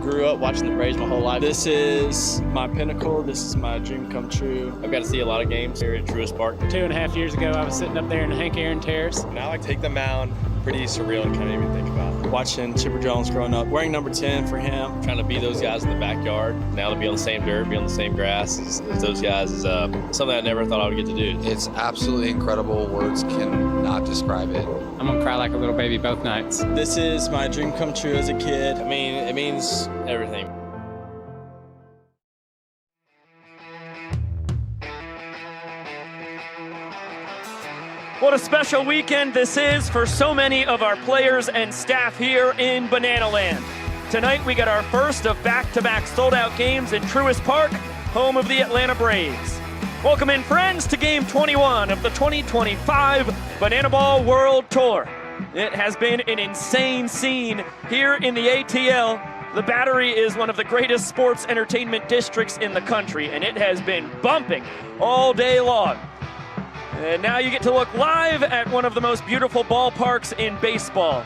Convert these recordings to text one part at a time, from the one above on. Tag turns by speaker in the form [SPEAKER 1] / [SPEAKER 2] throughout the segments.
[SPEAKER 1] grew up watching the Braves my whole life. This is my pinnacle. This is my dream come true. I've got to see a lot of games here at Truist Park.
[SPEAKER 2] 2.5 years ago, I was sitting up there in the Hank Aaron Terrace.
[SPEAKER 1] Now I take the mound. Pretty surreal to kind of even think about. Watching Chipper Jones growing up, wearing number 10 for him. Trying to be those guys in the backyard. Now to be on the same dirt, be on the same grass as those guys is something I never thought I would get to do.
[SPEAKER 3] It's absolutely incredible. Words cannot describe it.
[SPEAKER 2] I'm gonna cry like a little baby both nights.
[SPEAKER 1] This is my dream come true as a kid. I mean, it means everything.
[SPEAKER 4] What a special weekend this is for so many of our players and staff here in Banana Land. Tonight we get our first of back-to-back sold-out games in Truist Park, home of the Atlanta Braves. Welcome in, friends, to Game 21 of the 2025 Banana Ball World Tour. It has been an insane scene here in the ATL. The Battery is one of the greatest sports entertainment districts in the country, and it has been bumping all day long. And now you get to look live at one of the most beautiful ballparks in baseball,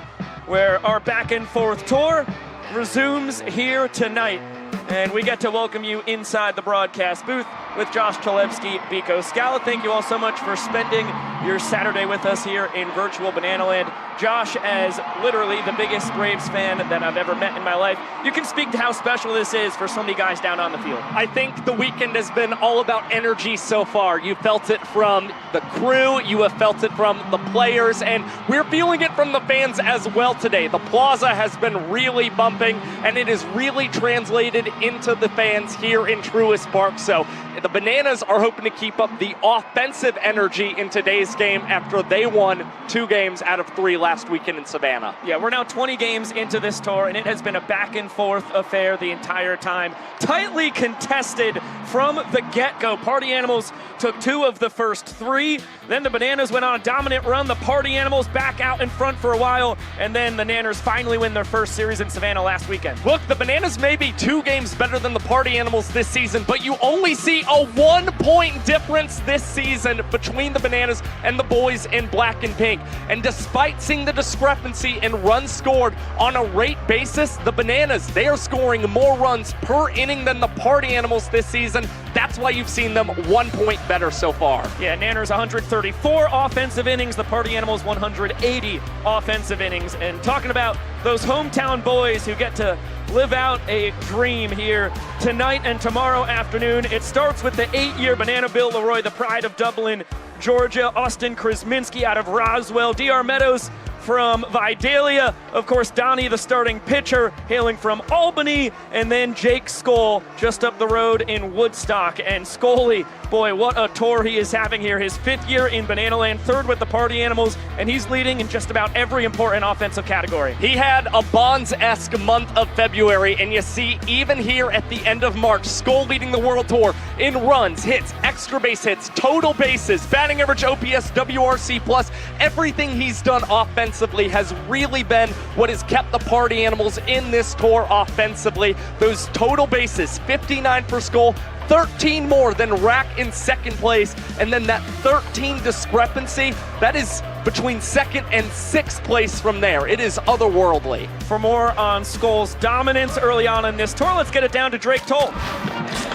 [SPEAKER 4] where our back and forth tour resumes here tonight. And we get to welcome you inside the broadcast booth with Josh Chalevsky, Biko Scala. Thank you all so much for spending your Saturday with us here in virtual Banana Land. Josh, as literally the biggest Braves fan that I've ever met in my life, you can speak to how special this is for so many guys down on the field.
[SPEAKER 5] I think the weekend has been all about energy so far. You felt it from the crew, you have felt it from the players, and we're feeling it from the fans as well today. The plaza has been really bumping, and it is really translated into the fans here in Truist Park. So the Bananas are hoping to keep up the offensive energy in today's game after they won 2 games out of 3 last weekend in Savannah.
[SPEAKER 4] Yeah, we're now 20 games into this tour, and it has been a back and forth affair the entire time. Tightly contested from the get-go. Party Animals took 2 of the first 3. Then the Bananas went on a dominant run. The Party Animals back out in front for a while, and then the Nanners finally win their first series in Savannah last weekend.
[SPEAKER 5] Look, the Bananas may be 2 games better than the Party Animals this season, but you only see a 1-point difference this season between the Bananas and the boys in black and pink. And despite seeing the discrepancy in runs scored on a rate basis, the Bananas, they are scoring more runs per inning than the Party Animals this season. That's why you've seen them 1 point better so far.
[SPEAKER 4] Yeah, Nanners 134 offensive innings, the Party Animals 180 offensive innings. And talking about those hometown boys who get to live out a dream here tonight and tomorrow afternoon. It starts with the 8-year Banana Bill Leroy, the pride of Dublin, Georgia. Austin Krasminski out of Roswell. D.R. Meadows from Vidalia. Of course, Donnie, the starting pitcher, hailing from Albany. And then Jake Skoll just up the road in Woodstock. And Scully, boy, what a tour he is having here. His 5th year in Banana Land, 3rd with the Party Animals, and he's leading in just about every important offensive category.
[SPEAKER 5] He had a Bonds-esque month of February, and you see even here at the end of March, Skoll leading the World Tour in runs, hits, extra base hits, total bases, batting average, OPS, WRC+. Everything he's done offensively has really been what has kept the Party Animals in this tour offensively. Those total bases, 59 for Skoll, 13 more than Rack in 2nd place, and then that 13 discrepancy, that is between 2nd and 6th place from there. It is otherworldly.
[SPEAKER 4] For more on Skoll's dominance early on in this tour, let's get it down to Drake Toll.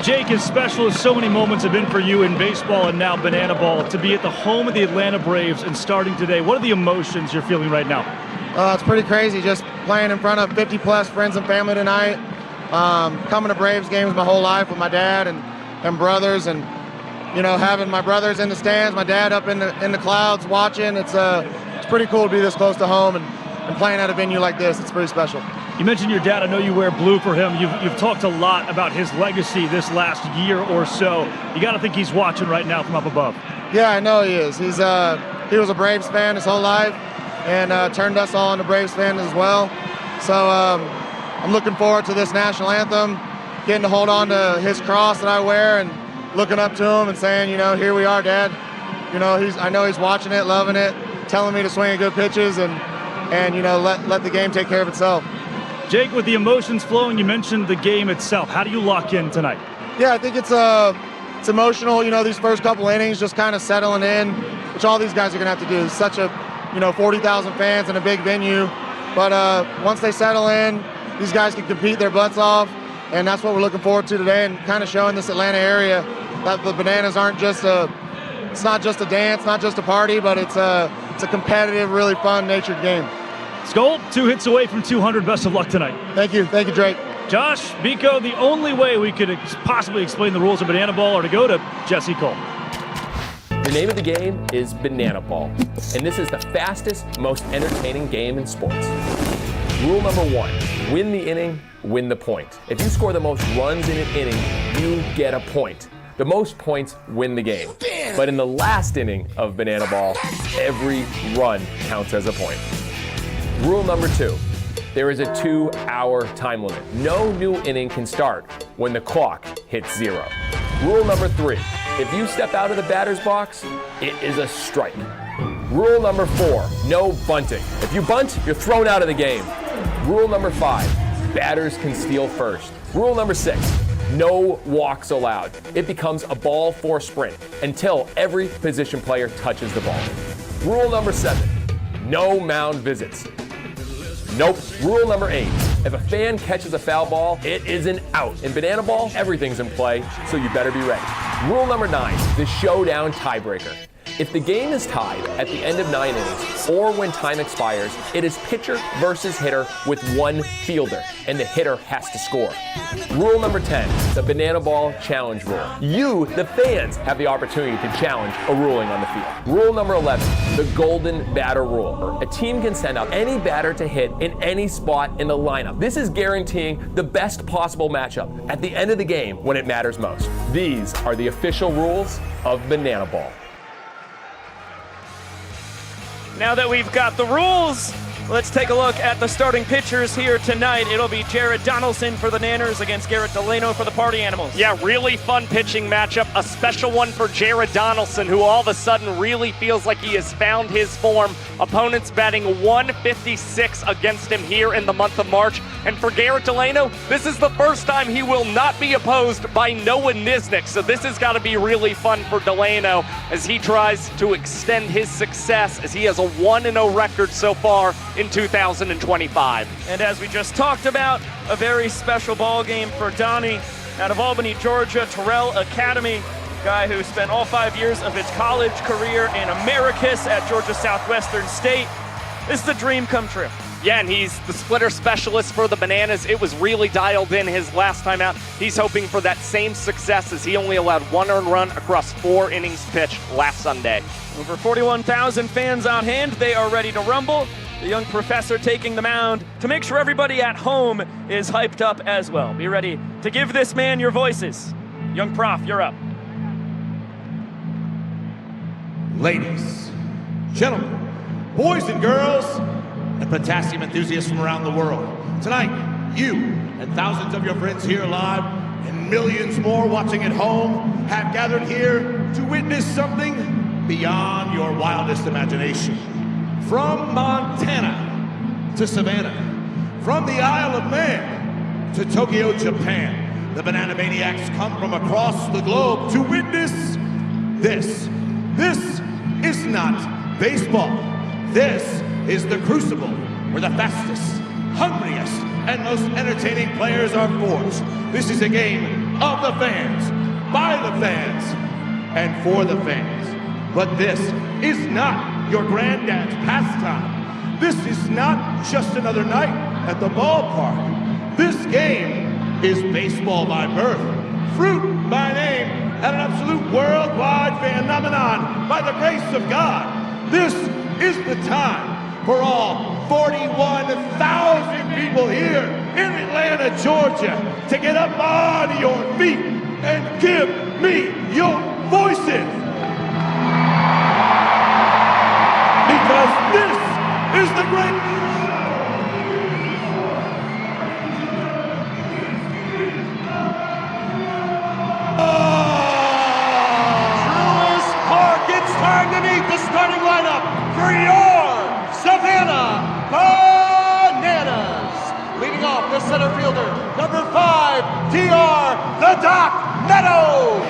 [SPEAKER 6] Jake, as special as so many moments have been for you in baseball and now Banana Ball, to be at the home of the Atlanta Braves and starting today, what are the emotions you're feeling right now?
[SPEAKER 7] It's pretty crazy just playing in front of 50-plus friends and family tonight. Coming to Braves games my whole life with my dad and brothers, and you know, having my brothers in the stands, my dad up in the clouds watching. It's pretty cool to be this close to home and playing at a venue like this. It's pretty special.
[SPEAKER 6] You mentioned your dad. I know you wear blue for him. You've talked a lot about his legacy this last year or so. You got to think he's watching right now from up above.
[SPEAKER 7] Yeah, I know he is. He was a Braves fan his whole life, and turned us all into Braves fans as well. So I'm looking forward to this national anthem, getting to hold on to his cross that I wear, and looking up to him and saying, you know, here we are, Dad. You know, I know he's watching it, loving it, telling me to swing good pitches, and you know, let the game take care of itself.
[SPEAKER 6] Jake, with the emotions flowing, you mentioned the game itself. How do you lock in tonight?
[SPEAKER 7] Yeah, I think it's emotional. You know, these first couple innings just kind of settling in, which all these guys are going to have to do. It's such a, 40,000 fans in a big venue. But once they settle in, these guys can compete their butts off, and that's what we're looking forward to today, and kind of showing this Atlanta area that the Bananas aren't just it's not just a dance, not just a party, but it's a competitive, really fun-natured game.
[SPEAKER 6] Skoll, 2 hits away from 200. Best of luck tonight.
[SPEAKER 7] Thank you, Drake.
[SPEAKER 6] Josh, Biko, the only way we could possibly explain the rules of Banana Ball are to go to Jesse Cole.
[SPEAKER 8] The name of the game is Banana Ball, and this is the fastest, most entertaining game in sports. Rule number 1, win the inning, win the point. If you score the most runs in an inning, you get a point. The most points win the game. But in the last inning of Banana Ball, every run counts as a point. Rule number 2, there is a 2-hour time limit. No new inning can start when the clock hits 0. Rule number 3, if you step out of the batter's box, it is a strike. Rule number 4, no bunting. If you bunt, you're thrown out of the game. Rule number 5, batters can steal first. Rule number 6, no walks allowed. It becomes a ball 4 sprint until every position player touches the ball. Rule number 7, no mound visits. Nope. Rule number 8, if a fan catches a foul ball, it is an out. In Banana Ball, everything's in play, so you better be ready. Rule number 9, the Showdown Tiebreaker. If the game is tied at the end of 9 innings or when time expires, it is pitcher versus hitter with 1 fielder, and the hitter has to score. Rule number 10, the Banana Ball Challenge Rule. You, the fans, have the opportunity to challenge a ruling on the field. Rule number 11, the Golden Batter Rule. A team can send out any batter to hit in any spot in the lineup. This is guaranteeing the best possible matchup at the end of the game when it matters most. These are the official rules of Banana Ball.
[SPEAKER 4] Now that we've got the rules, let's take a look at the starting pitchers here tonight. It'll be Jared Donaldson for the Nanners against Garrett Delano for the Party Animals.
[SPEAKER 5] Yeah, really fun pitching matchup. A special one for Jared Donaldson, who all of a sudden really feels like he has found his form. Opponents batting 156 against him here in the month of March. And for Garrett Delano, this is the first time he will not be opposed by Noah Nisnik. So this has got to be really fun for Delano as he tries to extend his success, as he has a 1-0 record so far in 2025.
[SPEAKER 4] And as we just talked about, a very special ball game for Donnie out of Albany, Georgia, Terrell Academy, guy who spent all 5 years of his college career in Americus at Georgia Southwestern State. This is the dream come true.
[SPEAKER 5] Yeah, and he's the splitter specialist for the Bananas. It was really dialed in his last time out. He's hoping for that same success as he only allowed 1 earned run across 4 innings pitched last Sunday.
[SPEAKER 4] Over 41,000 fans on hand. They are ready to rumble. The young professor taking the mound to make sure everybody at home is hyped up as well. Be ready to give this man your voices. Young Prof, you're up.
[SPEAKER 9] Ladies, gentlemen, boys and girls, and potassium enthusiasts from around the world. Tonight, you and thousands of your friends here live and millions more watching at home have gathered here to witness something beyond your wildest imagination. From Montana to Savannah, from the Isle of Man to Tokyo, Japan, the Banana Maniacs come from across the globe to witness this. This is not baseball. This is the crucible where the fastest, hungriest, and most entertaining players are forged. This is a game of the fans, by the fans, and for the fans. But this is not your granddad's pastime. This is not just another night at the ballpark. This game is baseball by birth, fruit by name, and an absolute worldwide phenomenon by the grace of God. This is the time for all 41,000 people here in Atlanta, Georgia, to get up on your feet and give me your voices. Because this is the great... Truist Park, it's time to meet the starting lineup for your Savannah Bananas. Leading off the center fielder, number 5, DR, the Doc Meadow.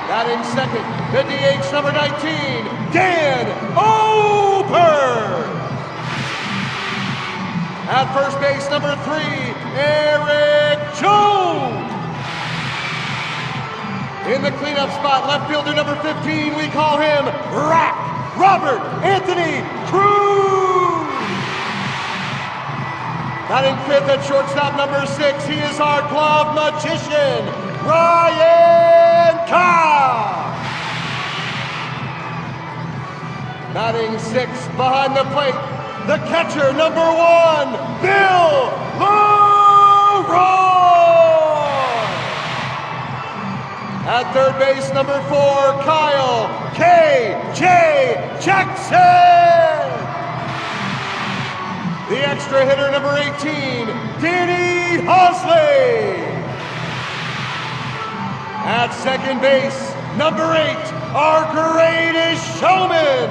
[SPEAKER 9] Batting second, the DH number 19, Dan Ober. At first base, number 3, Eric Jones. In the cleanup spot, left fielder number 15, we call him Rack Robert Anthony Cruz. Batting 5th at shortstop, number 6, he is our glove magician, Ryan Cobb. Batting 6th behind the plate, the catcher, number 1, Bill Leroy. At third base, number 4, Kyle K.J. Jackson. The extra hitter, number 18, Danny Hosley. At second base, number 8, our greatest showman,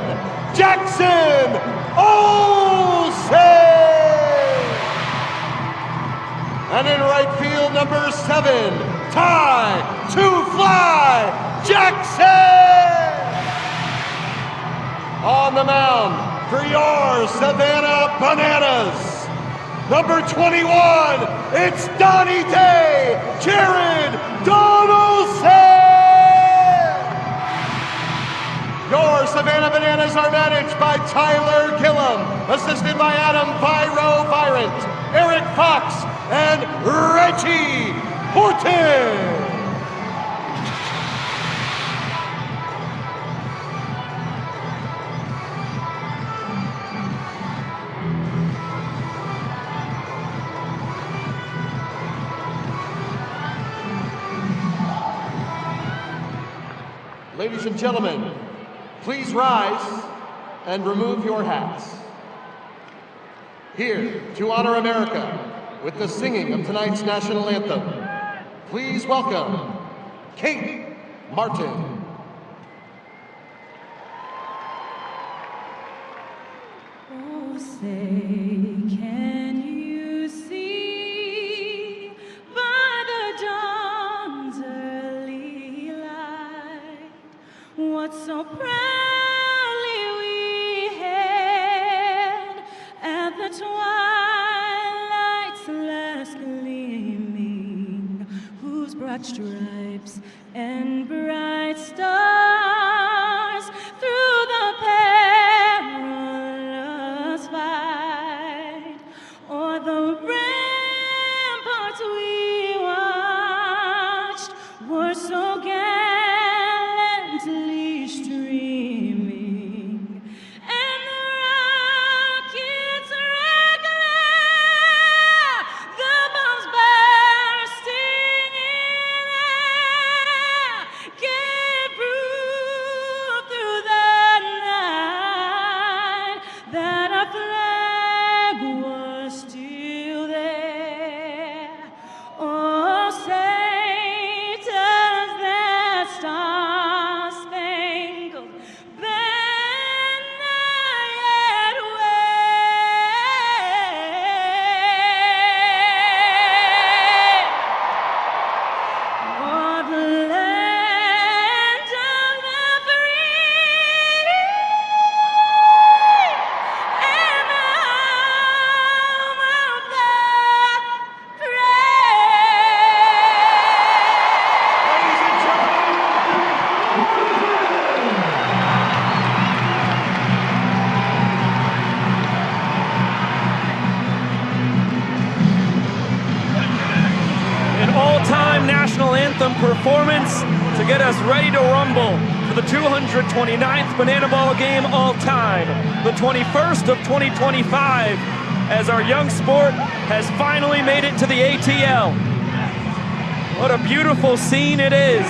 [SPEAKER 9] Jackson Olsen. And in right field, number 7, Ty to Fly Jackson. On the mound for your Savannah Bananas, number 21, it's Donnie Day, Jared Donaldson. Your Savannah Bananas are managed by Tyler Gillum, assisted by Adam Viro Virant, Eric Fox, and Reggie Horton. Ladies and gentlemen, please rise and remove your hats. Here to honor America with the singing of tonight's national anthem, please welcome Kate Martin.
[SPEAKER 10] Oh, say, can you see by the dawn's early light what so proudly we hailed at the twilight's last gleaming, whose broad stripes and bright stars through the perilous fight o'er the ramparts we watched were so gallantly streaming, and the rockets regular, the bombs bursting in air, gave proof through the night that our flag was still there. Oh, say does that star-spangled banner yet wave o'er the land of the free and the home of the
[SPEAKER 4] An all-time national anthem performance to get us ready to rumble for the 229th Banana Ball game all time, the 21st of 2025, as our young sport has finally made it to the ATL. What a beautiful scene it is.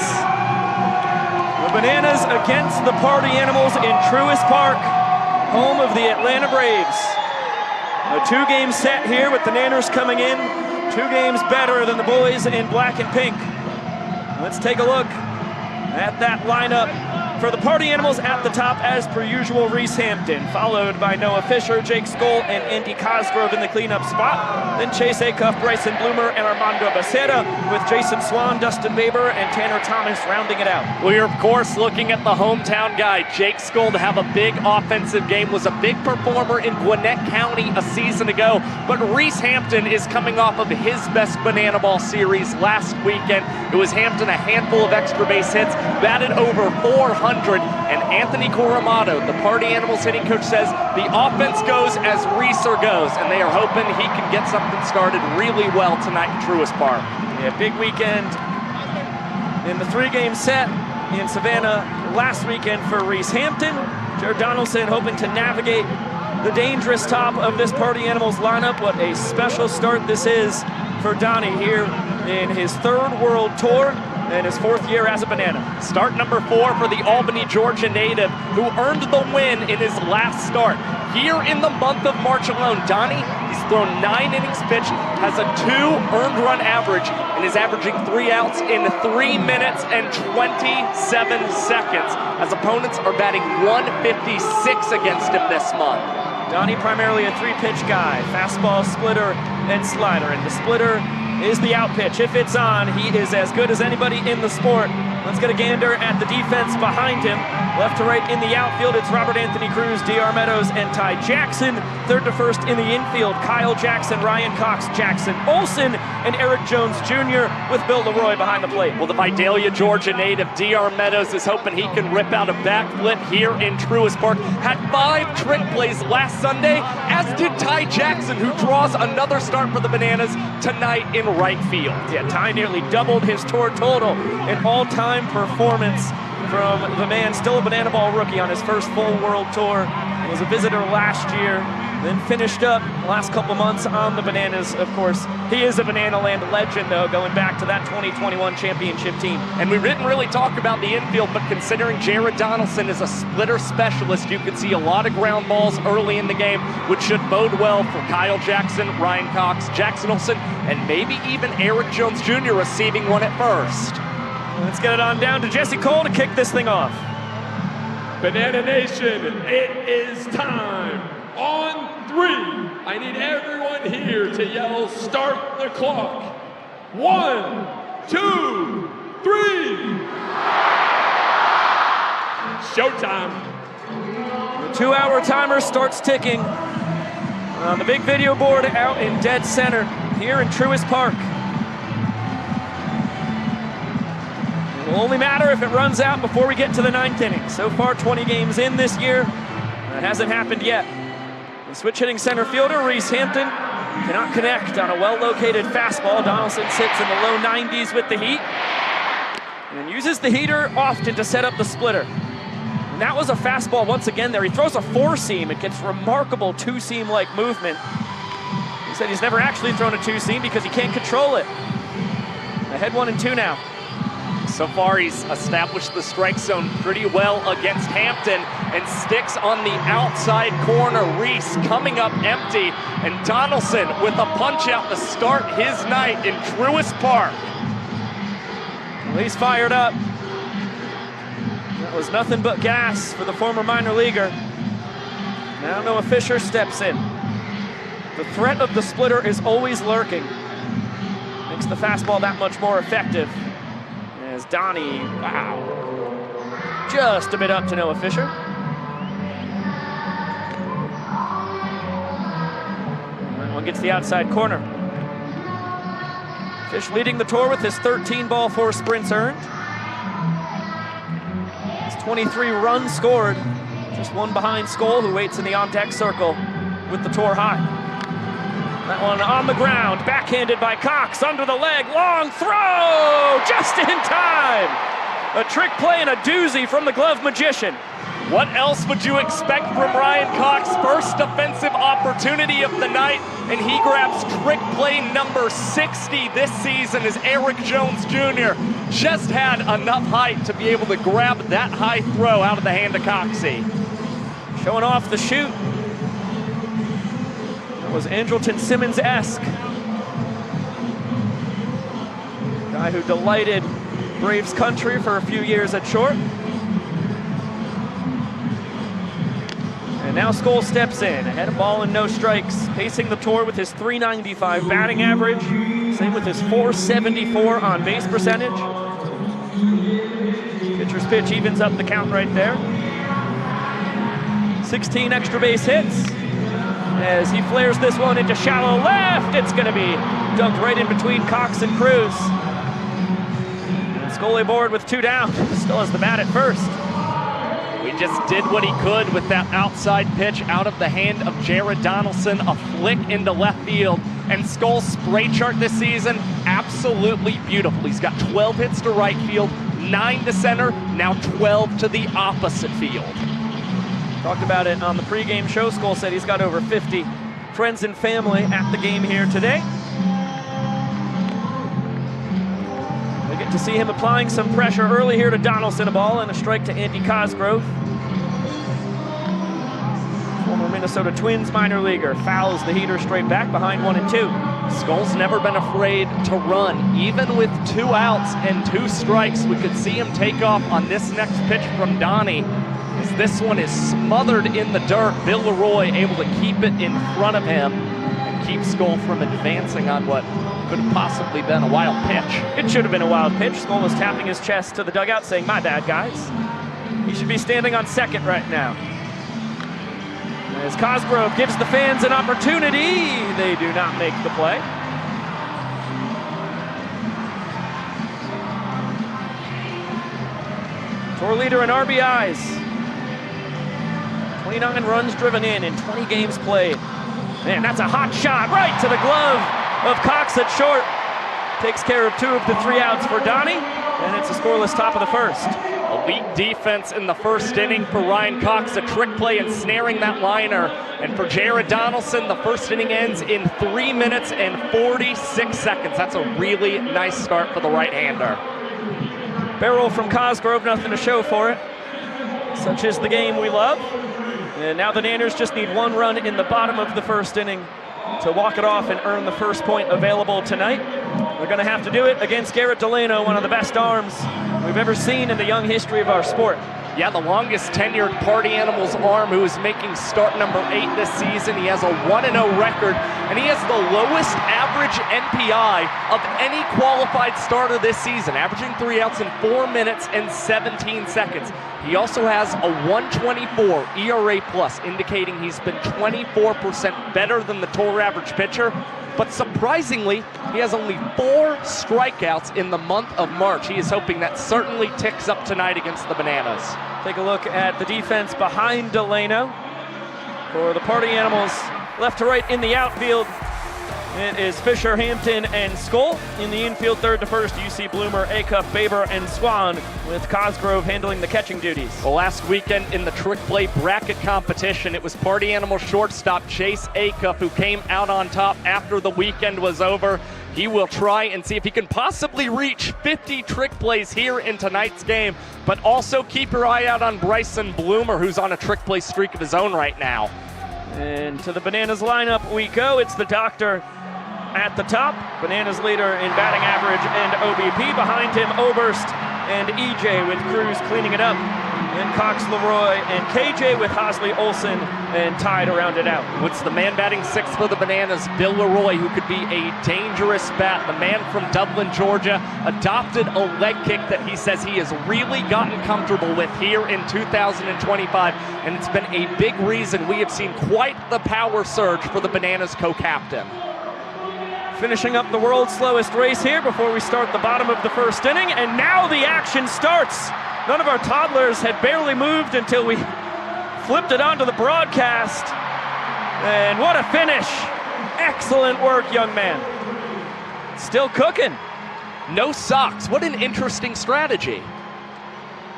[SPEAKER 4] The Bananas against the Party Animals in Truist Park, home of the Atlanta Braves. A 2-game set here with the Nanners coming in, 2 games better than the boys in black and pink. Let's take a look at that lineup For the Party Animals at the top, as per usual, Reese Hampton, followed by Noah Fisher, Jake Skoll, and Andy Cosgrove in the cleanup spot. Then Chase Acuff, Bryson Bloomer, and Armando Becerra, with Jason Swan, Dustin Baber, and Tanner Thomas rounding it out.
[SPEAKER 5] We're, of course, looking at the hometown guy, Jake Skoll, to have a big offensive game. Was a big performer in Gwinnett County a season ago, but Reese Hampton is coming off of his best Banana Ball series last weekend. It was Hampton a handful of extra base hits, batted over 400, and Anthony Coramado, the Party Animals hitting coach, says the offense goes as Reeser goes, and they are hoping he can get something started really well tonight in Truist Park.
[SPEAKER 4] Yeah, big weekend in the 3-game set in Savannah last weekend for Reese Hampton. Jared Donaldson hoping to navigate the dangerous top of this Party Animals lineup. What a special start this is for Donnie here in his 3rd World Tour and his 4th year as a Banana.
[SPEAKER 5] Start number 4 for the Albany, Georgia native, who earned the win in his last start. Here in the month of March alone, Donnie, he's thrown 9 innings pitched, has a 2 earned run average, and is averaging 3 outs in 3 minutes and 27 seconds, as opponents are batting 156 against him this month.
[SPEAKER 4] Donnie primarily a 3-pitch guy, fastball, splitter, and slider, and the splitter is the out pitch. If it's on, he is as good as anybody in the sport. Let's get a gander at the defense behind him. Left to right in the outfield, it's Robert Anthony Cruz, D.R. Meadows, and Ty Jackson. Third to first in the infield, Kyle Jackson, Ryan Cox, Jackson Olsen, and Eric Jones Jr. with Bill Leroy behind the plate.
[SPEAKER 5] Well, the Vidalia, Georgia native, D.R. Meadows, is hoping he can rip out a backflip here in Truist Park. Had 5 trick plays last Sunday, as did Ty Jackson, who draws another start for the Bananas tonight in right field.
[SPEAKER 4] Yeah, Ty nearly doubled his tour total, an all-time performance from the man, still a Banana Ball rookie on his first full World Tour. He was a visitor last year, then finished up the last couple months on the Bananas. Of course, he is a Banana Land legend, though, going back to that 2021 championship team.
[SPEAKER 5] And we didn't really talk about the infield, but considering Jared Donaldson is a splitter specialist, you could see a lot of ground balls early in the game, which should bode well for Kyle Jackson, Ryan Cox, Jackson Olsen, and maybe even Eric Jones Jr. receiving one at first.
[SPEAKER 4] Let's get it on down to Jesse Cole to kick this thing off.
[SPEAKER 11] Banana Nation, it is time. On 3, I need everyone here to yell, start the clock. 1, 2, 3. Showtime.
[SPEAKER 4] The 2-hour timer starts ticking on the big video board out in dead center here in Truist Park. It will only matter if it runs out before we get to the 9th inning. So far, 20 games in this year. That hasn't happened yet. The switch-hitting center fielder, Reese Hampton, cannot connect on a well-located fastball. Donaldson sits in the low 90s with the heat and uses the heater often to set up the splitter. And that was a fastball once again there. He throws a 4-seam. It gets remarkable 2-seam-like movement. He said he's never actually thrown a 2-seam because he can't control it. Ahead 1-2 now.
[SPEAKER 5] So far, he's established the strike zone pretty well against Hampton and sticks on the outside corner. Reese coming up empty, and Donaldson with a punch-out to start his night in Truist Park.
[SPEAKER 4] Well, he's fired up. That was nothing but gas for the former minor leaguer. Now Noah Fisher steps in. The threat of the splitter is always lurking. Makes the fastball that much more effective. As Donnie, wow, just a bit up to Noah Fisher. That one gets the outside corner. Fish leading the tour with his 13 ball, 4 sprints earned. His 23 runs scored, just one behind Skoll, who waits in the on-deck circle with the tour high. That one on the ground, backhanded by Cox, under the leg, long throw, just in time. A trick play and a doozy from the glove magician.
[SPEAKER 5] What else would you expect from Ryan Cox? First defensive opportunity of the night, and he grabs trick play number 60 this season as Eric Jones Jr. just had enough height to be able to grab that high throw out of the hand of Coxie.
[SPEAKER 4] Showing off the shoot. Was Andrelton Simmons-esque. Guy who delighted Braves country for a few years at short. And now Skoll steps in, ahead of ball and no strikes, pacing the tour with his .395 batting average, same with his .474 on base percentage. Pitcher's pitch evens up the count right there. 16 extra base hits. As he flares this one into shallow left, it's going to be dunked right in between Cox and Cruz. And Skoll aboard with 2 down, still has the bat at first.
[SPEAKER 5] He just did what he could with that outside pitch out of the hand of Jared Donaldson, a flick into left field. And Skoll's spray chart this season, absolutely beautiful. He's got 12 hits to right field, 9 to center, now 12 to the opposite field.
[SPEAKER 4] Talked about it on the pregame show. Skoll said he's got over 50 friends and family at the game here today. We get to see him applying some pressure early here to Donaldson, a ball and a strike to Andy Cosgrove. Former Minnesota Twins minor leaguer fouls the heater straight back behind 1 and 2.
[SPEAKER 5] Skoll's never been afraid to run. Even with 2 outs and 2 strikes, we could see him take off on this next pitch from Donnie. As this one is smothered in the dirt, Bill Leroy able to keep it in front of him and keep Skoll from advancing on what could have possibly been a wild pitch.
[SPEAKER 4] It should have been a wild pitch. Skoll was tapping his chest to the dugout saying, "My bad, guys." He should be standing on second right now. As Cosgrove gives the fans an opportunity, they do not make the play. Tour leader in RBIs. 29 runs driven in 20 games played. Man, that's a hot shot right to the glove of Cox at short. Takes care of 2 of the 3 outs for Donnie, and it's a scoreless top of the first.
[SPEAKER 5] Elite defense in the first inning for Ryan Cox, a trick play ensnaring that liner. And for Jared Donaldson, the first inning ends in 3 minutes and 46 seconds. That's a really nice start for the right-hander.
[SPEAKER 4] Barrel from Cosgrove, nothing to show for it. Such is the game we love. And now the Nanners just need 1 run in the bottom of the first inning to walk it off and earn the first point available tonight. We're going to have to do it against Garrett Delano, one of the best arms we've ever seen in the young history of our sport.
[SPEAKER 5] Yeah, the longest tenured Party Animals arm, who is making start number 8 this season. He has a 1-0 record, and he has the lowest average NPI of any qualified starter this season, averaging 3 outs in 4 minutes and 17 seconds. He also has a 1.24 ERA plus, indicating he's been 24% better than the tour average pitcher. But surprisingly, he has only 4 strikeouts in the month of March. He is hoping that certainly ticks up tonight against the Bananas.
[SPEAKER 4] Take a look at the defense behind Delano. For the Party Animals, left to right in the outfield, it is Fisher, Hampton, and Skoll. In the infield, third to first, you see Bloomer, Acuff, Baber, and Swan, with Cosgrove handling the catching duties.
[SPEAKER 5] Well, last weekend in the trick play bracket competition, it was Party Animal shortstop Chase Acuff who came out on top after the weekend was over. He will try and see if he can possibly reach 50 trick plays here in tonight's game, but also keep your eye out on Bryson Bloomer, who's on a trick play streak of his own right now.
[SPEAKER 4] And to the Bananas lineup we go. It's the Doctor at the top. Bananas leader in batting average and OBP. Behind him, Oberst and EJ with Cruz cleaning it up. And Cox, Leroy, and KJ with Hosley, Olsen, and Ty to round it out.
[SPEAKER 5] It's the man batting 6th for the Bananas, Bill Leroy, who could be a dangerous bat. The man from Dublin, Georgia, adopted a leg kick that he says he has really gotten comfortable with here in 2025, and it's been a big reason we have seen quite the power surge for the Bananas co-captain.
[SPEAKER 4] Finishing up the world's slowest race here before we start the bottom of the first inning, and now the action starts. None of our toddlers had barely moved until we flipped it onto the broadcast. And what a finish. Excellent work, young man. Still cooking.
[SPEAKER 5] No socks. What an interesting strategy.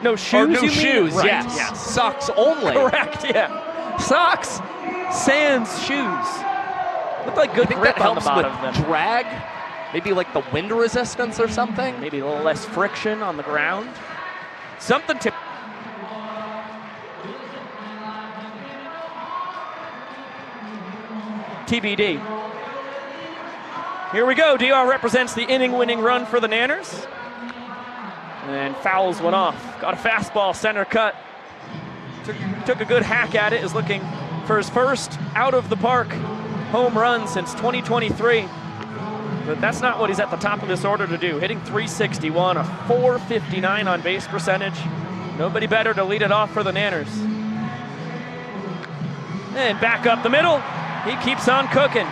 [SPEAKER 4] No shoes,
[SPEAKER 5] or no
[SPEAKER 4] you
[SPEAKER 5] shoes,
[SPEAKER 4] mean?
[SPEAKER 5] yes.
[SPEAKER 4] Right, yes.
[SPEAKER 5] Socks only.
[SPEAKER 4] Correct, yeah. Socks, sans shoes. Look like good grip
[SPEAKER 5] that
[SPEAKER 4] on the
[SPEAKER 5] helps
[SPEAKER 4] bottom
[SPEAKER 5] with
[SPEAKER 4] of them.
[SPEAKER 5] drag, maybe like the wind resistance or something.
[SPEAKER 4] Maybe a little less friction on the ground. Something to... TBD. Here we go. DR represents the inning-winning run for the Nanners. And fouls one off. Got a fastball, center cut. Took a good hack at it. Is looking for his first out of the park home run since 2023. But that's not what he's at the top of this order to do. Hitting .361, a .459 on base percentage. Nobody better to lead it off for the Nanners. And back up the middle, he keeps on cooking.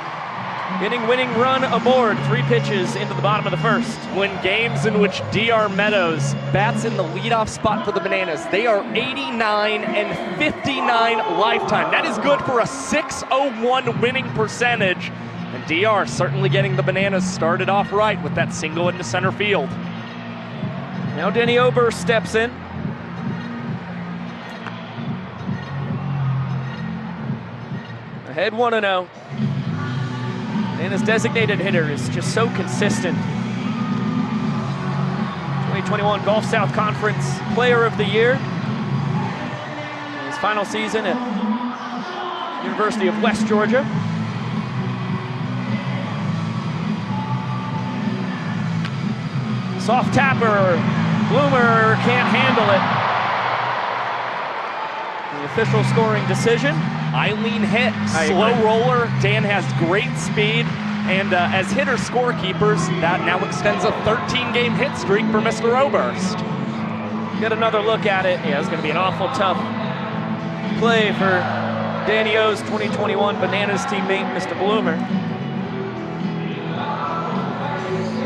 [SPEAKER 4] Getting winning run aboard, 3 pitches into the bottom of the first.
[SPEAKER 5] When games in which DR Meadows bats in the leadoff spot for the Bananas, they are 89 and 59 lifetime. That is good for a .601 winning percentage. And DR certainly getting the Bananas started off right with that single into center field.
[SPEAKER 4] Now Denny Ober steps in. Ahead 1-0. And his designated hitter is just so consistent. 2021 Gulf South Conference Player of the Year. His final season at University of West Georgia. Soft tapper, Bloomer can't handle it. The official scoring decision.
[SPEAKER 5] Eileen hit, slow roller. Dan has great speed, and as hitter scorekeepers, that now extends a 13-game hit streak for Mr. Oberst.
[SPEAKER 4] Get another look at it. Yeah, it's going to be an awful tough play for Danny O's 2021 Bananas teammate, Mr. Bloomer.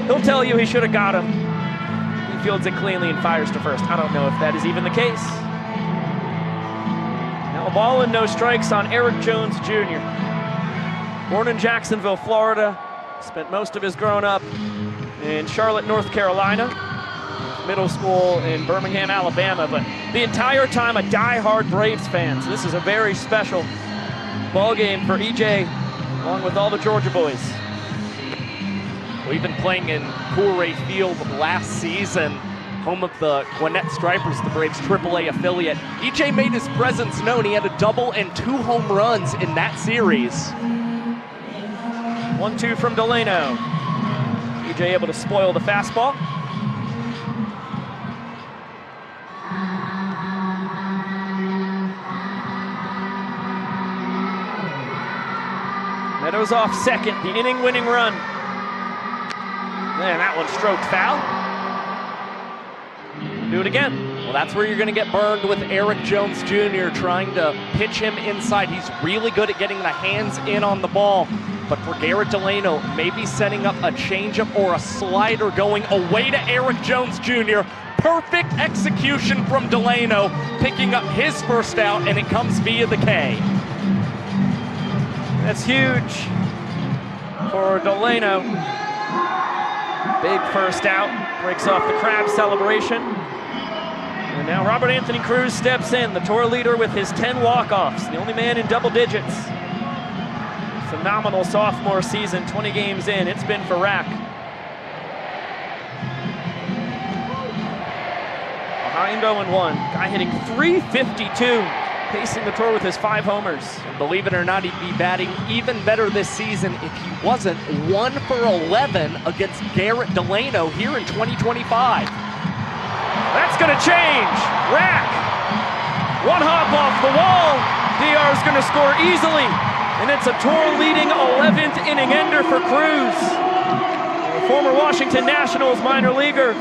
[SPEAKER 4] He'll tell you he should have got him. He fields it cleanly and fires to first. I don't know if that is even the case. A ball and no strikes on Eric Jones Jr. Born in Jacksonville, Florida, spent most of his growing up in Charlotte, North Carolina, middle school in Birmingham, Alabama, but the entire time a die-hard Braves fan. So this is a very special ball game for EJ, along with all the Georgia boys.
[SPEAKER 5] We've been playing in Coolray Field last season, home of the Gwinnett Stripers, the Braves' AAA affiliate. EJ made his presence known. He had a double and 2 home runs in that series.
[SPEAKER 4] 1-2 from Delano. EJ able to spoil the fastball. Meadows off second, the inning-winning run. Man, that one stroked foul. Do it again.
[SPEAKER 5] Well, that's where you're going to get burned with Eric Jones Jr. trying to pitch him inside. He's really good at getting the hands in on the ball. But for Garrett Delano, maybe setting up a changeup or a slider going away to Eric Jones Jr. Perfect execution from Delano, picking up his first out, and it comes via the K.
[SPEAKER 4] That's huge for Delano. Big first out, breaks off the crab celebration. And now Robert Anthony Cruz steps in, the tour leader with his 10 walk-offs, the only man in double digits. Phenomenal sophomore season, 20 games in, it's been for Rack. Behind 0-1, guy hitting .352, pacing the tour with his 5 homers.
[SPEAKER 5] And believe it or not, he'd be batting even better this season if he wasn't 1 for 11 against Garrett Delano here in 2025.
[SPEAKER 4] That's gonna change. Rack. One hop off the wall. DR's gonna score easily. And it's a tour-leading 11th inning ender for Cruz. The former Washington Nationals minor leaguer.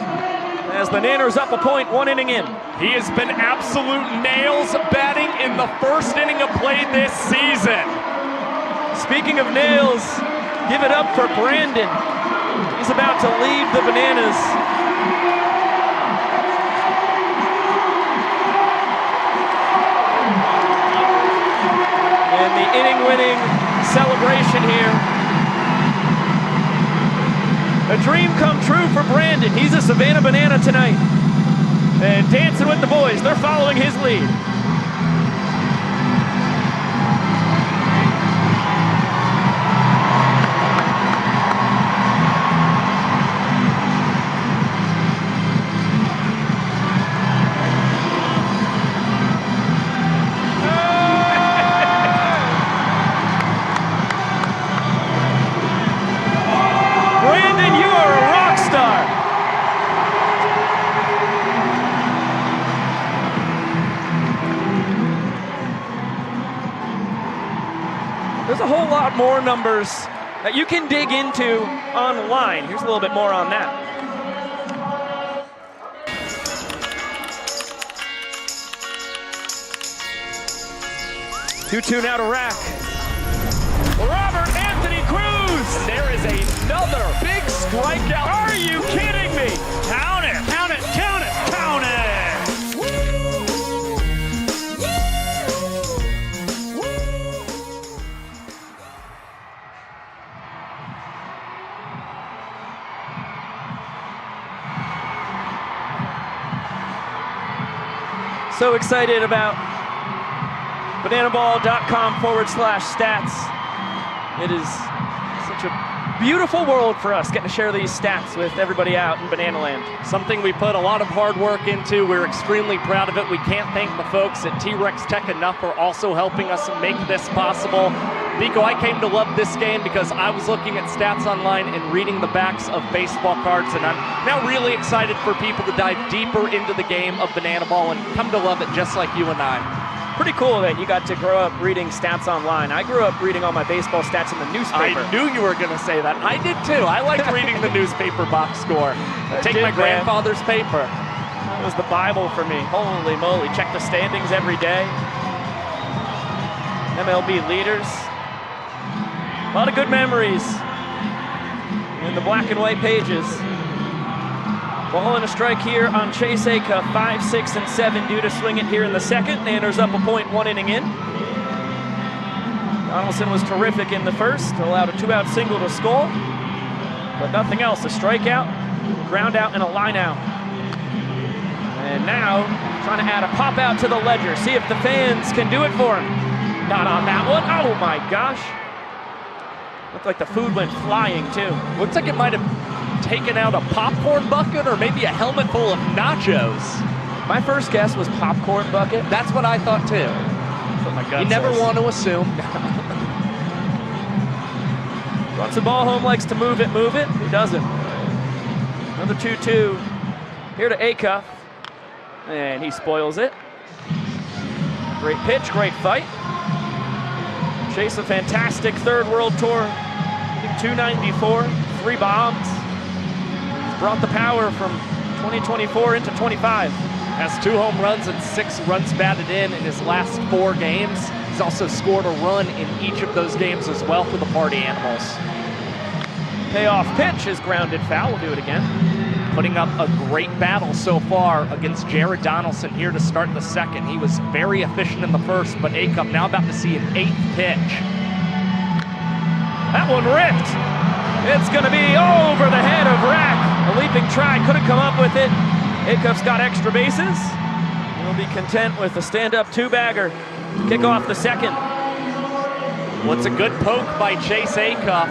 [SPEAKER 4] As the Nanners up a point, 1 inning in.
[SPEAKER 5] He has been absolute nails batting in the first inning of play this season.
[SPEAKER 4] Speaking of nails, give it up for Brandon. He's about to leave the Bananas. And the inning-winning celebration here. A dream come true for Brandon. He's a Savannah Banana tonight. And dancing with the boys, they're following his lead. a whole lot more numbers that you can dig into online. Here's a little bit more on that. 2-2 now to Rack. Robert Anthony Cruz.
[SPEAKER 5] And there is another big strikeout.
[SPEAKER 4] Are you kidding me?
[SPEAKER 6] Count it, count it, count it, count it.
[SPEAKER 4] So excited about bananaball.com/stats. It is such a beautiful world for us getting to share these stats with everybody out in Banana Land.
[SPEAKER 5] Something we put a lot of hard work into. We're extremely proud of it. We can't thank the folks at T-Rex Tech enough for also helping us make this possible. Nico, I came to love this game because I was looking at stats online and reading the backs of baseball cards, and I'm now really excited for people to dive deeper into the game of Banana Ball and come to love it just like you and I.
[SPEAKER 4] Pretty cool that you got to grow up reading stats online. I grew up reading all my baseball stats in the newspaper.
[SPEAKER 5] I knew you were going to say that. I did too. I liked reading the newspaper box score. Take my grandfather's paper.
[SPEAKER 4] That was the Bible for me. Holy moly. Check the standings every day. MLB leaders. A lot of good memories in the black and white pages. Ball and a strike here on Chase Acuff, 5, 6, and 7 due to swing it here in the second. Nanners up a point 1 inning in. Donaldson was terrific in the first, allowed a 2-out single to Skull, but nothing else. A strikeout, ground out, and a line out. And now trying to add a pop out to the ledger. See if the fans can do it for him. Not on that one. Oh my gosh. Looked like the food went flying too.
[SPEAKER 5] Looks like it might have taken out a popcorn bucket or maybe a helmet full of nachos.
[SPEAKER 4] My first guess was popcorn bucket.
[SPEAKER 5] That's what I thought too.
[SPEAKER 4] That's what my gut
[SPEAKER 5] You never
[SPEAKER 4] says.
[SPEAKER 5] want to assume.
[SPEAKER 4] Once the ball home likes to move it, Who doesn't? Another 2-2 here to Acuff. And he spoils it. Great pitch, great fight. Chase a fantastic third world tour. I think 294, 3 bombs. He's brought the power from 2024 into 25.
[SPEAKER 5] Has 2 home runs and 6 runs batted in his last 4 games. He's also scored a run in each of those games as well for the Party Animals.
[SPEAKER 4] Payoff pitch is grounded foul. We'll do it again.
[SPEAKER 5] Putting up a great battle so far against Jared Donaldson here to start the second. He was very efficient in the first, but Acuff now about to see an 8th pitch.
[SPEAKER 4] That one ripped. It's going to be over the head of Rack. A leaping try, couldn't come up with it. Acuff's got extra bases. He'll be content with a stand-up 2-bagger to kick off the second.
[SPEAKER 5] Well, it's a good poke by Chase Acuff,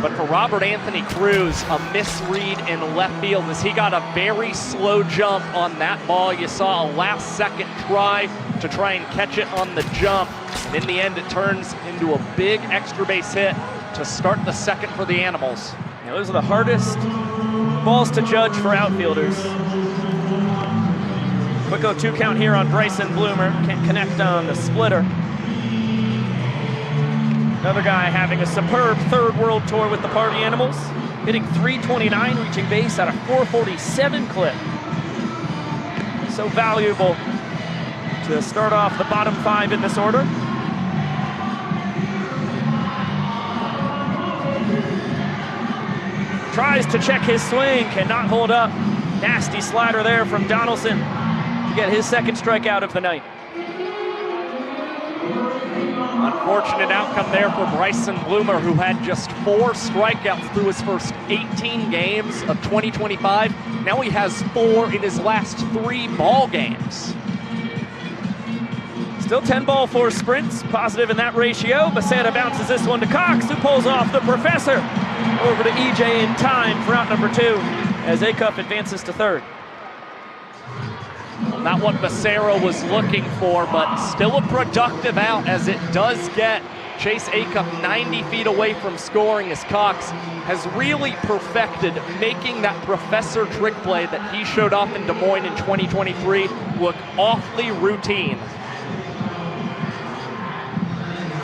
[SPEAKER 5] but for Robert Anthony Cruz, a misread in left field as he got a very slow jump on that ball. You saw a last-second try to try and catch it on the jump. And in the end, it turns into a big extra base hit to start the second for the Animals.
[SPEAKER 4] Yeah, those are the hardest balls to judge for outfielders. Quick 0-2 count here on Bryson Bloomer. Can't connect on the splitter. Another guy having a superb third world tour with the Party Animals. Hitting .329, reaching base at a .447 clip. So valuable to start off the bottom 5 in this order. Tries to check his swing, cannot hold up. Nasty slider there from Donaldson to get his second strikeout of the night.
[SPEAKER 5] Unfortunate outcome there for Bryson Bloomer, who had just 4 strikeouts through his first 18 games of 2025. Now he has 4 in his last 3 ball games.
[SPEAKER 4] Still 10 ball, 4 sprints, positive in that ratio. Basanta bounces this one to Cox, who pulls off the Professor. Over to EJ in time for out number 2 as Acuff advances to third.
[SPEAKER 5] Well, not what Becerra was looking for, but still a productive out as it does get Chase Acuff 90 feet away from scoring as Cox has really perfected making that Professor trick play that he showed off in Des Moines in 2023 look awfully routine.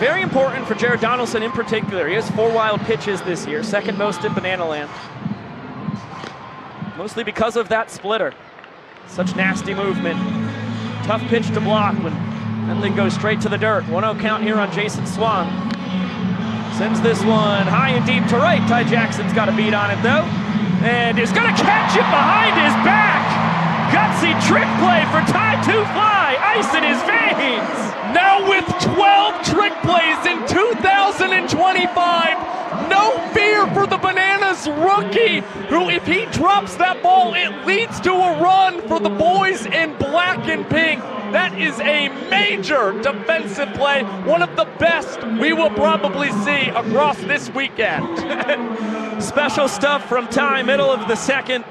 [SPEAKER 4] Very important for Jared Donaldson in particular. He has 4 wild pitches this year, second most in Banana Land. Mostly because of that splitter. Such nasty movement. Tough pitch to block when Bunting goes straight to the dirt. 1-0 count here on Jason Swan. Sends this one high and deep to right. Ty Jackson's got a beat on it though. And is gonna catch it behind his back. Gutsy trick play for Ty to fly. Ice in his veins.
[SPEAKER 5] Now with 12 trick plays in 2025, no fear for the Bananas rookie, who if he drops that ball, it leads to a run for the boys in black and pink. That is a major defensive play, one of the best we will probably see across this weekend.
[SPEAKER 4] Special stuff from Ty, middle of the second.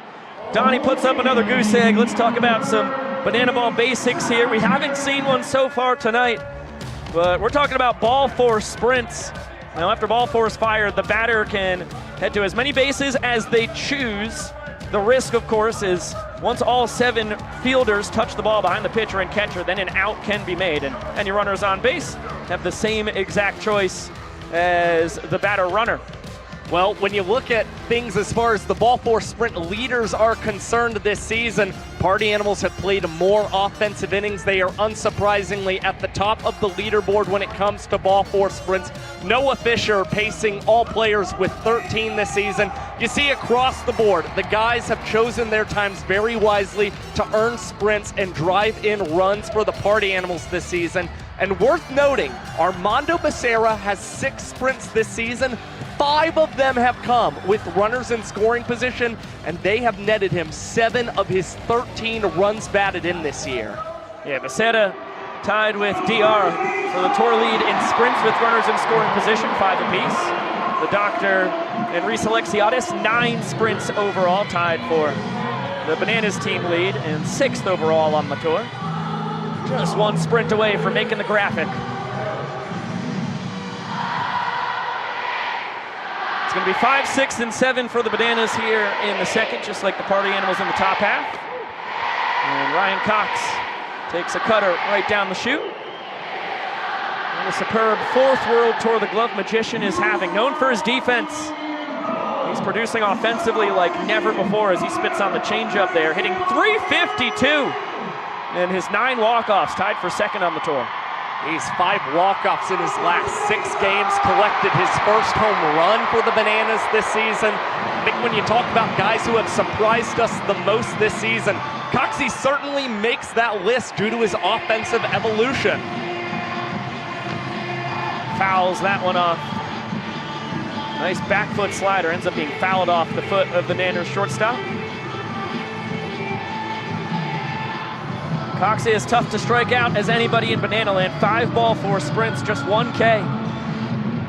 [SPEAKER 4] Donnie puts up another goose egg. Let's talk about some Banana Ball basics here. We haven't seen one so far tonight, but we're talking about ball force sprints. Now after ball force fired, the batter can head to as many bases as they choose. The risk, of course, is once all 7 fielders touch the ball behind the pitcher and catcher, then an out can be made, and any runners on base have the same exact choice as the batter runner.
[SPEAKER 5] Well, when you look at things as far as the ball force sprint leaders are concerned this season, Party Animals have played more offensive innings. They are unsurprisingly at the top of the leaderboard when it comes to ball force sprints. Noah Fisher pacing all players with 13 this season. You see across the board, the guys have chosen their times very wisely to earn sprints and drive in runs for the Party Animals this season. And worth noting, Armando Becerra has 6 sprints this season. 5 of them have come with runners in scoring position, and they have netted him 7 of his 13 runs batted in this year.
[SPEAKER 4] Yeah, Becerra tied with DR for the tour lead in sprints with runners in scoring position, 5 apiece. The Doctor and Reese Alexiadis, 9 sprints overall, tied for the Bananas team lead, and 6th overall on the tour. Just 1 sprint away from making the graphic. It's going to be 5, 6, and 7 for the Bananas here in the second, just like the Party Animals in the top half. And Ryan Cox takes a cutter right down the chute. And a superb 4th World Tour the Glove Magician is having. Known for his defense, he's producing offensively like never before as he spits on the changeup there, hitting .352. And his 9 walk-offs, tied for 2nd on the tour.
[SPEAKER 5] He's 5 walk-offs in his last 6 games, collected his first home run for the Bananas this season. I think when you talk about guys who have surprised us the most this season, Coxie certainly makes that list due to his offensive evolution.
[SPEAKER 4] Fouls that one off. Nice back foot slider, ends up being fouled off the foot of the Nanners shortstop. Coxie is tough to strike out as anybody in Banana Land. 5 ball force sprints, just 1 K.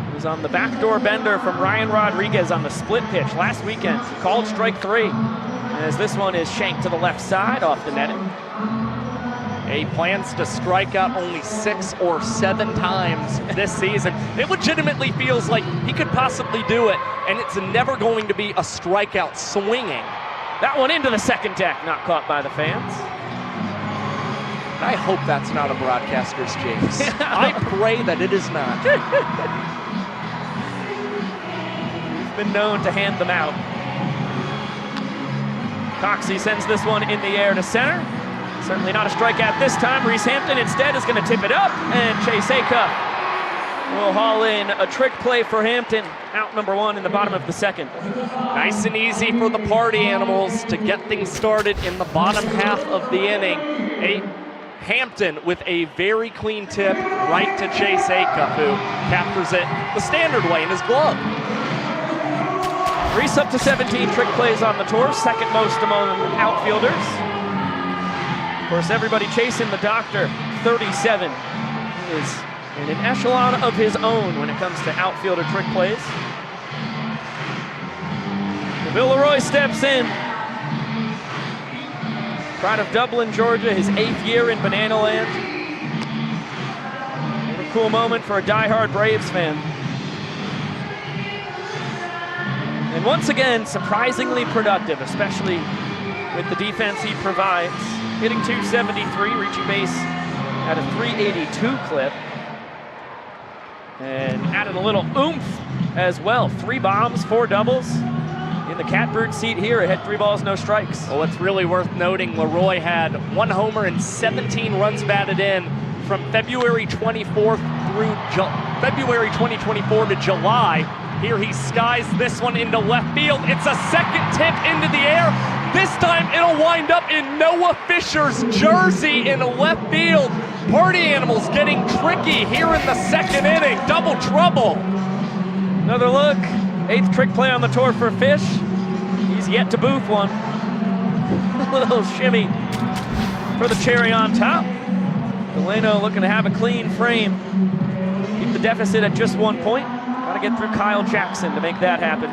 [SPEAKER 4] He was on the backdoor bender from Ryan Rodriguez on the split pitch last weekend. He called strike 3, as this one is shanked to the left side off the netting.
[SPEAKER 5] He plans to strike out only 6 or 7 times this season. It legitimately feels like he could possibly do it, and it's never going to be a strikeout swinging.
[SPEAKER 4] That one into the second deck, not caught by the fans.
[SPEAKER 5] I hope that's not a broadcaster's jinx. I pray that it is not.
[SPEAKER 4] He's been known to hand them out. Coxie sends this one in the air to center. Certainly not a strikeout this time. Reese Hampton instead is going to tip it up, and Chase Acuff will haul in a trick play for Hampton. Out number 1 in the bottom of the second.
[SPEAKER 5] Nice and easy for the Party Animals to get things started in the bottom half of the inning. Hampton with a very clean tip right to Chase Acuff, who captures it the standard way in his glove.
[SPEAKER 4] Reese up to 17 trick plays on the tour, 2nd most among outfielders. Of course, everybody chasing the Doctor, 37. He is in an echelon of his own when it comes to outfielder trick plays. Bill Leroy steps in. Pride of Dublin, Georgia, his 8th year in Banana Land. What a cool moment for a diehard Braves fan. And once again, surprisingly productive, especially with the defense he provides. Hitting .273, reaching base at a .382 clip. and added a little oomph as well. 3 bombs, 4 doubles. In the catbird seat here, it had 3 balls, no strikes.
[SPEAKER 5] Well, it's really worth noting Leroy had 1 homer and 17 runs batted in from February 24th through February 2024 to July. Here he skies this one into left field. It's a second tip into the air. This time it'll wind up in Noah Fisher's jersey in left field. Party Animals getting tricky here in the second inning. Double trouble.
[SPEAKER 4] Another look. 8th trick play on the tour for Fish. He's yet to booth one. A little shimmy for the cherry on top. Delano looking to have a clean frame. Keep the deficit at just 1 point. Got to get through Kyle Jackson to make that happen.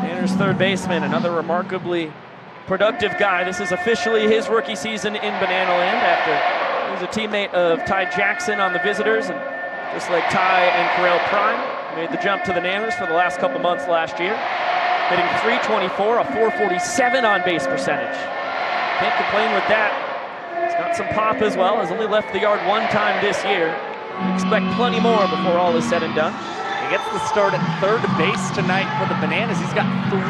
[SPEAKER 4] Tanner's third baseman, another remarkably productive guy. This is officially his rookie season in Banana Land after he was a teammate of Ty Jackson on the Visitors, and just like Ty and Correll Prime, made the jump to the Nanners for the last couple months last year. Hitting .324, a .447 on base percentage. Can't complain with that. He's got some pop as well. Has only left the yard 1 time this year. Expect plenty more before all is said and done.
[SPEAKER 5] He gets the start at third base tonight for the Bananas. He's got 3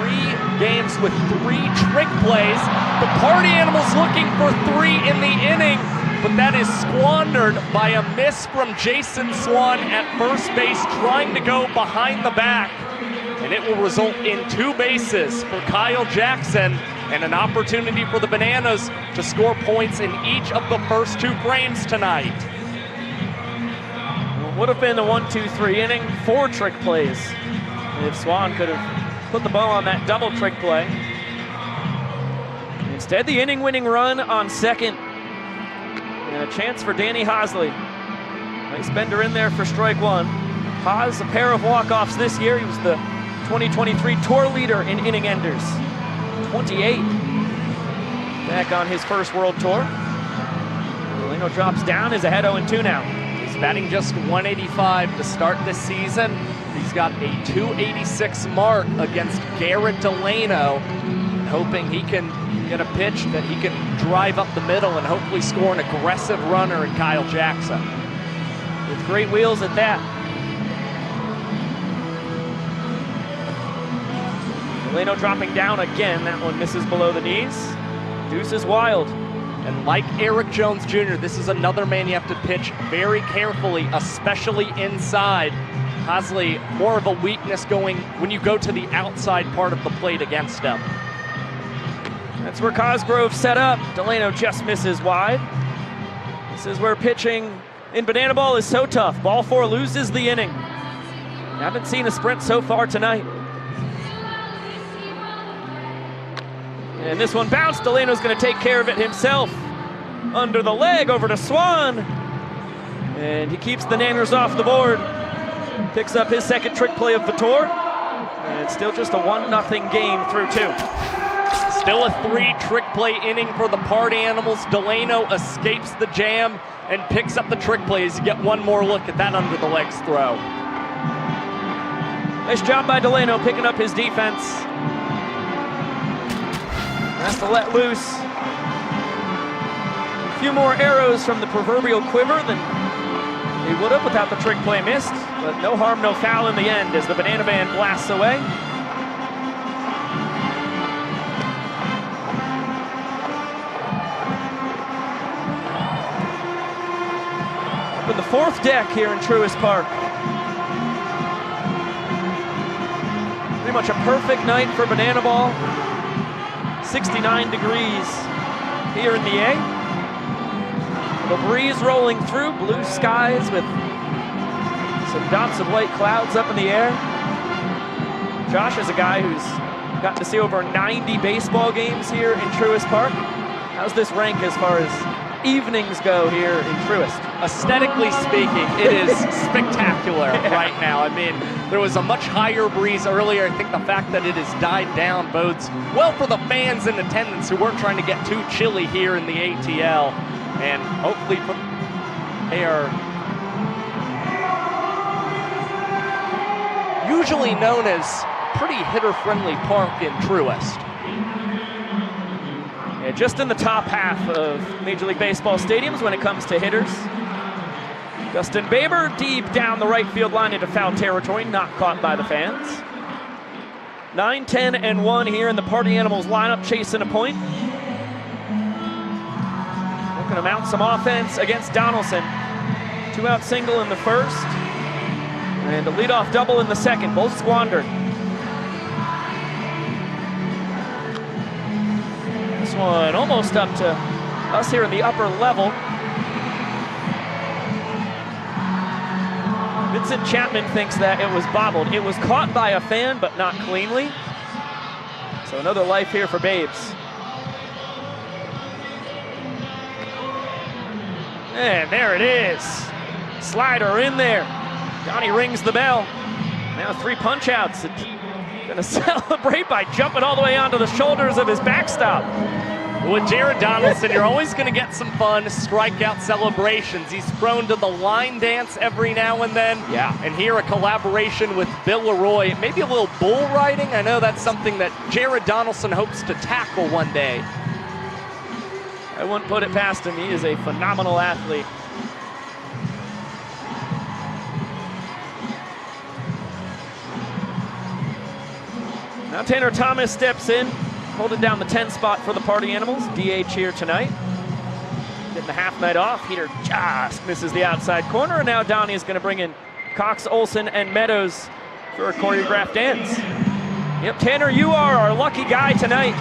[SPEAKER 5] games with 3 trick plays. The Party Animals looking for 3 in the inning, but that is squandered by a miss from Jason Swan at first base, trying to go behind the back. And it will result in 2 bases for Kyle Jackson and an opportunity for the Bananas to score points in each of the first 2 frames tonight.
[SPEAKER 4] Would have been a 1-2-3 inning, 4 trick plays if Swan could have put the bow on that double trick play. Instead, the inning-winning run on second, and a chance for Danny Hosley. Nice bender in there for strike 1. Haas, a pair of walk-offs this year. He was the 2023 tour leader in inning enders, 28. Back on his first world tour. Delano drops down, is ahead 0-2 now.
[SPEAKER 5] Batting just .185 to start this season. He's got a .286 mark against Garrett Delano, hoping he can get a pitch that he can drive up the middle and hopefully score an aggressive runner in Kyle Jackson.
[SPEAKER 4] With great wheels at that. Delano dropping down again. That one misses below the knees. Deuce is wild.
[SPEAKER 5] And like Eric Jones Jr., this is another man you have to pitch very carefully, especially inside. Hosley, more of a weakness going when you go to the outside part of the plate against him.
[SPEAKER 4] That's where Cosgrove set up. Delano just misses wide. This is where pitching in Banana Ball is so tough. Ball 4 loses the inning. Haven't seen a sprint so far tonight. And this one bounced. Delano's going to take care of it himself. Under the leg, over to Swan. And he keeps the Nanners off the board. Picks up his second trick play of the tour. And it's still just a 1-0 game through 2.
[SPEAKER 5] Still a 3 trick play inning for the Party Animals. Delano escapes the jam and picks up the trick plays. You get one more look at that under the legs throw.
[SPEAKER 4] Nice job by Delano picking up his defense. Has to let loose a few more arrows from the proverbial quiver than he would have without the trick play missed. But no harm, no foul in the end as the Banana Band blasts away. Up in the 4th deck here in Truist Park. Pretty much a perfect night for Banana Ball. 69 degrees here in the A. The breeze rolling through, blue skies with some dots of white clouds up in the air. Josh is a guy who's gotten to see over 90 baseball games here in Truist Park. How's this rank as far as evenings go here in Truist?
[SPEAKER 5] Aesthetically speaking, it is spectacular right now. I mean, there was a much higher breeze earlier. I think the fact that it has died down bodes well for the fans in attendance who weren't trying to get too chilly here in the ATL. And hopefully they are usually known as pretty hitter-friendly park in Truist.
[SPEAKER 4] Yeah, just in the top half of Major League Baseball stadiums when it comes to hitters. Dustin Baber deep down the right field line into foul territory, not caught by the fans. 9, 10, and 1 here in the Party Animals lineup, chasing a point. Looking to mount some offense against Donaldson. 2-out single in the first, and a leadoff double in the second, both squandered. This one almost up to us here in the upper level. Vincent Chapman thinks that it was bobbled. It was caught by a fan, but not cleanly. So another life here for Babes. And there it is. Slider in there. Donnie rings the bell. Now 3 punch outs. Gonna celebrate by jumping all the way onto the shoulders of his backstop.
[SPEAKER 5] With Jared Donaldson, you're always going to get some fun strikeout celebrations. He's prone to the line dance every now and then.
[SPEAKER 4] Yeah.
[SPEAKER 5] And here a collaboration with Bill Leroy. Maybe a little bull riding. I know that's something that Jared Donaldson hopes to tackle one day.
[SPEAKER 4] I wouldn't put it past him. He is a phenomenal athlete. Now Tanner Thomas steps in, holding down the 10 spot for the Party Animals. DH here tonight. Getting the half night off. Heater just misses the outside corner, and now Donnie is going to bring in Cox, Olsen, and Meadows for a choreographed dance. Yep, Tanner, you are our lucky guy tonight.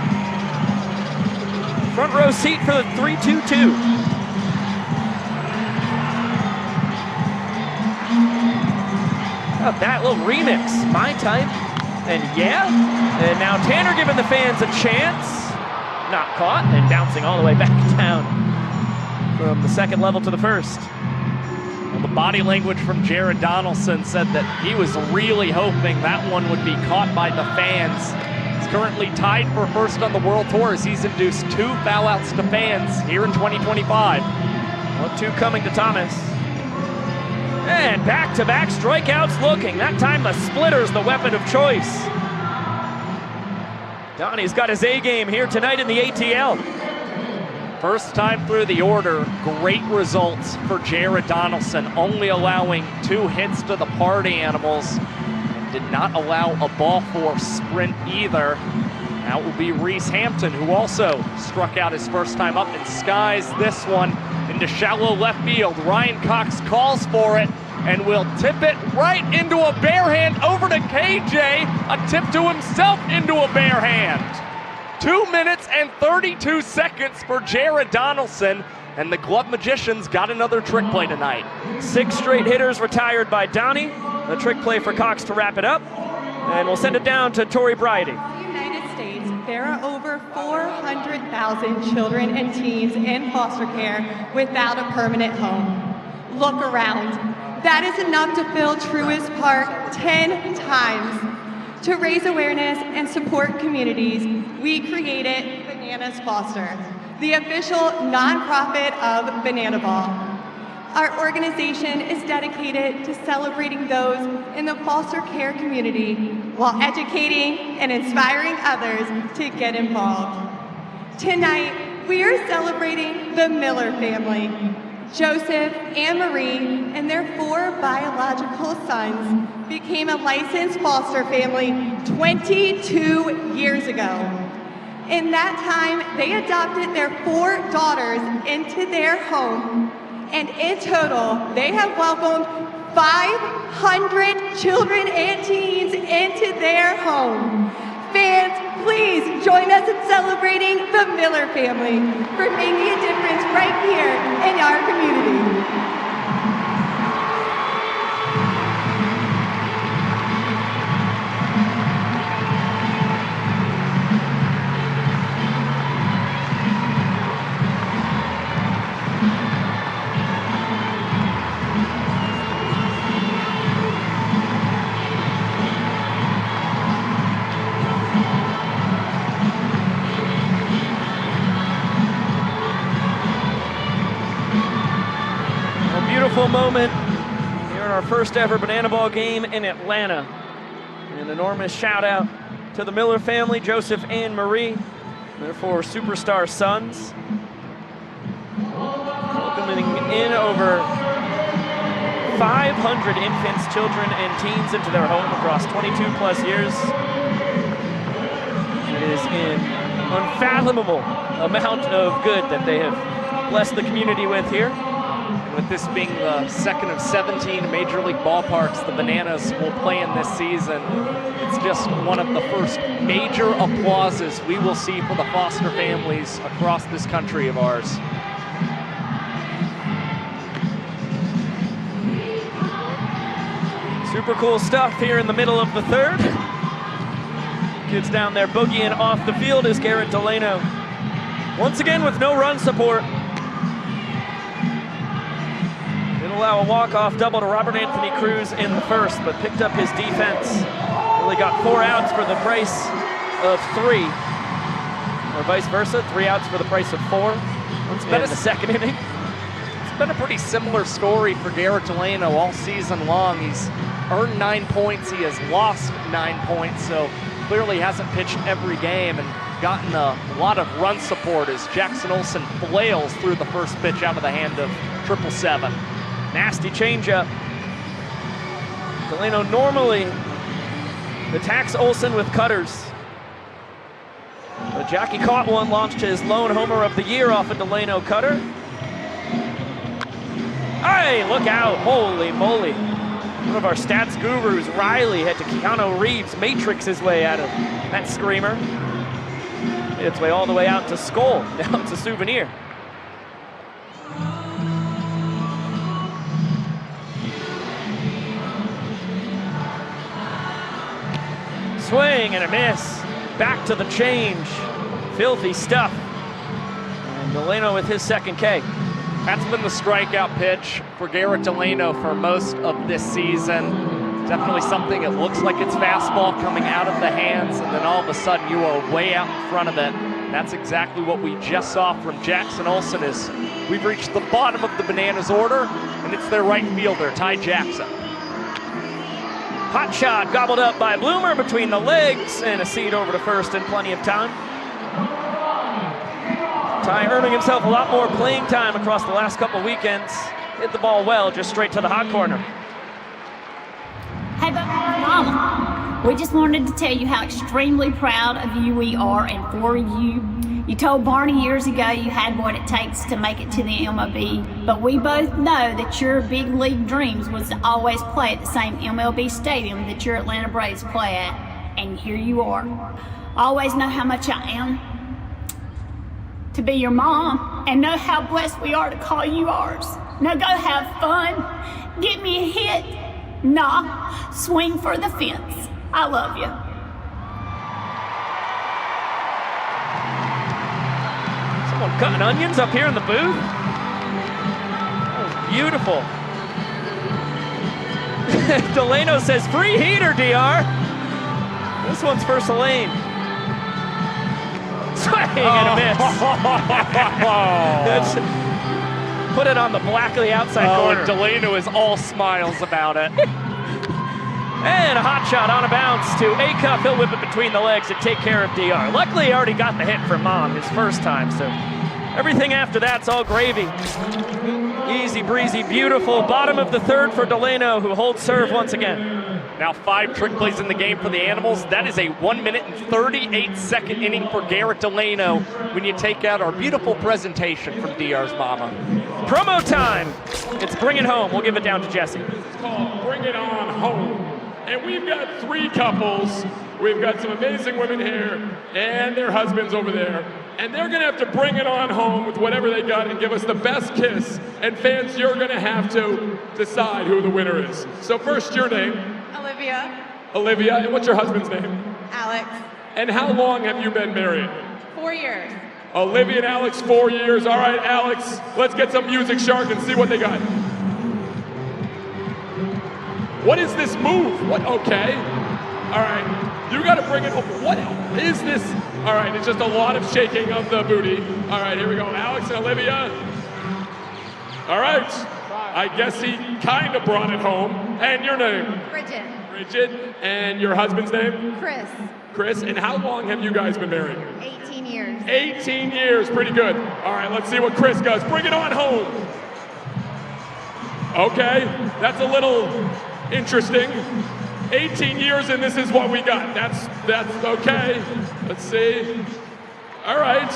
[SPEAKER 4] Front row seat for the 3-2-2. Oh, that little remix, my type. And yeah, and now Tanner giving the fans a chance. Not caught, and bouncing all the way back down from the second level to the first.
[SPEAKER 5] Well, the body language from Jared Donaldson said that he was really hoping that one would be caught by the fans. He's currently tied for first on the World Tour as he's induced 2 foul outs to fans here in 2025.
[SPEAKER 4] 1-2 coming to Thomas. And back-to-back strikeouts looking. That time the splitter's the weapon of choice. Donnie's got his A game here tonight in the ATL.
[SPEAKER 5] First time through the order, great results for Jared Donaldson, only allowing 2 hits to the Party Animals and did not allow a ball four sprint either. Now it will be Reese Hampton, who also struck out his first time up and skies this one into shallow left field. Ryan Cox calls for it and will tip it right into a bare hand over to KJ. A tip to himself into a bare hand. 2 minutes and 32 seconds for Jared Donaldson, and the Glove Magicians got another trick play tonight.
[SPEAKER 4] 6 straight hitters retired by Donnie. The trick play for Cox to wrap it up, and we'll send it down to Tori Bridie.
[SPEAKER 12] There are over 400,000 children and teens in foster care without a permanent home. Look around. That is enough to fill Truist Park 10 times. To raise awareness and support communities, we created Bananas Foster, the official nonprofit of Banana Ball. Our organization is dedicated to celebrating those in the foster care community while educating and inspiring others to get involved. Tonight, we are celebrating the Miller family. Joseph and Marie and their 4 biological sons became a licensed foster family 22 years ago. In that time, they adopted their 4 daughters into their home. And in total, they have welcomed 500 children and teens into their home. Fans, please join us in celebrating the Miller family for making a difference right here in our community.
[SPEAKER 4] Beautiful moment here in our first ever Banana Ball game in Atlanta. An enormous shout out to the Miller family, Joseph and Marie, their 4 superstar sons. Welcoming in over 500 infants, children, and teens into their home across 22 plus years. It is an unfathomable amount of good that they have blessed the community with here.
[SPEAKER 5] And with this being the second of 17 Major League ballparks the Bananas will play in this season, it's just one of the first major applauses we will see for the foster families across this country of ours.
[SPEAKER 4] Super cool stuff here in the middle of the third. Kids down there boogieing off the field is Garrett Delano. Once again with no run support. Didn't allow a walk-off double to Robert Anthony Cruz in the first, but picked up his defense. Really got 4 outs for the price of 3. Or vice versa, 3 outs for the price of 4. It's been in the second inning.
[SPEAKER 5] It's been a pretty similar story for Garrett Delano all season long. He's earned 9 points, he has lost 9 points, so clearly hasn't pitched every game and gotten a lot of run support as Jackson Olsen flails through the first pitch out of the hand of 777.
[SPEAKER 4] Nasty changeup. Delano normally attacks Olsen with cutters. But Jackie caught one, launched his lone homer of the year off a Delano cutter. Hey, look out, holy moly. One of our stats gurus, Riley, had to Keanu Reeves matrix his way out of that screamer. Made its way all the way out to Skull. Now it's a souvenir. Swing and a miss. Back to the change. Filthy stuff. And Delano with his second K.
[SPEAKER 5] That's been the strikeout pitch for Garrett Delano for most of this season. Definitely something, it looks like it's fastball coming out of the hands, and then all of a sudden you are way out in front of it. That's exactly what we just saw from Jackson Olsen as we've reached the bottom of the Bananas order, and it's their right fielder, Ty Jackson.
[SPEAKER 4] Hot shot gobbled up by Bloomer between the legs, and a seed over to first in plenty of time. Ty earning himself a lot more playing time across the last couple weekends. Hit the ball well, just straight to the hot corner.
[SPEAKER 10] Hey, but Mama, we just wanted to tell you how extremely proud of you we are and for you. You told Barney years ago you had what it takes to make it to the MLB, but we both know that your big league dreams was to always play at the same MLB stadium that your Atlanta Braves play at, and here you are. I always know how much I am to be your mom, and know how blessed we are to call you ours. Now go have fun, get me a hit, nah, swing for the fence. I love you.
[SPEAKER 4] Someone cutting onions up here in the booth. Oh, beautiful. Delano says, free heater, DR. This one's for Selene. Swing and a miss. Put it on the black of the outside corner.
[SPEAKER 5] Delano is all smiles about it.
[SPEAKER 4] And a hot shot on a bounce to A-Cup. He'll whip it between the legs and take care of DR. Luckily, he already got the hit from Mom his first time, so everything after that's all gravy. Easy breezy, beautiful. Bottom of the third for Delano, who holds serve once again.
[SPEAKER 5] Now 5 trick plays in the game for the Animals. That is a 1 minute and 38-second inning for Garrett Delano when you take out our beautiful presentation from DR's mama.
[SPEAKER 4] Promo time. It's Bring It Home. We'll give it down to Jesse.
[SPEAKER 11] It's called Bring It On Home. And we've got 3 couples. We've got some amazing women here and their husbands over there. And they're gonna have to bring it on home with whatever they got and give us the best kiss. And fans, you're gonna have to decide who the winner is. So first, your name.
[SPEAKER 12] Olivia.
[SPEAKER 11] Olivia, and what's your husband's name?
[SPEAKER 12] Alex.
[SPEAKER 11] And how long have you been married?
[SPEAKER 12] 4 years.
[SPEAKER 11] Olivia and Alex, 4 years. All right, Alex, let's get some Music Shark and see what they got. What is this move? What? Okay. All right, you got to bring it home. What is this? All right, it's just a lot of shaking of the booty. All right, here we go. Alex and Olivia. All right. I guess he kind of brought it home. And your name?
[SPEAKER 12] Bridget.
[SPEAKER 11] Bridget. And your husband's name?
[SPEAKER 12] Chris.
[SPEAKER 11] Chris. And how long have you guys been married?
[SPEAKER 12] 18 years.
[SPEAKER 11] 18 years. Pretty good. All right, let's see what Chris does. Bring it on home. Okay, that's a little interesting. 18 years and this is what we got. That's okay. Let's see. All right.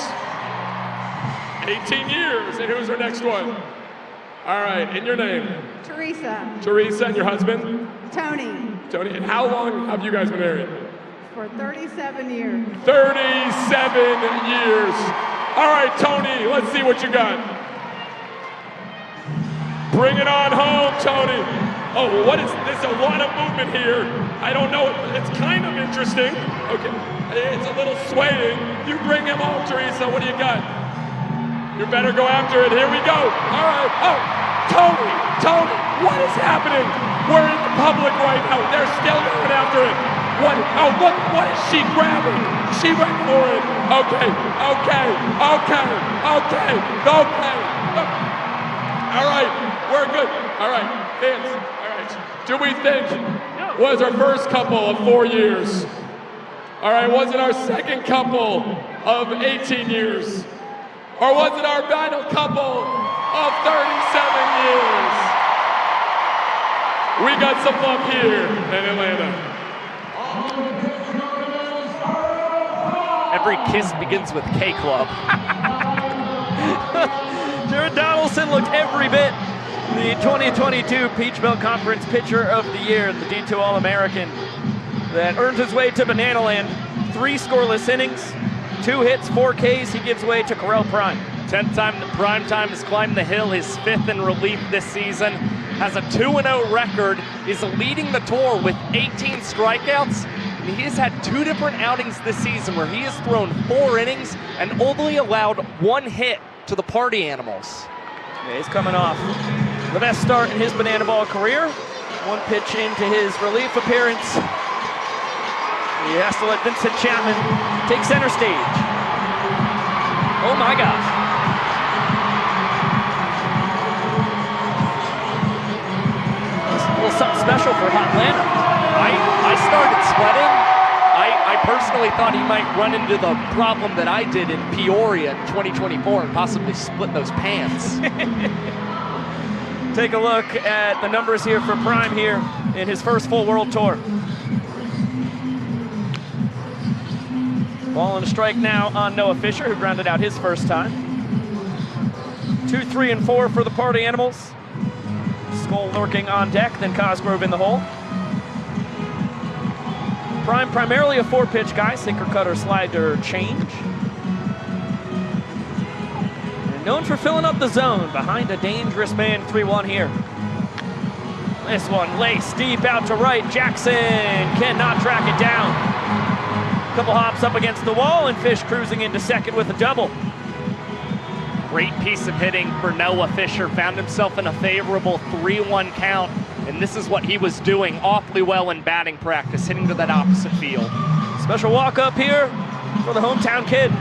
[SPEAKER 11] 18 years. And who's our next one? All right, and your name?
[SPEAKER 12] Teresa.
[SPEAKER 11] Teresa, and your husband?
[SPEAKER 12] Tony.
[SPEAKER 11] Tony, and how long have you guys been married?
[SPEAKER 12] For 37 years.
[SPEAKER 11] 37 years. All right, Tony, let's see what you got. Bring it on home, Tony. Oh, what is this? A lot of movement here. I don't know. It's kind of interesting. Okay, it's a little swaying. You bring him home, Teresa. What do you got? You better go after it. Here we go. All right. Oh, Tony, what is happening? We're in the public right now. They're still going after it. What? Oh, look, what is she grabbing? She went for it. Okay. All right, we're good. All right, fans. All right. Do we think was our first couple of 4 years? All right, was it our second couple of 18 years? Or was it our final couple of 37 years? We got some love here in Atlanta.
[SPEAKER 5] Every kiss begins with K Club.
[SPEAKER 4] Jared Donaldson looked every bit the 2022 Peach Belt Conference Pitcher of the Year, the D2 All-American that earned his way to Banana Land. 3 scoreless innings, 2 hits, 4 Ks. He gives way to Correll Prime.
[SPEAKER 5] 10th time the Prime Time has climbed the hill, his 5th in relief this season. Has a 2-0 record, is leading the tour with 18 strikeouts. And he has had 2 different outings this season where he has thrown 4 innings and only allowed 1 hit to the Party Animals.
[SPEAKER 4] Yeah, he's coming off the best start in his banana ball career. 1 pitch into his relief appearance. He has to let Vincent Chapman take center stage. Oh my gosh. A little something special for Atlanta.
[SPEAKER 5] I started sweating. I personally thought he might run into the problem that I did in Peoria in 2024 and possibly split those pants.
[SPEAKER 4] Take a look at the numbers here for Prime here in his first full World Tour. Ball and a strike now on Noah Fisher, who grounded out his first time. 2, 3, and 4 for the Party Animals. Skull lurking on deck, then Cosgrove in the hole. Prime primarily a 4-pitch guy, sinker, cutter, slider, change. And known for filling up the zone behind a dangerous man. 3-1 here. This one laced deep out to right. Jackson cannot track it down. Couple hops up against the wall and Fish cruising into second with a double.
[SPEAKER 5] Great piece of hitting for Noah Fisher. Found himself in a favorable 3-1 count. And this is what he was doing awfully well in batting practice, hitting to that opposite field.
[SPEAKER 4] Special walk up here for the hometown kid.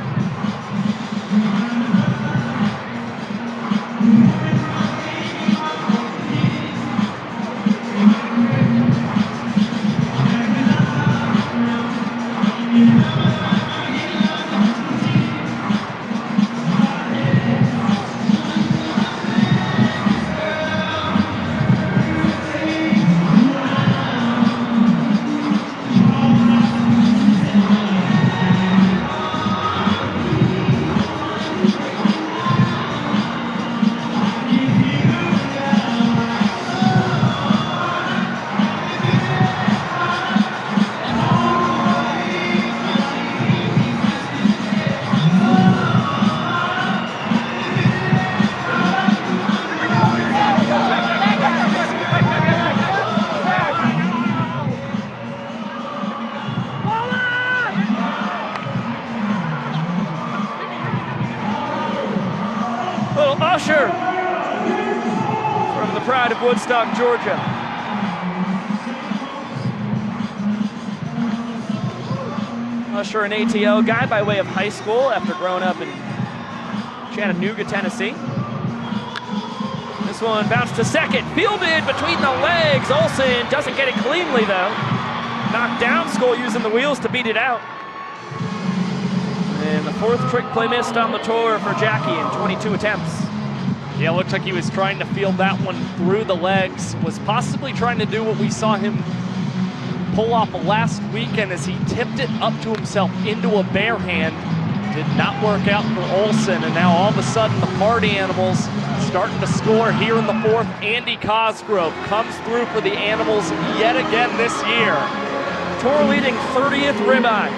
[SPEAKER 4] Usher from the pride of Woodstock, Georgia. Usher, an ATL guy by way of high school after growing up in Chattanooga, Tennessee. This one bounced to second, fielded between the legs. Olsen doesn't get it cleanly though. Knocked down, Skull using the wheels to beat it out. And the 4th trick play missed on the tour for Jackie in 22 attempts.
[SPEAKER 5] Yeah, looked like he was trying to field that one through the legs, was possibly trying to do what we saw him pull off last weekend as he tipped it up to himself into a bare hand. Did not work out for Olsen, and now all of a sudden the Party Animals starting to score here in the fourth. Andy Cosgrove comes through for the Animals yet again this year.
[SPEAKER 4] Tour leading 30th ribeye.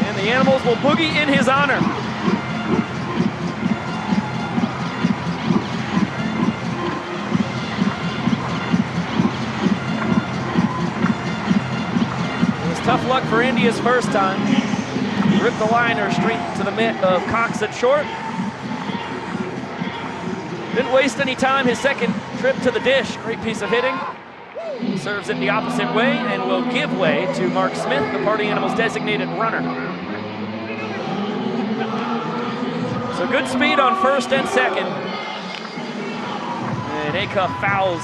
[SPEAKER 4] And the Animals will boogie in his honor. It was tough luck for Andy his first time. Ripped the liner straight to the mitt of Cox at short. Didn't waste any time his second trip to the dish. Great piece of hitting. Serves it the opposite way and will give way to Mark Smith, the Party Animals designated runner. So good speed on first and second. And Acuff fouls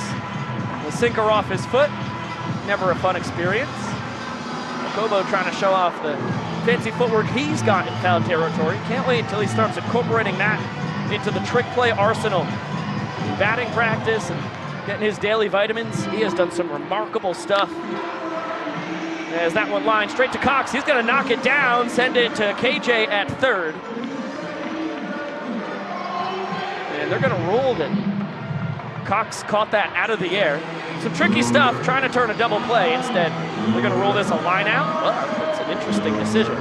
[SPEAKER 4] the sinker off his foot. Never a fun experience. Kobo trying to show off the fancy footwork he's got in foul territory. Can't wait until he starts incorporating that into the trick play arsenal. In batting practice and getting his daily vitamins, he has done some remarkable stuff. As that one lined straight to Cox, he's gonna knock it down, send it to KJ at third. And they're gonna roll it. Cox caught that out of the air. Some tricky stuff, trying to turn a double play. Instead, they're gonna roll this a line out. Oh, that's an interesting decision.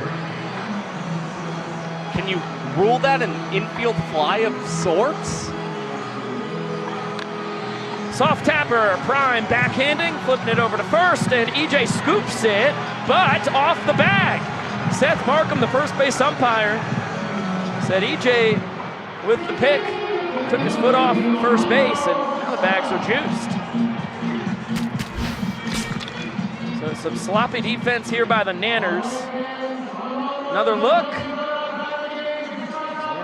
[SPEAKER 5] Can you rule that an infield fly of sorts?
[SPEAKER 4] Soft tapper, Prime backhanding, flipping it over to first, and EJ scoops it, but off the bag. Seth Markham, the first base umpire, said EJ with the pick, took his foot off first base, and now the bags are juiced. So some sloppy defense here by the Nanners. Another look.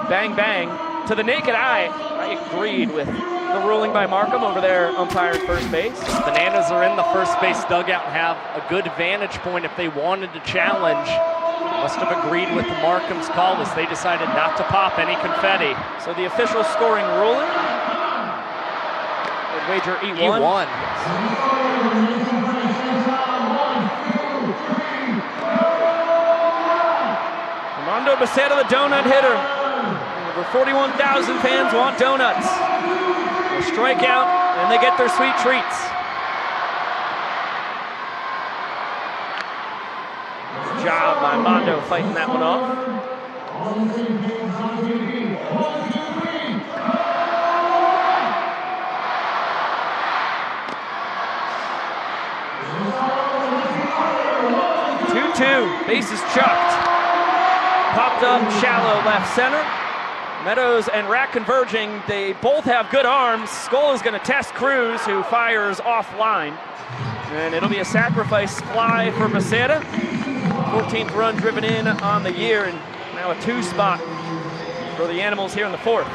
[SPEAKER 4] Bang, bang. To the naked eye, I agreed with the ruling by Markham over there, umpire at first base.
[SPEAKER 5] Bananas are in the first base dugout and have a good vantage point if they wanted to challenge. Must have agreed with Markham's call as they decided not to pop any confetti.
[SPEAKER 4] So the official scoring ruling would wager E1.
[SPEAKER 5] E1.
[SPEAKER 4] Armando Becerra, the donut hitter. Over 41,000 fans want donuts. They strike out and they get their sweet treats. Good job by Mondo fighting that one off. Bases chucked. Popped up shallow left center. Meadows and Rack converging. They both have good arms. Skoll is going to test Cruz, who fires offline. And it'll be a sacrifice fly for Becerra. 14th run driven in on the year, and now a 2 spot for the Animals here in the 4th.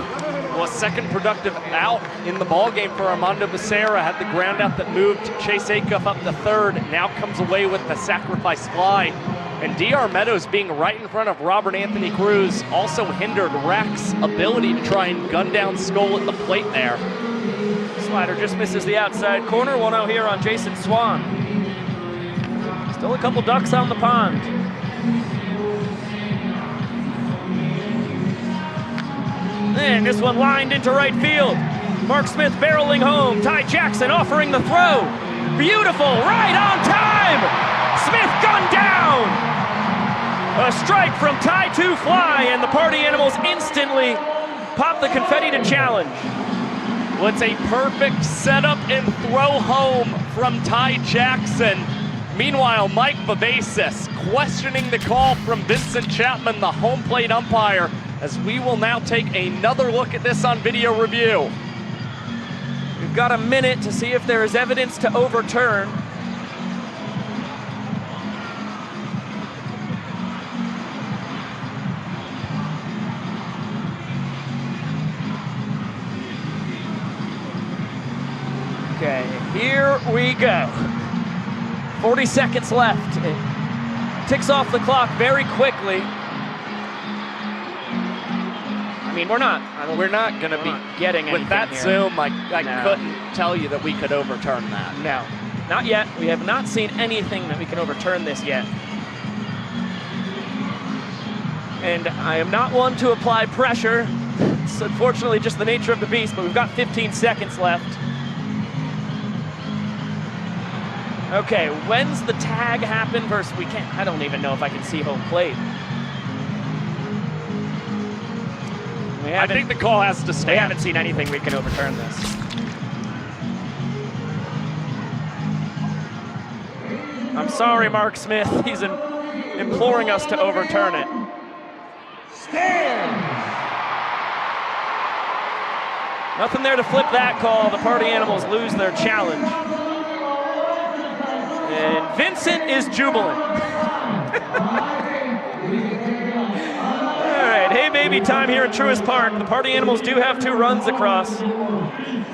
[SPEAKER 5] Well, a second productive out in the ballgame for Armando Becerra. Had the ground out that moved Chase Acuff up to third. Now comes away with the sacrifice fly. And DR Meadows being right in front of Robert Anthony Cruz also hindered Rack's ability to try and gun down Skoll at the plate there.
[SPEAKER 4] Slider just misses the outside corner. 1-0 here on Jason Swan. Still a couple ducks on the pond. And this one lined into right field. Mark Smith barreling home. Ty Jackson offering the throw. Beautiful, right on time! Smith gunned down! A strike from Ty to fly, and the Party Animals instantly pop the confetti to challenge.
[SPEAKER 5] Well, it's a perfect setup and throw home from Ty Jackson. Meanwhile, Mike Babasis questioning the call from Vincent Chapman, the home plate umpire, as we will now take another look at this on video review.
[SPEAKER 4] We've got a minute to see if there is evidence to overturn. Okay, here we go. 40 seconds left. It ticks off the clock very quickly. I mean, we're not going to be getting anything
[SPEAKER 5] with that
[SPEAKER 4] here.
[SPEAKER 5] zoom. I couldn't tell you that we could overturn that.
[SPEAKER 4] No, not yet. We have not seen anything that we can overturn this yet. And I am not one to apply pressure. It's unfortunately just the nature of the beast, but we've got 15 seconds left. Okay, when's the tag happen versus we can't? I don't even know if I can see home plate.
[SPEAKER 5] I think the call has to stand.
[SPEAKER 4] We haven't seen anything we can overturn this. I'm sorry, Mark Smith. He's imploring us to overturn it.
[SPEAKER 9] Stand!
[SPEAKER 4] Nothing there to flip that call. The Party Animals lose their challenge. And Vincent is jubilant. All right, hey baby time here at Truist Park. The Party Animals do have 2 runs across.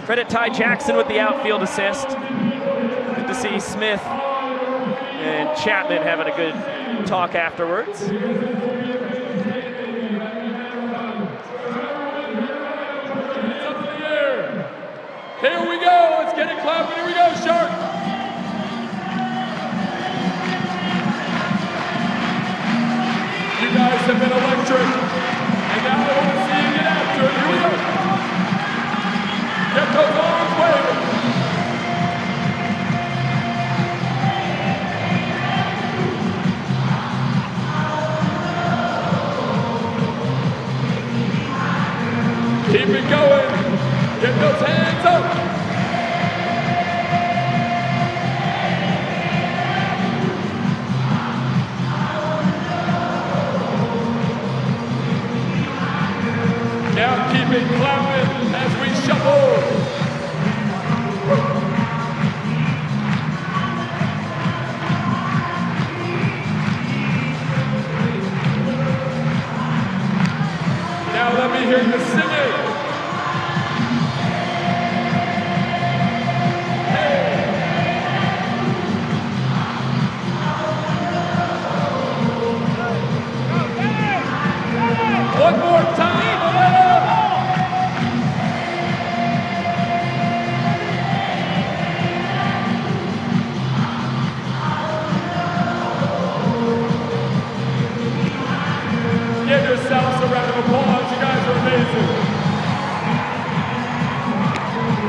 [SPEAKER 4] Credit Ty Jackson with the outfield assist. Good to see Smith and Chapman having a good talk afterwards.
[SPEAKER 11] It's up in the air. Here we go. Let's get it clapping. Here we go, Shark. You guys have been electric, and now I want to see you get after it. Here we go. Get those arms waving. Keep it going. Get those hands up. Now keep it clapping as we shuffle. Now let me hear you sing it. One more time. Give yourselves a round of applause. You guys are amazing.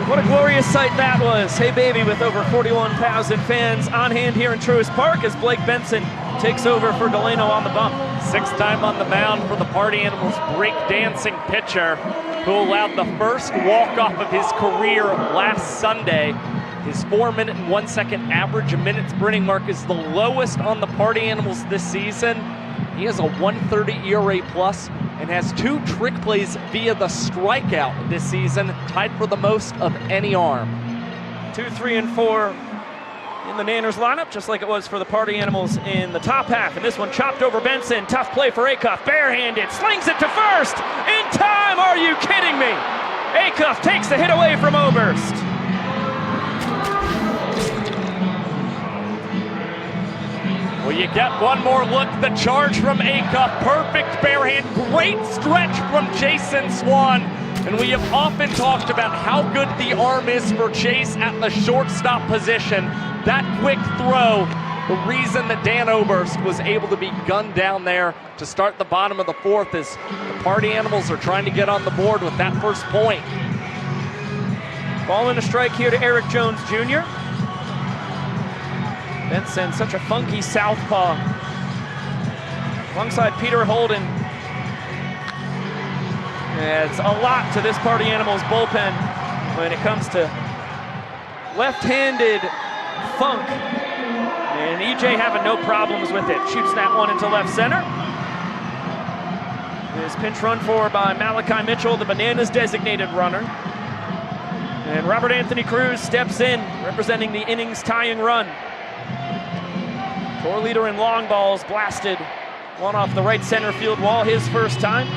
[SPEAKER 4] What a glorious sight that was. Hey baby with over 41,000 fans on hand here in Truist Park as Blake Benson takes over for Delano on the bump.
[SPEAKER 5] 6th time on the mound for the Party Animals breakdancing pitcher who allowed the first walk-off of his career last Sunday. His 4-minute and 1-second average minute sprinting mark is the lowest on the Party Animals this season. He has a 1.30 ERA plus and has 2 trick plays via the strikeout this season, tied for the most of any arm.
[SPEAKER 4] 2, 3, and 4 in the Nanners lineup, just like it was for the Party Animals in the top half. And this one chopped over Benson. Tough play for Acuff. Barehanded, slings it to first. In time, are you kidding me? Acuff takes the hit away from Oberst.
[SPEAKER 5] Well, you get one more look. The charge from Acuff. Perfect barehand. Great stretch from Jason Swan. And we have often talked about how good the arm is for Chase at the shortstop position. That quick throw, the reason that Dan Oberst was able to be gunned down there to start the bottom of the 4th is the Party Animals are trying to get on the board with that first point.
[SPEAKER 4] Ball and a strike here to Eric Jones Jr. Benson, such a funky southpaw. Alongside Peter Holden. Adds a lot to this Party Animals bullpen when it comes to left-handed funk. And EJ having no problems with it. Shoots that one into left center. This pinch run forward by Malachi Mitchell, the Bananas designated runner. And Robert Anthony Cruz steps in, representing the innings tying run. Tour leader in long balls, blasted one off the right center field wall, his first time.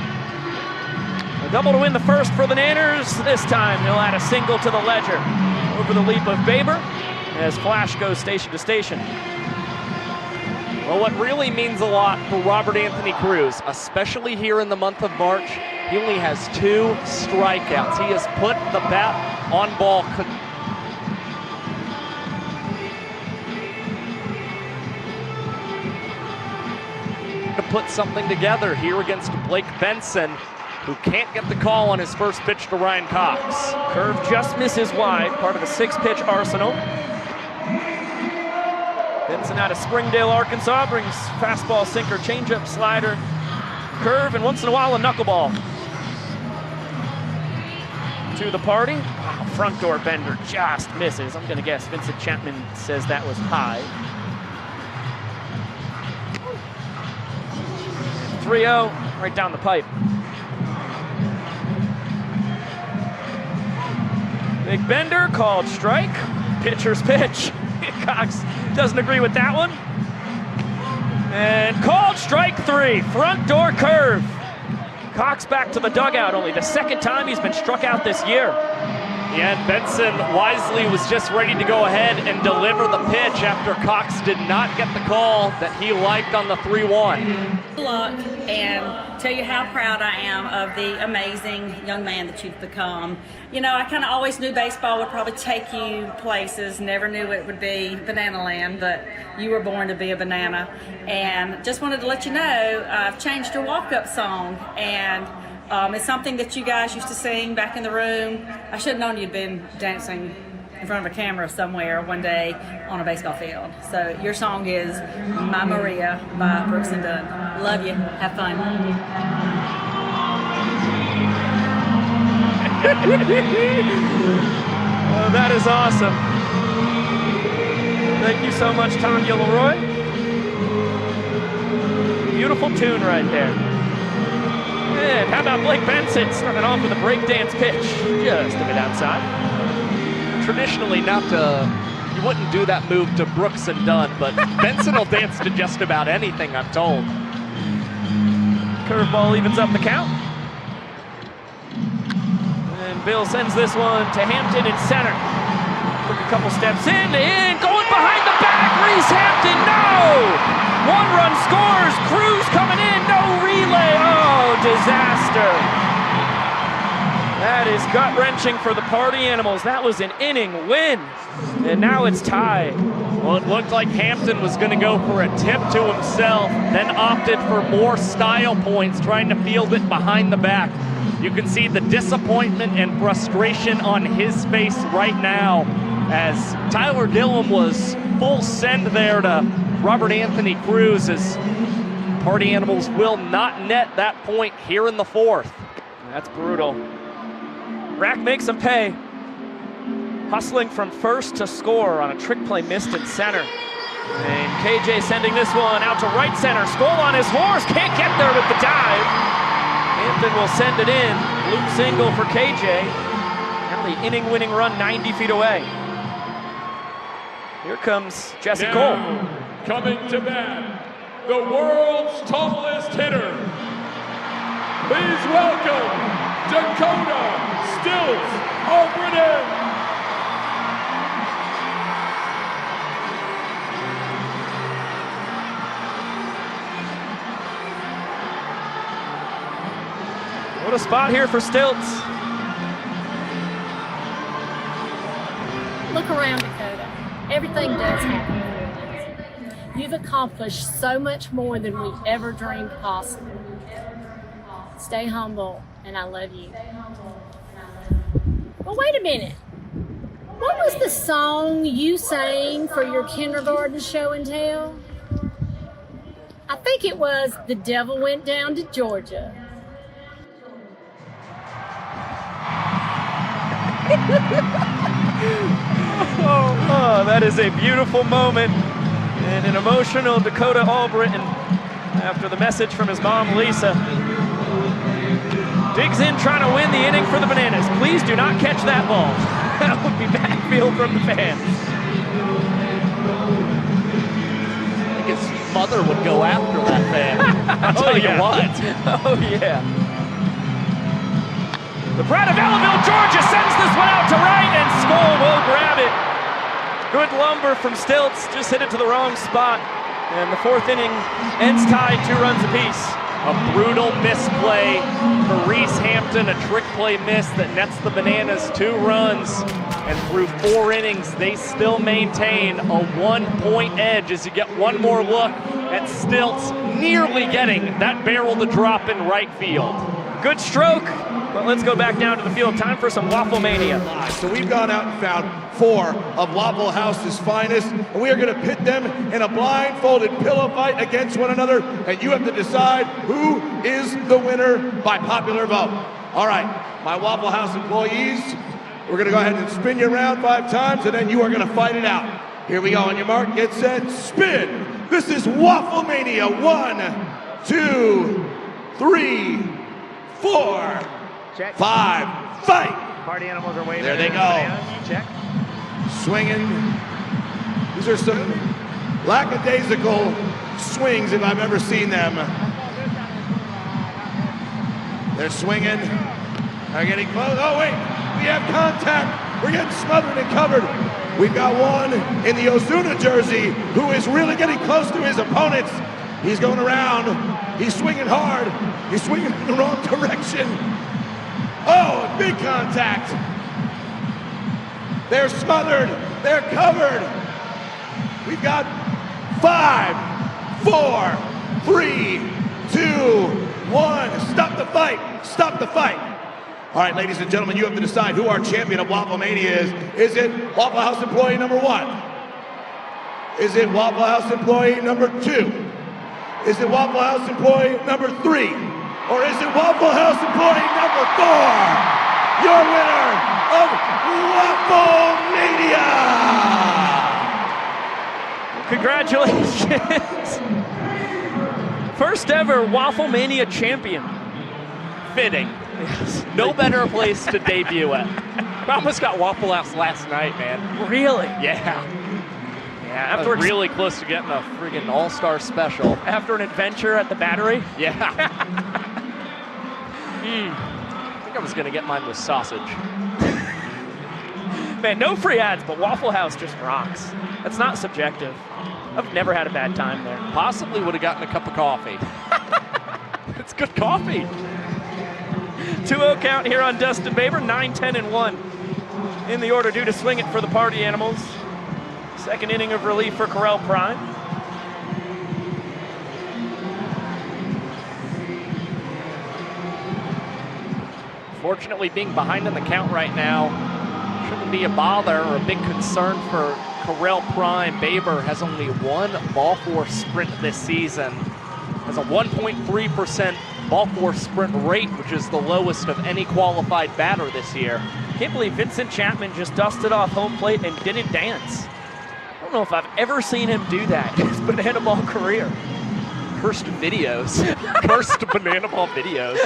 [SPEAKER 4] A double to win the first for the Nanners. This time he'll add a single to the ledger over the leap of Baber as Flash goes station to station.
[SPEAKER 5] Well, what really means a lot for Robert Anthony Cruz, especially here in the month of March, He only has 2 strikeouts. He has put the bat on ball. To put something together here against Blake Benson, who can't get the call on his first pitch to Ryan Cox.
[SPEAKER 4] Curve just misses wide, part of a 6-pitch arsenal. Benson out of Springdale, Arkansas, brings fastball, sinker, changeup, slider, curve, and once in a while a knuckleball. To the party. Wow, front door bender just misses. I'm gonna guess Vincent Chapman says that was high. 3-0, right down the pipe. Big bender called strike. Pitcher's pitch. Cox doesn't agree with that one. And called strike 3, front door curve. Cox back to the dugout, only the 2nd time he's been struck out this year.
[SPEAKER 5] Yeah, and Benson wisely was just ready to go ahead and deliver the pitch after Cox did not get the call that he liked on the 3-1.
[SPEAKER 13] Luck, and tell you how proud I am of the amazing young man that you've become. You know, I kind of always knew baseball would probably take you places, never knew it would be Banana Land, but you were born to be a banana. And just wanted to let you know, I've changed your walk-up song, and it's something that you guys used to sing back in the room. I should have known you'd been dancing in front of a camera somewhere one day on a baseball field. So your song is My Maria by Brooks and Dunn. Love you. Have fun.
[SPEAKER 4] Oh, that is awesome. Thank you so much, Tanya Leroy. Beautiful tune right there. And how about Blake Benson starting off with a breakdance pitch, just a bit outside.
[SPEAKER 5] Traditionally, you wouldn't do that move to Brooks and Dunn, but Benson will dance to just about anything, I'm told.
[SPEAKER 4] Curveball evens up the count. And Bill sends this one to Hampton in center. Took a couple steps in, going behind the back, Reese Hampton, no! 1 run scores, Cruz coming in, no relay, oh, disaster. That is gut-wrenching for the party animals. That was an inning win, and now it's tied.
[SPEAKER 5] Well, it looked like Hampton was going to go for a tip to himself, then opted for more style points, trying to field it behind the back. You can see the disappointment and frustration on his face right now as Tyler Gillum was full send there to Robert Anthony Cruz, as Party Animals will not net that point here in the 4th.
[SPEAKER 4] That's brutal. Rack makes him pay. Hustling from first to score on a trick play missed in center. And KJ sending this one out to right center. Skoll on his horse, can't get there with the dive. Hampton will send it in. Loop single for KJ. Now the inning-winning run 90 feet away. Here comes Jesse Cole.
[SPEAKER 11] Coming to bat, the world's tallest hitter. Please welcome Dakota Stilts Albritton.
[SPEAKER 4] What a spot here for Stilts.
[SPEAKER 14] Look around, Dakota. Everything does happen. You've accomplished so much more than we ever dreamed possible. Stay humble, and I love you. But wait a minute. What was the song you sang for your kindergarten show and tell? I think it was The Devil Went Down to Georgia.
[SPEAKER 4] Oh, that is a beautiful moment. And an emotional Dakota Albritton after the message from his mom, Lisa. Digs in trying to win the inning for the Bananas. Please do not catch that ball. That would be backfield from the fans.
[SPEAKER 5] I think his mother would go after that fan. I'll tell you what.
[SPEAKER 4] Oh, yeah. The Pride of Ellaville, Georgia sends this one out to right, and Skoll will grab it. Good lumber from Stilts, just hit it to the wrong spot. And the 4th inning ends tied, 2 runs apiece.
[SPEAKER 5] A brutal misplay for Reese Hampton, a trick play miss that nets the Bananas 2 runs. And through 4 innings, they still maintain a 1-point edge as you get one more look at Stilts nearly getting that barrel to drop in right field.
[SPEAKER 4] Good stroke, but let's go back down to the field. Time for some Waffle Mania.
[SPEAKER 9] So we've gone out and found 4 of Waffle House's finest, and we are going to pit them in a blindfolded pillow fight against one another, and you have to decide who is the winner by popular vote. All right, my Waffle House employees, we're going to go ahead and spin you around 5 times, and then you are going to fight it out. Here we go. On your mark, get set, spin. This is Waffle Mania. 1, 2, 3, 4,
[SPEAKER 15] check.
[SPEAKER 9] 5, fight!
[SPEAKER 15] Party animals are waving.
[SPEAKER 9] There they go.
[SPEAKER 15] Bananas. Check.
[SPEAKER 9] Swinging. These are some lackadaisical swings if I've ever seen them. They're swinging. They're getting close. Oh, wait. We have contact. We're getting smothered and covered. We've got one in the Ozuna jersey who is really getting close to his opponents. He's going around. He's swinging hard. He's swinging in the wrong direction. Oh, big contact. They're smothered. They're covered. We've got 5, 4, 3, 2, 1. Stop the fight. Stop the fight. All right, ladies and gentlemen, you have to decide who our champion of Waffle Mania is. Is it Waffle House employee number 1? Is it Waffle House employee number 2? Is it Waffle House employee number 3? Or is it Waffle House employee number 4? Your winner of Waffle Mania!
[SPEAKER 4] Congratulations. First ever Waffle Mania champion.
[SPEAKER 5] Fitting.
[SPEAKER 4] Yes.
[SPEAKER 5] No better place to debut at. I almost got Waffle House last night, man.
[SPEAKER 4] Really?
[SPEAKER 5] Yeah.
[SPEAKER 4] Yeah,
[SPEAKER 5] I was really close to getting a friggin' all-star special.
[SPEAKER 4] After an adventure at the Battery?
[SPEAKER 5] Yeah. I think I was gonna get mine with sausage.
[SPEAKER 4] Man, no free ads, but Waffle House just rocks. That's not subjective. I've never had a bad time there.
[SPEAKER 5] Possibly would have gotten a cup of coffee. It's good coffee.
[SPEAKER 4] 2-0 count here on Dustin Baber, 9, 10, and 1 in the order due to swing it for the Party Animals. Second inning of relief for Correll Prime.
[SPEAKER 5] Fortunately, being behind in the count right now shouldn't be a bother or a big concern for Correll Prime. Baber has only 1 ball force sprint this season, has a 1.3% ball force sprint rate, which is the lowest of any qualified batter this year.
[SPEAKER 4] Can't believe Vincent Chapman just dusted off home plate and didn't dance. I don't know if I've ever seen him do that in his banana ball career.
[SPEAKER 5] Cursed videos. Cursed banana ball videos.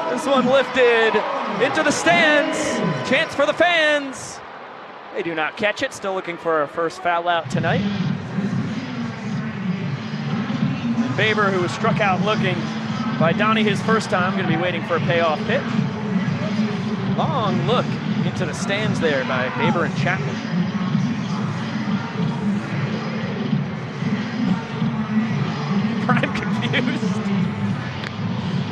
[SPEAKER 4] This one lifted into the stands. Chance for the fans. They do not catch it. Still looking for a first foul out tonight. Baber, who was struck out looking by Donnie his first time, going to be waiting for a payoff pitch. Long look into the stands there by Baber and Chapman. Prime confused.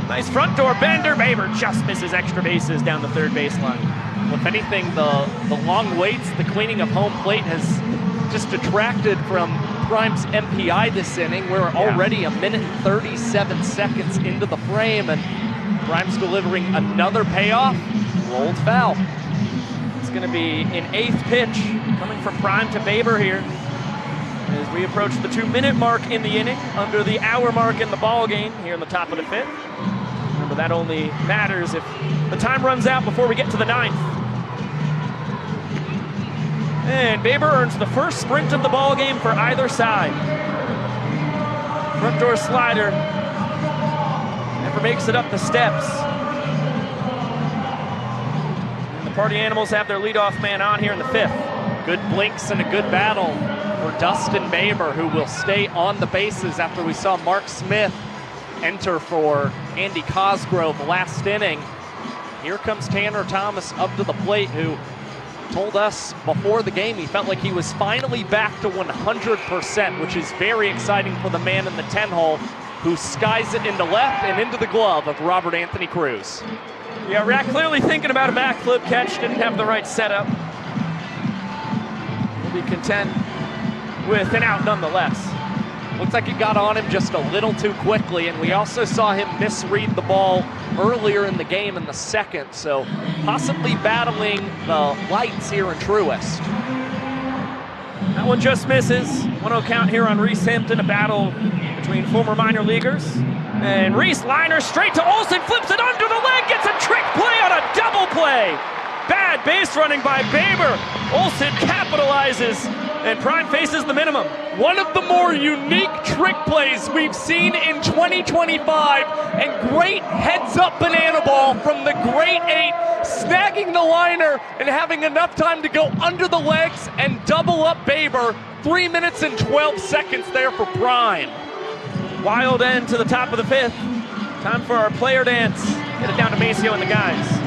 [SPEAKER 4] Nice front door bender. Baber just misses extra bases down the third baseline.
[SPEAKER 5] Well, if anything, the long waits, the cleaning of home plate has just detracted from Prime's MPI this inning. We're already 1 minute and 37 seconds into the frame, and Prime's delivering another payoff. Rolled foul.
[SPEAKER 4] It's going to be an 8th pitch coming from Prime to Baber here as we approach the 2-minute mark in the inning, under the hour mark in the ball game here in the top of the 5th. Remember, that only matters if the time runs out before we get to the 9th. And Baber earns the first sprint of the ball game for either side. Front door slider never makes it up the steps. And the Party Animals have their leadoff man on here in the 5th.
[SPEAKER 5] Good blinks and a good battle for Dustin Baber, who will stay on the bases after we saw Mark Smith enter for Andy Cosgrove last inning. Here comes Tanner Thomas up to the plate, who told us before the game he felt like he was finally back to 100%, which is very exciting for the man in the 10 hole. who skies it into left and into the glove of Robert Anthony Cruz.
[SPEAKER 4] Yeah, Rack clearly thinking about a backflip catch, didn't have the right setup. He'll be content with an out nonetheless.
[SPEAKER 5] Looks like it got on him just a little too quickly, and we also saw him misread the ball earlier in the game in the second, so possibly battling the lights here in Truist.
[SPEAKER 4] That one just misses. 1-0 count here on Reese Hampton, a battle between former minor leaguers. And Reese liner straight to Olsen, flips it under the leg, gets a trick play on a double play. Bad base running by Baber. Olsen capitalizes, and Prime faces the minimum.
[SPEAKER 5] One of the more unique trick plays we've seen in 2025, and great heads-up banana ball from the great 8, snagging the liner and having enough time to go under the legs and double up Baber. 3 minutes and 12 seconds there for Prime.
[SPEAKER 4] Wild end to the top of the 5th. Time for our player dance. Get it down to Maceo and the guys.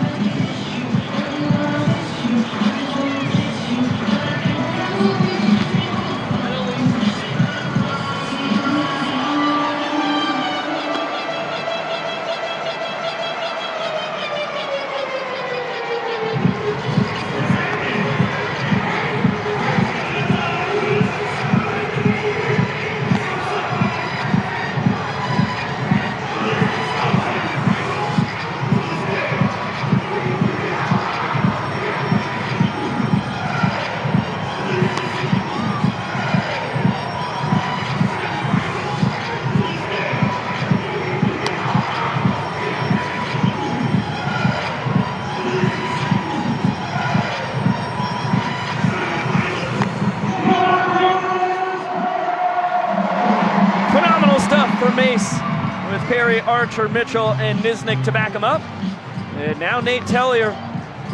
[SPEAKER 4] With Perry, Archer, Mitchell, and Nisnik to back him up. And now Nate Tellier,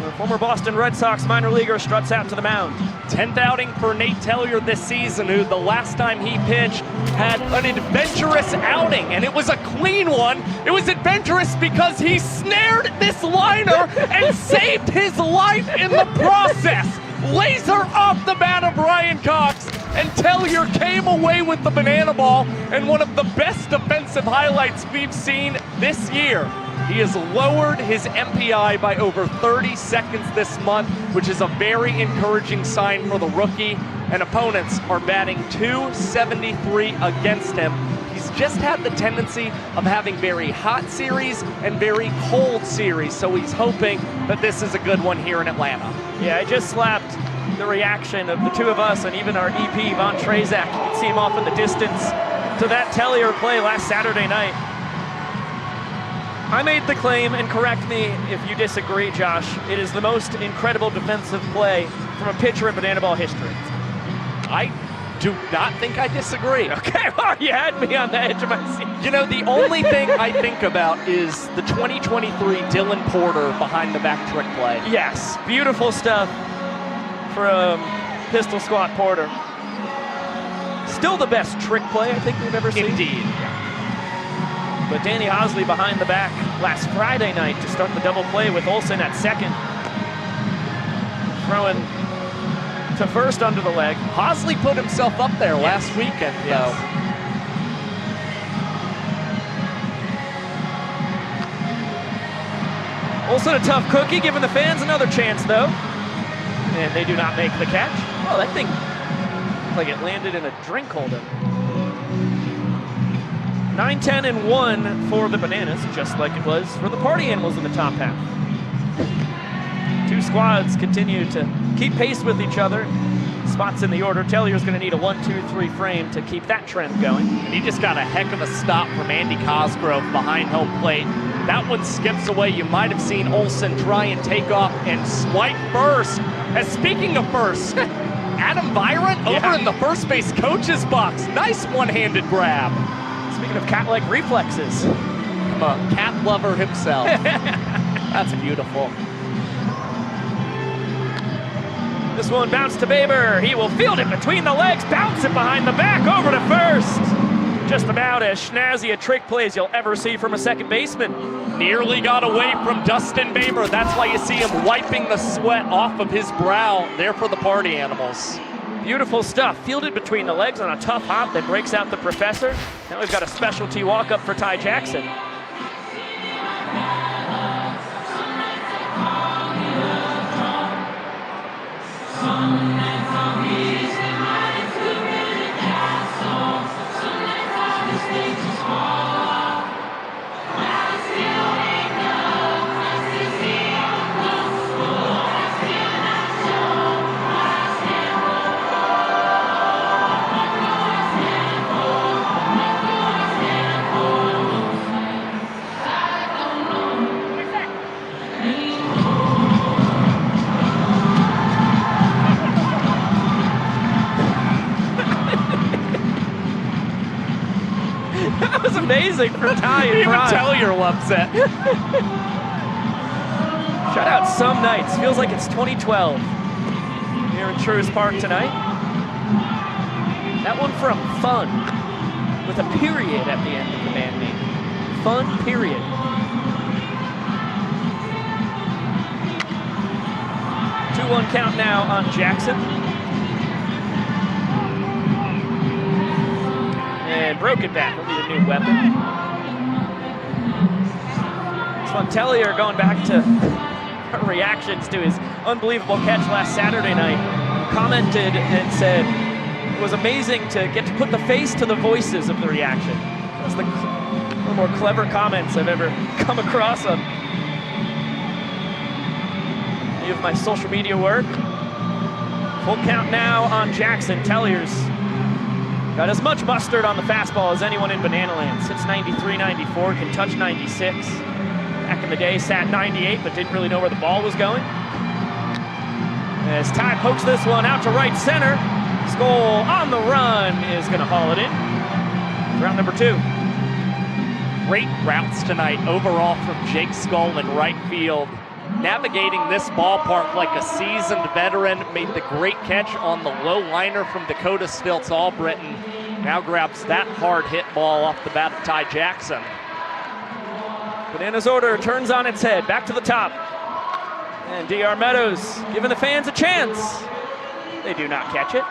[SPEAKER 4] the former Boston Red Sox minor leaguer, struts out to the mound.
[SPEAKER 5] 10th outing for Nate Tellier this season, who the last time he pitched had an adventurous outing, and it was a clean one. It was adventurous because he snared this liner and saved his life in the process. Laser off the bat of Ryan Cox, and Tellier came away with the banana ball and one of the best defensive highlights we've seen this year. He has lowered his MPI by over 30 seconds this month, which is a very encouraging sign for the rookie, and opponents are batting .273 against him. He's just had the tendency of having very hot series and very cold series, so he's hoping that this is a good one here in Atlanta.
[SPEAKER 4] Yeah, I just slapped the reaction of the two of us and even our EP, Von Trezak. You can see him off in the distance to that Tellier play last Saturday night. I made the claim, and correct me if you disagree, Josh, it is the most incredible defensive play from a pitcher in banana ball history.
[SPEAKER 5] I do not think I disagree.
[SPEAKER 4] Okay, well, you had me on the edge of my seat.
[SPEAKER 5] You know, the only thing I think about is the 2023 Dylan Porter behind the back trick play.
[SPEAKER 4] Yes, beautiful stuff from Pistol Squat Porter. Still the best trick play I think we've ever seen.
[SPEAKER 5] Indeed.
[SPEAKER 4] But Danny Hosley behind the back last Friday night to start the double play with Olsen at second. Throwing to first under the leg.
[SPEAKER 5] Hosley put himself up there last weekend, though.
[SPEAKER 4] Olsen a tough cookie, giving the fans another chance, though. And they do not make the catch. Oh, that thing looked like it landed in a drink holder. 9-10-1 for the Bananas, just like it was for the Party Animals in the top half. Two squads continue to keep pace with each other. Spots in the order. Tellier's going to need a 1-2-3 frame to keep that trend going.
[SPEAKER 5] And he just got a heck of a stop from Andy Cosgrove behind home plate. That one skips away. You might have seen Olsen try and take off and swipe first. And speaking of first, Adam Byron over in the first base coach's box. Nice one-handed grab.
[SPEAKER 4] Speaking of cat-like reflexes.
[SPEAKER 5] I'm a cat lover himself. That's beautiful.
[SPEAKER 4] This one bounced to Baber. He will field it between the legs, bounce it behind the back, over to first. Just about as snazzy a trick play as you'll ever see from a second baseman.
[SPEAKER 5] Nearly got away from Dustin Baber. That's why you see him wiping the sweat off of his brow there for the Party Animals.
[SPEAKER 4] Beautiful stuff. Fielded between the legs on a tough hop that breaks out the professor. Now we've got a specialty walk-up for Ty Jackson. That was amazing for Ty and
[SPEAKER 5] Even Tellier loves it.
[SPEAKER 4] Shout out some nights. Feels like it's 2012 here in Truist Park tonight. That one from Fun with a period at the end of the band name. Fun period. Two-one count now on Jackson. And broke it back. He'll need a new weapon. This one, Tellier going back to reactions to his unbelievable catch last Saturday night. Commented and said it was amazing to get to put the face to the voices of the reaction. That's one of the more clever comments I've ever come across on any of my social media work. Full count now on Jackson. Tellier's got as much mustard on the fastball as anyone in Bananaland. Sits 93, 94, can touch 96. Back in the day, sat 98, but didn't really know where the ball was going. As Ty pokes this one out to right center, Skoll on the run is gonna haul it in. Round number 2.
[SPEAKER 5] Great routes tonight overall from Jake Skoll in right field. Navigating this ballpark like a seasoned veteran, made the great catch on the low liner from Dakota Stilts All-Britain. Now grabs that hard hit ball off the bat of Ty Jackson.
[SPEAKER 4] Bananas order turns on its head, back to the top. And DR Meadows giving the fans a chance. They do not catch it.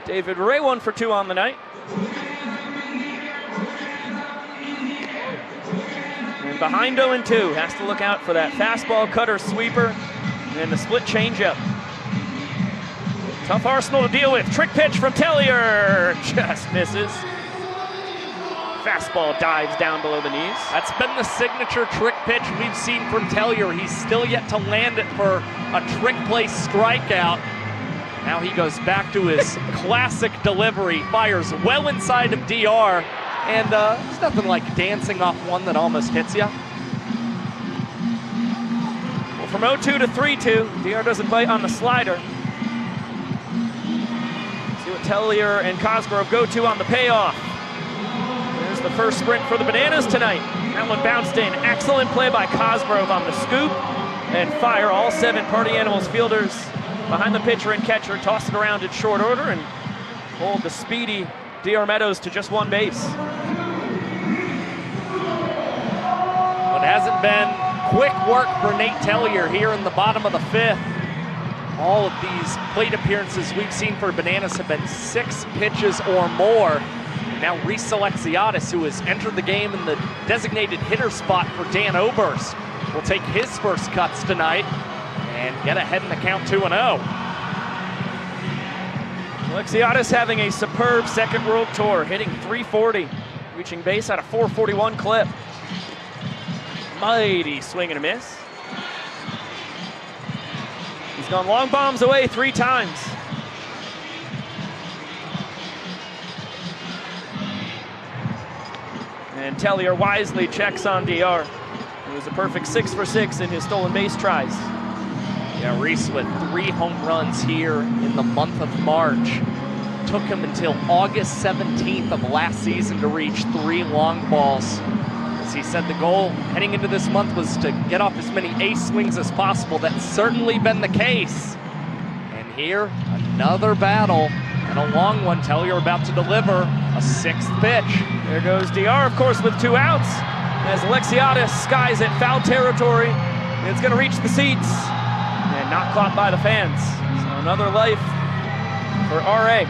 [SPEAKER 4] David Ray 1 for 2 on the night. And behind 0-2, has to look out for that fastball, cutter, sweeper, and the split changeup. Tough arsenal to deal with. Trick pitch from Tellier, just misses. Fastball dives down below the knees.
[SPEAKER 5] That's been the signature trick pitch we've seen from Tellier. He's still yet to land it for a trick play strikeout. Now he goes back to his classic delivery, fires well inside of DR, and it's nothing like dancing off one that almost hits you.
[SPEAKER 4] Well, from 0-2 to 3-2, DR doesn't bite on the slider. See what Tellier and Cosgrove go to on the payoff. There's the first sprint for the Bananas tonight. That one bounced in. Excellent play by Cosgrove on the scoop and fire. All 7 Party Animals fielders behind the pitcher and catcher, toss it around in short order and hold the speedy DR Meadows to just 1 base.
[SPEAKER 5] It hasn't been quick work for Nate Tellier here in the bottom of the 5th. All of these plate appearances we've seen for Bananas have been 6 pitches or more. Now Reese Alexiadis, who has entered the game in the designated hitter spot for Dan Oberst, will take his first cuts tonight and get ahead in the count 2-0.
[SPEAKER 4] Alexiadis having a superb second World Tour, hitting .340, reaching base at a .441 clip. Mighty swing and a miss. He's gone long bombs away 3 times. And Tellier wisely checks on DR. It was a perfect 6 for 6 in his stolen base tries.
[SPEAKER 5] Yeah, Reese with 3 home runs here in the month of March. Took him until August 17th of last season to reach 3 long balls. As he said, the goal heading into this month was to get off as many ace swings as possible. That's certainly been the case. And here, another battle and a long one. Tellier about to deliver a 6th pitch.
[SPEAKER 4] There goes DR, of course, with 2 outs. As Alexiadis skies at foul territory. It's going to reach the seats. and not caught by the fans. So another life for RA.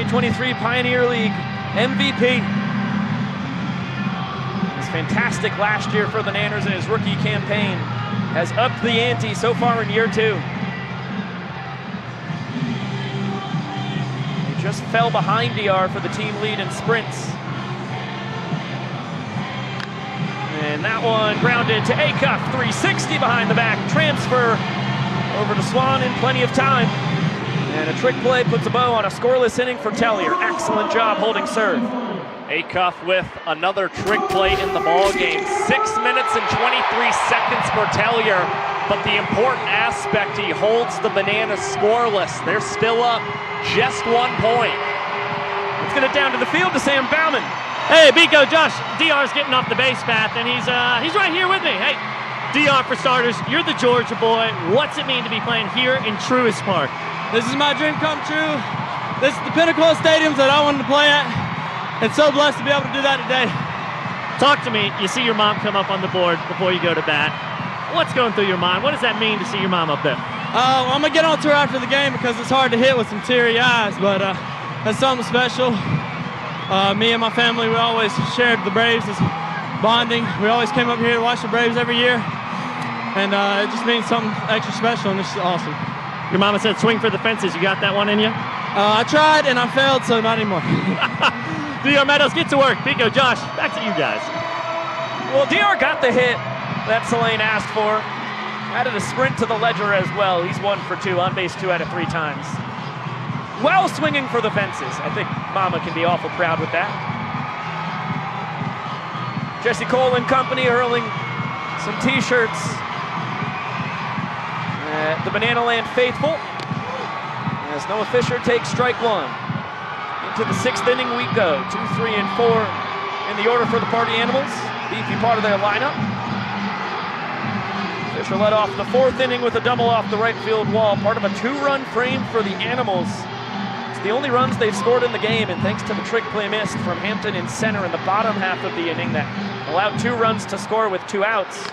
[SPEAKER 4] '23 Pioneer League MVP. He was fantastic last year for the Nanners in his rookie campaign. Has upped the ante so far in year 2. He just fell behind DR for the team lead in sprints. And that one grounded to Acuff, 360 behind the back. Transfer over to Swan in plenty of time. And a trick play puts a bow on a scoreless inning for Tellier. Excellent job holding serve.
[SPEAKER 5] Acuff with another trick play in the ball game. 6 minutes and 23 seconds for Tellier. But the important aspect, he holds the Bananas scoreless. They're still up just 1 point.
[SPEAKER 4] Let's get it down to the field to Sam Bauman.
[SPEAKER 15] Hey, Biko, Josh, DR's getting off the base path, and he's right here with me. Hey, DR, for starters, you're the Georgia boy. What's it mean to be playing here in Truist Park?
[SPEAKER 16] This is my dream come true. This is the pinnacle of stadiums that I wanted to play at. And so blessed to be able to do that today.
[SPEAKER 15] Talk to me. You see your mom come up on the board before you go to bat. What's going through your mind? What does that mean to see your mom up there?
[SPEAKER 16] I'm going to get on tour after the game because it's hard to hit with some teary eyes, but that's something special. Me and my family, we always shared the Braves as bonding. We always came up here to watch the Braves every year. And it just means something extra special, and this is awesome.
[SPEAKER 15] Your mama said swing for the fences. You got that one in you?
[SPEAKER 16] I tried, and I failed, so not anymore.
[SPEAKER 15] DR Meadows, get to work. Biko, Josh, back to you guys.
[SPEAKER 4] Well, DR got the hit that Selene asked for. Added a sprint to the ledger as well. He's 1 for 2, on base 2 out of 3 times. While swinging for the fences. I think Mama can be awful proud with that. Jesse Cole and company hurling some t-shirts. The Banana Land faithful, as Noah Fisher takes strike 1. Into the 6th inning we go. 2, 3, and 4 in the order for the Party Animals. Beefy part of their lineup. Fisher led off the 4th inning with a double off the right field wall. Part of a 2-run frame for the Animals. It's the only runs they've scored in the game, and thanks to the trick play missed from Hampton in center in the bottom half of the inning that allowed 2 runs to score with 2 outs.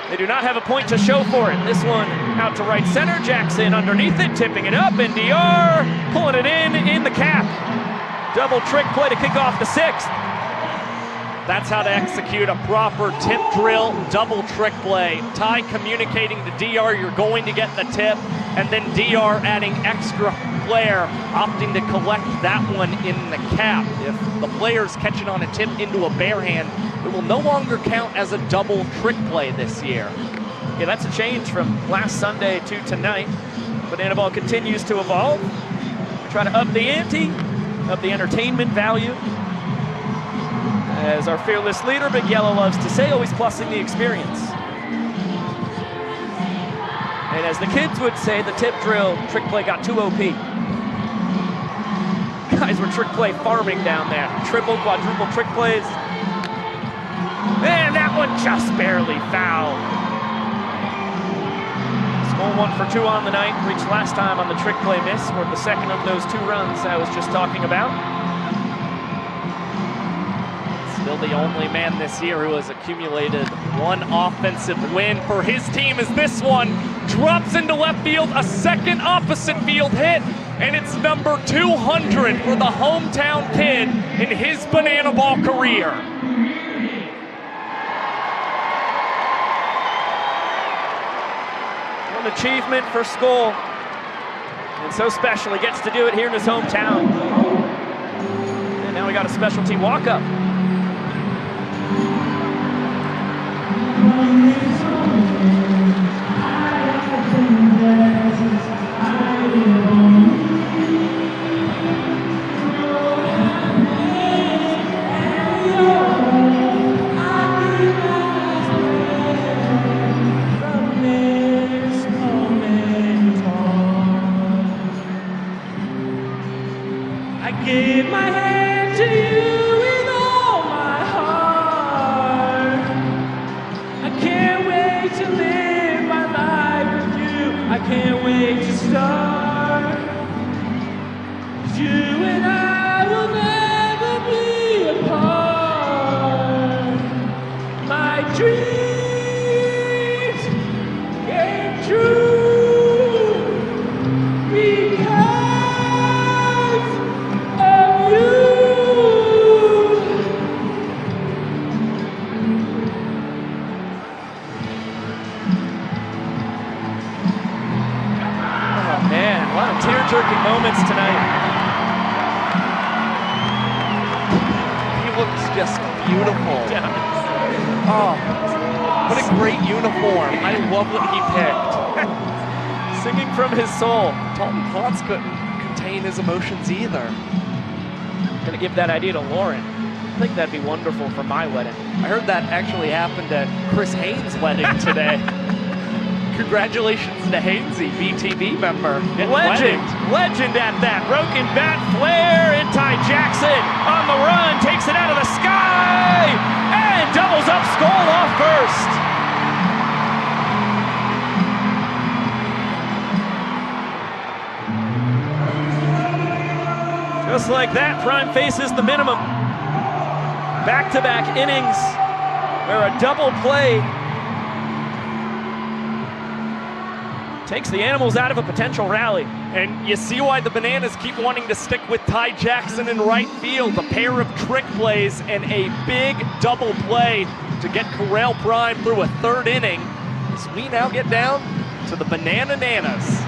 [SPEAKER 4] They do not have a point to show for it. This one out to right center. Jackson underneath it, tipping it up, and DR pulling it in the cap. Double trick play to kick off the 6th.
[SPEAKER 5] That's how to execute a proper tip drill, double trick play. Ty communicating to DR you're going to get the tip, and then DR adding extra flair, opting to collect that one in the cap. If the player's catching on a tip into a bare hand, it will no longer count as a double trick play this year.
[SPEAKER 4] Yeah, that's a change from last Sunday to tonight. Banana Ball continues to evolve. We try to up the ante, up the entertainment value. As our fearless leader, Big Yellow, loves to say, always plussing the experience. And as the kids would say, the tip drill trick play got too OP. Guys were trick play farming down there. Triple, quadruple trick plays. And that one just barely fouled. Skull 1 for 2 on the night. Reached last time on the trick play miss. Scored the 2nd of those 2 runs I was just talking about.
[SPEAKER 5] Still the only man this year who has accumulated 1 offensive win for his team as this one drops into left field, a 2nd opposite field hit, and it's number 200 for the hometown kid in his Banana Ball career.
[SPEAKER 4] An achievement for Skull, and so special. He gets to do it here in his hometown. And now we got a specialty walk-up.
[SPEAKER 16] Give my hand to you with all my heart. I can't wait to live my life with you. I can't wait to start. 'Cause you and I will never be apart. My dreams came true because of you.
[SPEAKER 4] Oh man, a lot of tear-jerking moments tonight.
[SPEAKER 5] He looks just beautiful. Oh, what a great uniform. I love what he picked.
[SPEAKER 4] Singing from his soul.
[SPEAKER 5] Dalton Potts couldn't contain his emotions either.
[SPEAKER 4] Gonna give that idea to Lauren. I think that'd be wonderful for my wedding.
[SPEAKER 5] I heard that actually happened at Chris Haynes' wedding today. Congratulations to Hainsey, BTV member.
[SPEAKER 4] Legend at that. Broken bat flare, and Ty Jackson on the run, takes it out of the sky, and doubles up Skull off first. Just like that, Prime faces the minimum. Back-to-back innings where a double play takes the Animals out of a potential rally.
[SPEAKER 5] And you see why the Bananas keep wanting to stick with Ty Jackson in right field. A pair of trick plays and a big double play to get Corral Prime through a third inning. As we now get down to the Banananas.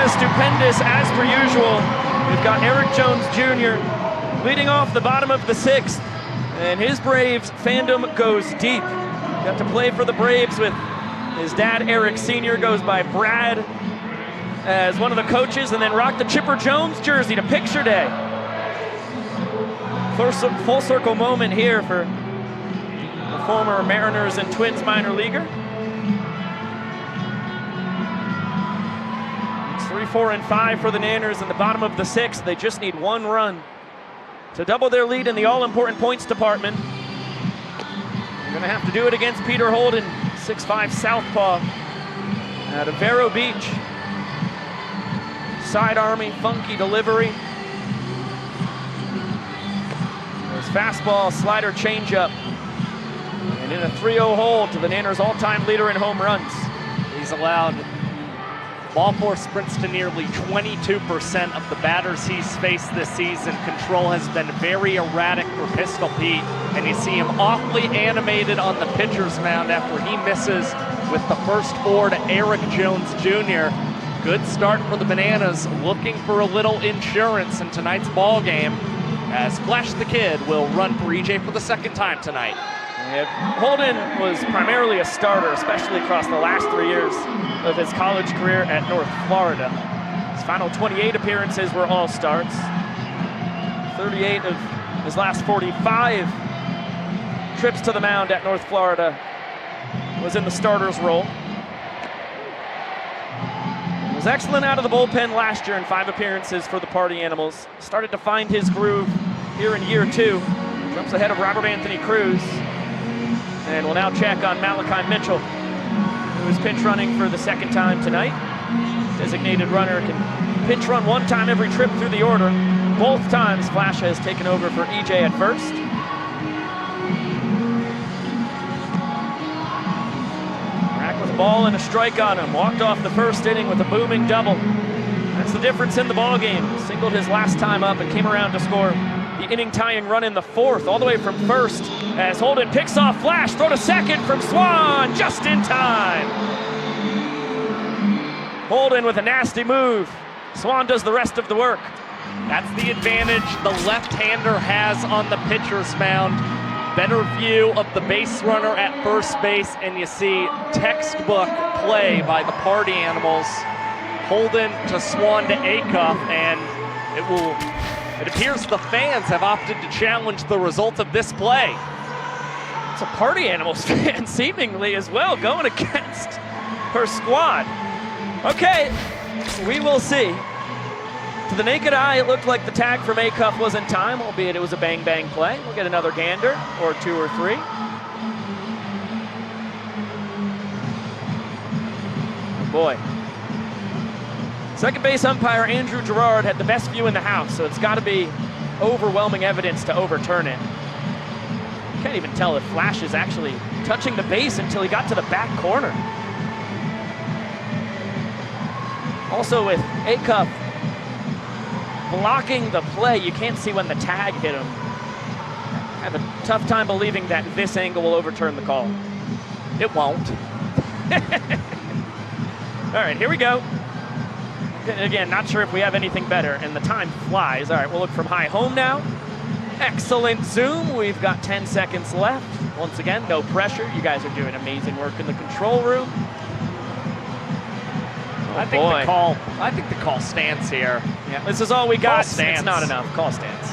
[SPEAKER 5] Stupendous as per usual. We've got Eric Jones Jr. leading off the bottom of the sixth, and his Braves fandom goes deep. Got to play for the Braves with his dad, Eric Sr., goes by Brad as one of the coaches, and then rocked the Chipper Jones jersey to picture day. Full circle moment here for the former Mariners and Twins minor leaguer. 3-4 and 5 for the Nanners in the bottom of the sixth. They just need one run to double their lead in the all-important points department. They're gonna have to do it against Peter Holden, 6'5" southpaw out of Vero Beach. Side army, funky delivery. There's fastball, slider, changeup. And in a 3-0 hold to the Nanners' all-time leader in home runs. He's allowed ball four sprints to nearly 22% of the batters he's faced this season. Control has been very erratic for Pistol Pete, and you see him awfully animated on the pitcher's mound after he misses with the first four to Eric Jones Jr. Good start for the Bananas, looking for a little insurance in tonight's ball game, as Flash the Kid will run for EJ for the second time tonight.
[SPEAKER 4] Holden was primarily a starter, especially across the last 3 years of his college career at North Florida. His final 28 appearances were all starts. 38 of his last 45 trips to the mound at North Florida was in the starter's role. He was excellent out of the bullpen last year in 5 appearances for the Party Animals. Started to find his groove here in year 2. Jumps ahead of Robert Anthony Cruz. And we'll now check on Malachi Mitchell, who is pinch running for the second time tonight. Designated runner can pinch run one time every trip through the order. Both times Flash has taken over for EJ at first. Rack with a ball and a strike on him. Walked off the first inning with a booming double. That's the difference in the ball game. Singled his last time up and came around to score the inning tying run in the 4th, all the way from first, as Holden picks off Flash, throw to second from Swan, just in time. Holden with a nasty move. Swan does the rest of the work.
[SPEAKER 5] That's the advantage the left-hander has on the pitcher's mound. Better view of the base runner at first base, and you see textbook play by the party animals. Holden to Swan to Acuff, and it appears the fans have opted to challenge the result of this play.
[SPEAKER 4] It's a party animals fan seemingly as well, going against her squad. Okay, we will see. To the naked eye, it looked like the tag from Acuff was in time, albeit it was a bang-bang play. We'll get another gander, or 2 or 3. Oh boy. Second base umpire Andrew Gerard had the best view in the house, so it's got to be overwhelming evidence to overturn it. Can't even tell if Flash is actually touching the base until he got to the back corner. Also with Acuff blocking the play, you can't see when the tag hit him. I have a tough time believing that this angle will overturn the call.
[SPEAKER 5] It won't.
[SPEAKER 4] All right, here we go. Again, not sure if we have anything better, and the time flies. All right, we'll look from high home now. Excellent zoom. We've got 10 seconds left. Once again, no pressure. You guys are doing amazing work in the control room.
[SPEAKER 5] I think the call stands here.
[SPEAKER 4] Yeah, this is all we got.
[SPEAKER 5] Stands.
[SPEAKER 4] It's not enough. Call stands.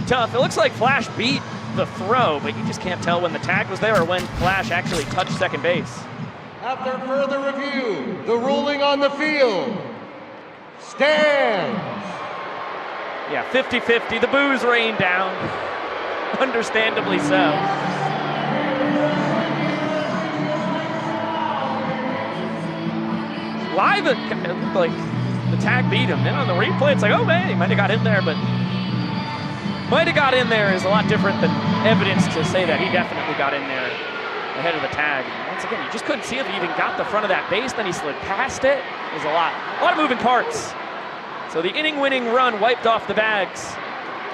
[SPEAKER 4] Tough. It looks like Flash beat the throw, but you just can't tell when the tag was there or when Flash actually touched second base.
[SPEAKER 9] After further review, the ruling on the field stands.
[SPEAKER 4] Yeah, 50-50. The boos rain down. Understandably so. Live, it looked like the tag beat him. Then on the replay, it's like, oh man, he might have got in there, but might have got in there is a lot different than evidence to say that he definitely got in there ahead of the tag. Once again, you just couldn't see if he even got the front of that base, then he slid past it. There's a lot of moving parts. So the inning-winning run wiped off the bags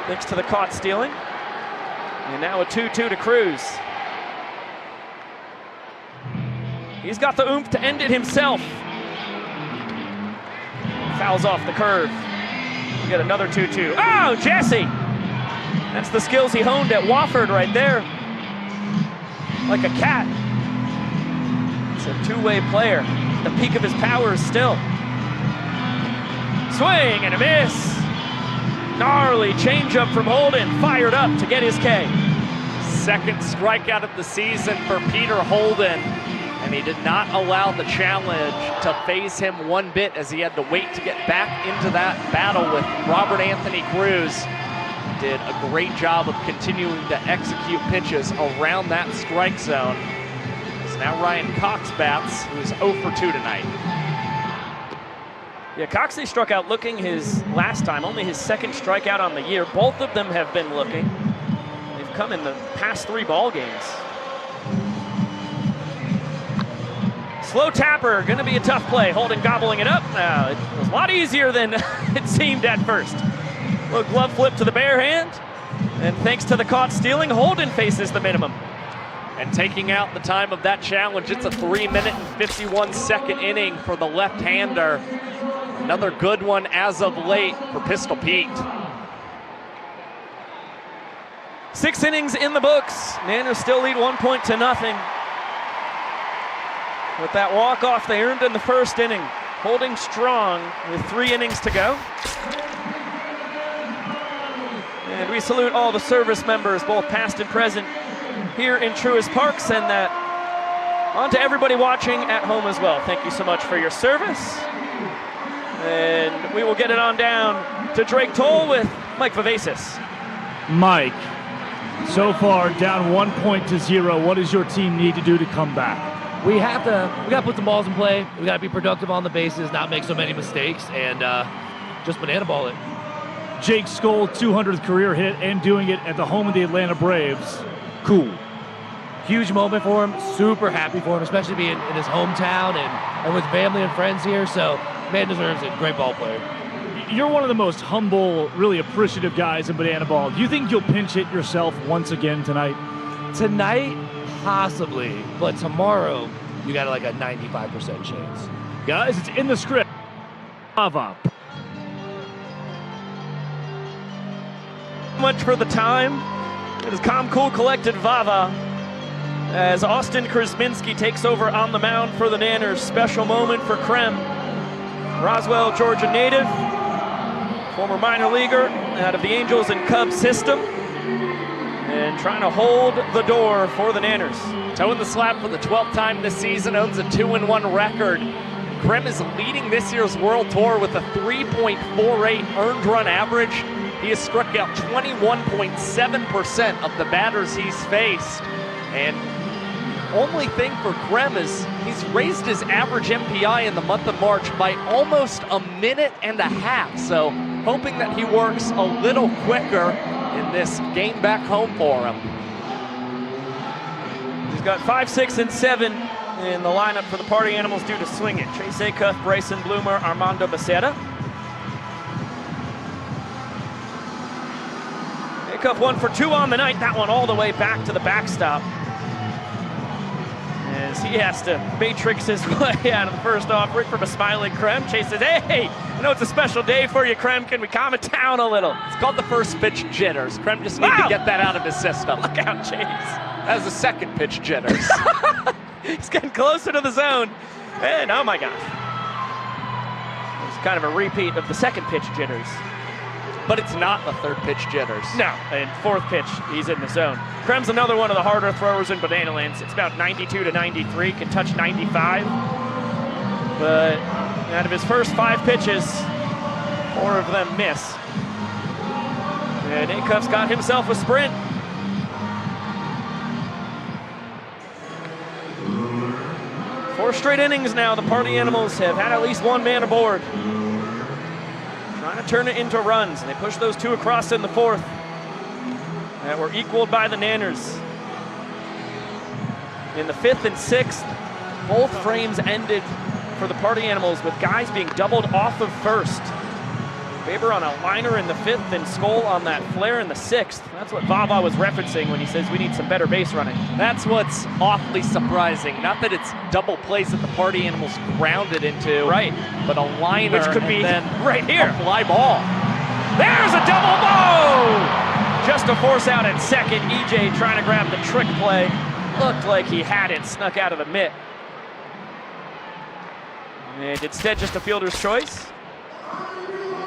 [SPEAKER 4] thanks to the caught stealing. And now a 2-2 to Cruz. He's got the oomph to end it himself. Fouls off the curve. We get another 2-2. Oh, Jesse! That's the skills he honed at Wofford right there. Like a cat. It's a two-way player. The peak of his powers still. Swing and a miss. Gnarly changeup from Holden. Fired up to get his K.
[SPEAKER 5] Second strikeout of the season for Peter Holden. And he did not allow the challenge to phase him one bit as he had to wait to get back into that battle with Robert Anthony Cruz. Did a great job of continuing to execute pitches around that strike zone. So now Ryan Cox bats, who's 0 for 2 tonight.
[SPEAKER 4] Yeah, Coxley struck out looking his last time, only his second strikeout on the year. Both of them have been looking. They've come in the past 3 ball games. Slow tapper, gonna be a tough play. Holden gobbling it up. It was a lot easier than it seemed at first. Little glove flip to the bare hand. And thanks to the caught stealing, Holden faces the minimum.
[SPEAKER 5] And taking out the time of that challenge, it's a 3-minute and 51-second inning for the left-hander. Another good one as of late for Pistol Pete.
[SPEAKER 4] 6 innings in the books. Nano still lead 1-0. With that walk-off they earned in the first inning. Holding strong with 3 innings to go. And we salute all the service members, both past and present, here in Truist Park. Send that on to everybody watching at home as well. Thank you so much for your service. And we will get it on down to Drake Toll with Mike Vivacis.
[SPEAKER 6] Mike, so far down 1-0. What does your team need to do to come back?
[SPEAKER 17] We got to put some balls in play. We got to be productive on the bases, not make so many mistakes, and just banana ball it.
[SPEAKER 6] Jake Skoll, 200th career hit, and doing it at the home of the Atlanta Braves. Cool.
[SPEAKER 17] Huge moment for him. Super happy for him, especially being in his hometown and with family and friends here. So, man deserves it. Great ball player.
[SPEAKER 6] you're one of the most humble, really appreciative guys in Banana Ball. Do you think you'll pinch hit yourself once again tonight?
[SPEAKER 17] Tonight, possibly, but tomorrow, you got like a 95% chance.
[SPEAKER 6] Guys, it's in the script. Vava.
[SPEAKER 4] Much for the time. It is calm, cool, collected Vava as Austin Krasminski takes over on the mound for the Nanners. Special moment for Krem. Roswell, Georgia native, former minor leaguer out of the Angels and Cubs system, and trying to hold the door for the Nanners.
[SPEAKER 5] Toeing the slab for the 12th time this season, owns a 2-1 record. Krem is leading this year's World Tour with a 3.48 earned run average. He has struck out 21.7% of the batters he's faced. And only thing for Krem is he's raised his average MPI in the month of March by almost a minute and a half. So hoping that he works a little quicker in this game back home for him.
[SPEAKER 4] He's got 5, 6, and 7 in the lineup for the Party Animals due to swing it. Chase Acuff, Bryson Bloomer, Armando Becerra. Acuff 1 for 2 on the night. That one all the way back to the backstop, as he has to matrix his way out of the first offering from a smiling Krem. Chase says, hey, I know it's a special day for you, Krem. Can we calm it down a little?
[SPEAKER 5] It's called the first pitch jitters. Krem just needs to get that out of his system.
[SPEAKER 4] Look out, Chase.
[SPEAKER 5] That was the second pitch jitters.
[SPEAKER 4] He's getting closer to the zone. And oh my gosh. It's kind of a repeat of the second pitch jitters.
[SPEAKER 5] But it's not the third pitch jitters.
[SPEAKER 4] No, and fourth pitch, he's in the zone. Krem's another one of the harder throwers in Banana Land. It's about 92 to 93, can touch 95. But out of his first 5 pitches, 4 of them miss. And Acuff's got himself a sprint. Four straight innings now, the Party Animals have had at least one man aboard. Trying to turn it into runs, and they push those 2 across in the 4th that were equaled by the Nanners. In the 5th and 6th, both frames ended for the Party Animals with guys being doubled off of first. Faber on a liner in the 5th and Skoll on that flare in the 6th. That's what Vava was referencing when he says we need some better base running.
[SPEAKER 5] That's what's awfully surprising. Not that it's double plays that the Party Animals grounded into.
[SPEAKER 4] Right.
[SPEAKER 5] But a liner,
[SPEAKER 4] which could be
[SPEAKER 5] then
[SPEAKER 4] right here.
[SPEAKER 5] A fly ball.
[SPEAKER 4] There's a double bow! Just a force out at second. EJ trying to grab the trick play. Looked like he had it, snuck out of the mitt. And instead just a fielder's choice.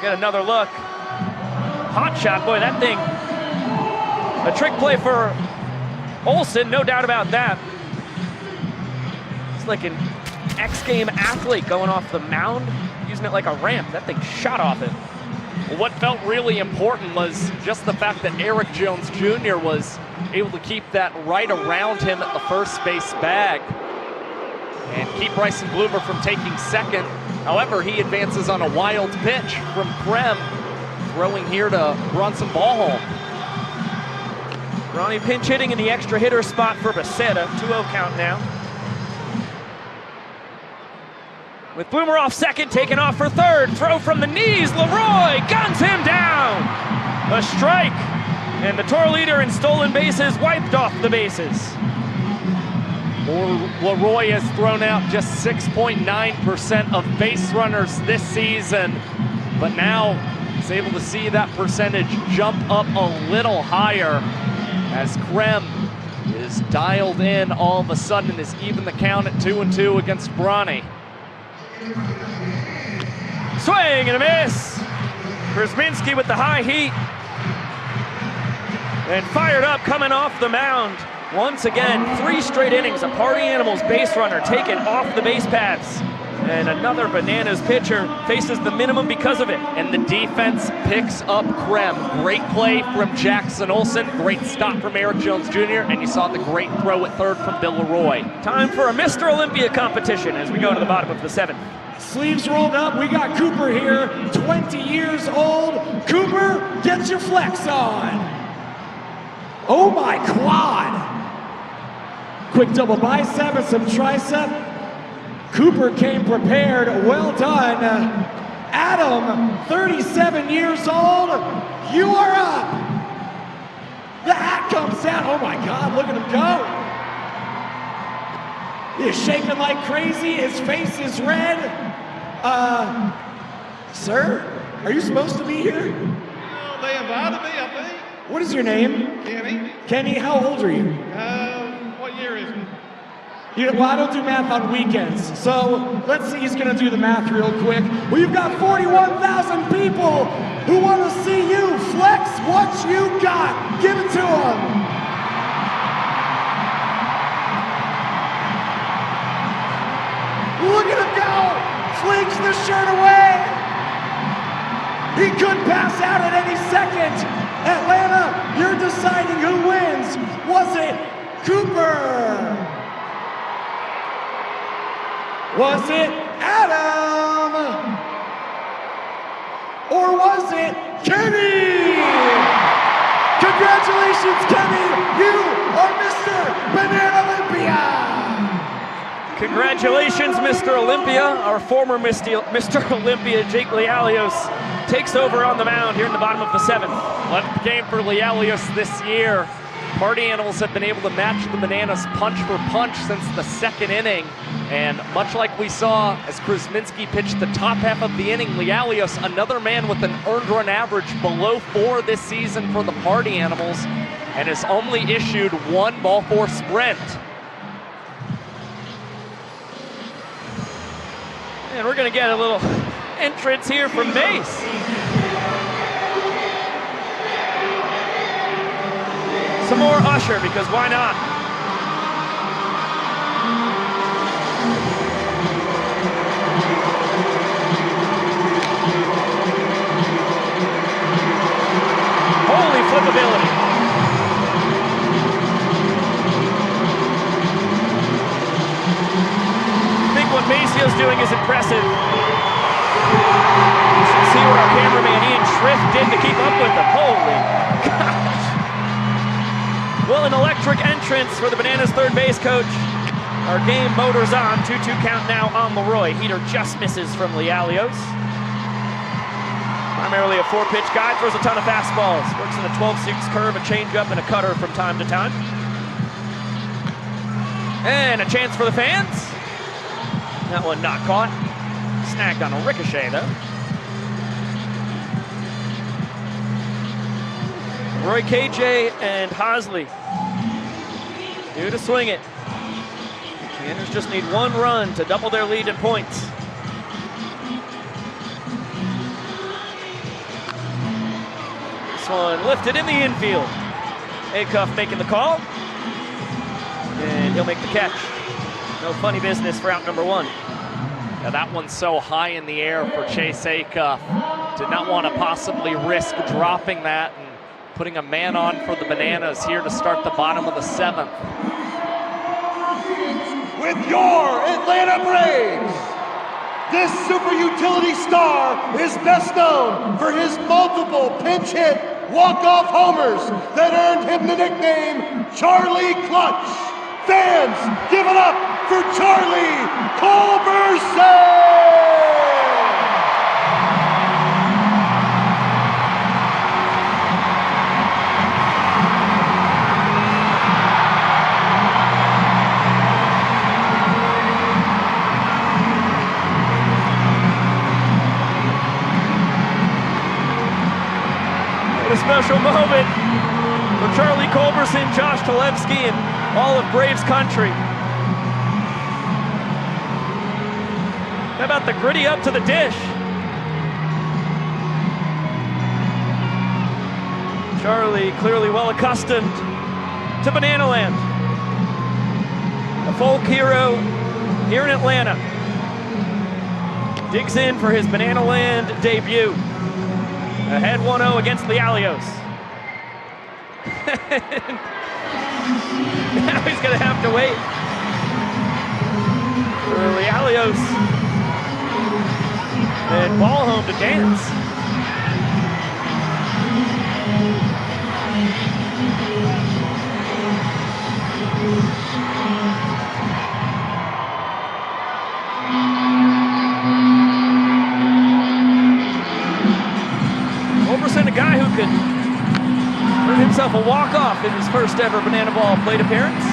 [SPEAKER 4] Get another look. Hot shot, boy, that thing. A trick play for Olsen, no doubt about that. It's like an X-Game athlete going off the mound, using it like a ramp. That thing shot off it.
[SPEAKER 5] Well, what felt really important was just the fact that Eric Jones Jr. was able to keep that right around him at the first base bag and keep Bryson Bloomer from taking second. However, he advances on a wild pitch from Krem, throwing here to run some ball home.
[SPEAKER 4] Ronnie pinch hitting in the extra hitter spot for Becerra. 2-0 count now. With Bloomer off second, taken off for third. Throw from the knees. Leroy guns him down. A strike. And the tour leader in stolen bases wiped off the bases.
[SPEAKER 5] Leroy has thrown out just 6.9% of base runners this season, but now he's able to see that percentage jump up a little higher as Krem is dialed in all of a sudden, is even the count at 2-2 against Bronny.
[SPEAKER 4] Swing and a miss. Krasminski with the high heat. And fired up coming off the mound. Once again, 3 straight innings, a Party Animals base runner taken off the base paths. And another Bananas pitcher faces the minimum because of it.
[SPEAKER 5] And the defense picks up Krem. Great play from Jackson Olsen, great stop from Eric Jones Jr., and you saw the great throw at third from Bill Leroy.
[SPEAKER 4] Time for a Mr. Olympia competition as we go to the bottom of the 7th.
[SPEAKER 16] Sleeves rolled up, we got Cooper here, 20 years old. Cooper, get your flex on. Oh my quad. Quick double bicep and some tricep. Cooper came prepared, well done.
[SPEAKER 9] Adam, 37 years old, you are up. The hat comes down. Oh my God, look at him go. He's shaking like crazy. His face is red. Sir, are you supposed to be here?
[SPEAKER 18] Well, they invited me, I think.
[SPEAKER 9] What is your name?
[SPEAKER 18] Kenny.
[SPEAKER 9] Kenny, how old are you?
[SPEAKER 18] What year is it?
[SPEAKER 9] Well, I don't do math on weekends, so let's see, he's gonna do the math real quick. Well, you've got 41,000 people who want to see you flex what you got. Give it to them. Look at him go! Flings the shirt away! He could pass out at any second. Atlanta, you're deciding who wins. Was it Cooper? Was it Adam? Or was it Kenny? Congratulations, Kenny! You are Mr. Banana Olympia!
[SPEAKER 4] Congratulations, Mr. Olympia. Our former Mr. Olympia, Jake Lialios, takes over on the mound here in the bottom of the 7th.
[SPEAKER 5] 11th game for Lialios this year. Party Animals have been able to match the Bananas punch for punch since the 2nd inning. And much like we saw as Krusminski pitched the top half of the inning, Lialios, another man with an earned run average below 4 this season for the Party Animals, and has only issued 1 ball-4 sprint.
[SPEAKER 4] And we're gonna get a little entrance here from base. Some more Usher, because why not? Holy flippability. I think what Macio's doing is impressive. You should see what our cameraman Ian Schrift did to keep up with him. Holy gosh. Well, an electric entrance for the Bananas third base coach. Our game motors on. 2-2 count now on Leroy. Heater just misses from Lialios. Primarily a 4-pitch guy, throws a ton of fastballs. Works in a 12-6 curve, a changeup, and a cutter from time to time. And a chance for the fans. That one not caught. Snagged on a ricochet, though. Roy KJ and Hosley due to swing it. The Inners just need 1 run to double their lead in points. This one lifted in the infield. Acuff making the call. And he'll make the catch. No funny business for out number 1.
[SPEAKER 5] Now that one's so high in the air for Chase Acuff. Did not want to possibly risk dropping that and putting a man on for the Bananas here to start the bottom of the 7th.
[SPEAKER 9] With your Atlanta Braves, this super utility star is best known for his multiple pinch hit walk-off homers that earned him the nickname Charlie Clutch. Fans, give it up for Charlie Culberson!
[SPEAKER 4] A special moment for Charlie Culberson, Josh Talevsky, and all of Braves country. How about the gritty up to the dish? Charlie clearly well accustomed to Banana Land. A folk hero here in Atlanta. Digs in for his Banana Land debut. Ahead 1-0 against Lialios. Now he's gonna have to wait for Lialios and ball home to dance. himself a walk-off in his first ever Banana Ball plate appearance.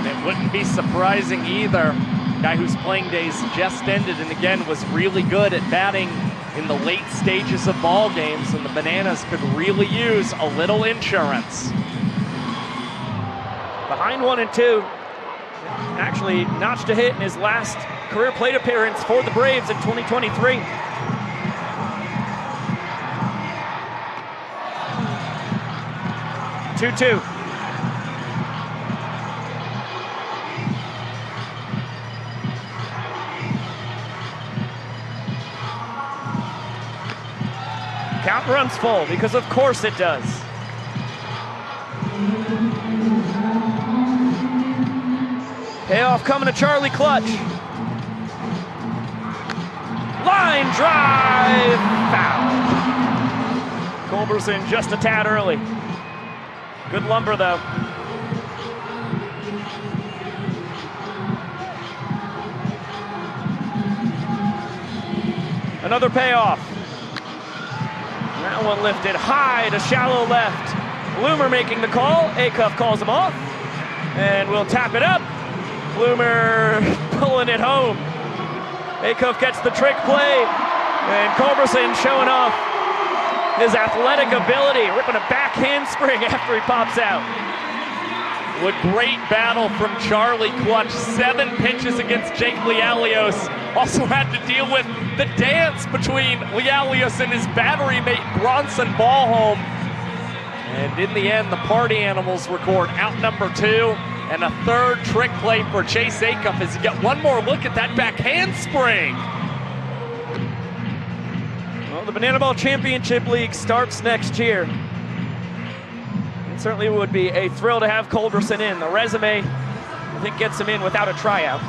[SPEAKER 5] It wouldn't be surprising either. Guy whose playing days just ended and again was really good at batting in the late stages of ball games, and the Bananas could really use a little insurance.
[SPEAKER 4] Behind 1-2. Actually notched a hit in his last career plate appearance for the Braves in 2023. Two-two. Count runs full, because of course it does. Payoff coming to Charlie Clutch. Line drive, foul. Culberson just a tad early. Good lumber though. Another payoff. That one lifted high to shallow left. Bloomer making the call. Acuff calls him off. And we'll tap it up. Bloomer pulling it home. Acuff gets the trick play. And Culberson showing off his athletic ability, ripping a back handspring after he pops out.
[SPEAKER 5] What great battle from Charlie Clutch. 7 pitches against Jake Lialios. Also had to deal with the dance between Lialios and his battery mate Bronson Ballholm. And in the end, the Party Animals record out number 2 and a third trick play for Chase Acuff as you get one more look at that back handspring.
[SPEAKER 4] Well, the Banana Ball Championship League starts next year. It certainly would be a thrill to have Culberson in. The resume, I think, gets him in without a tryout.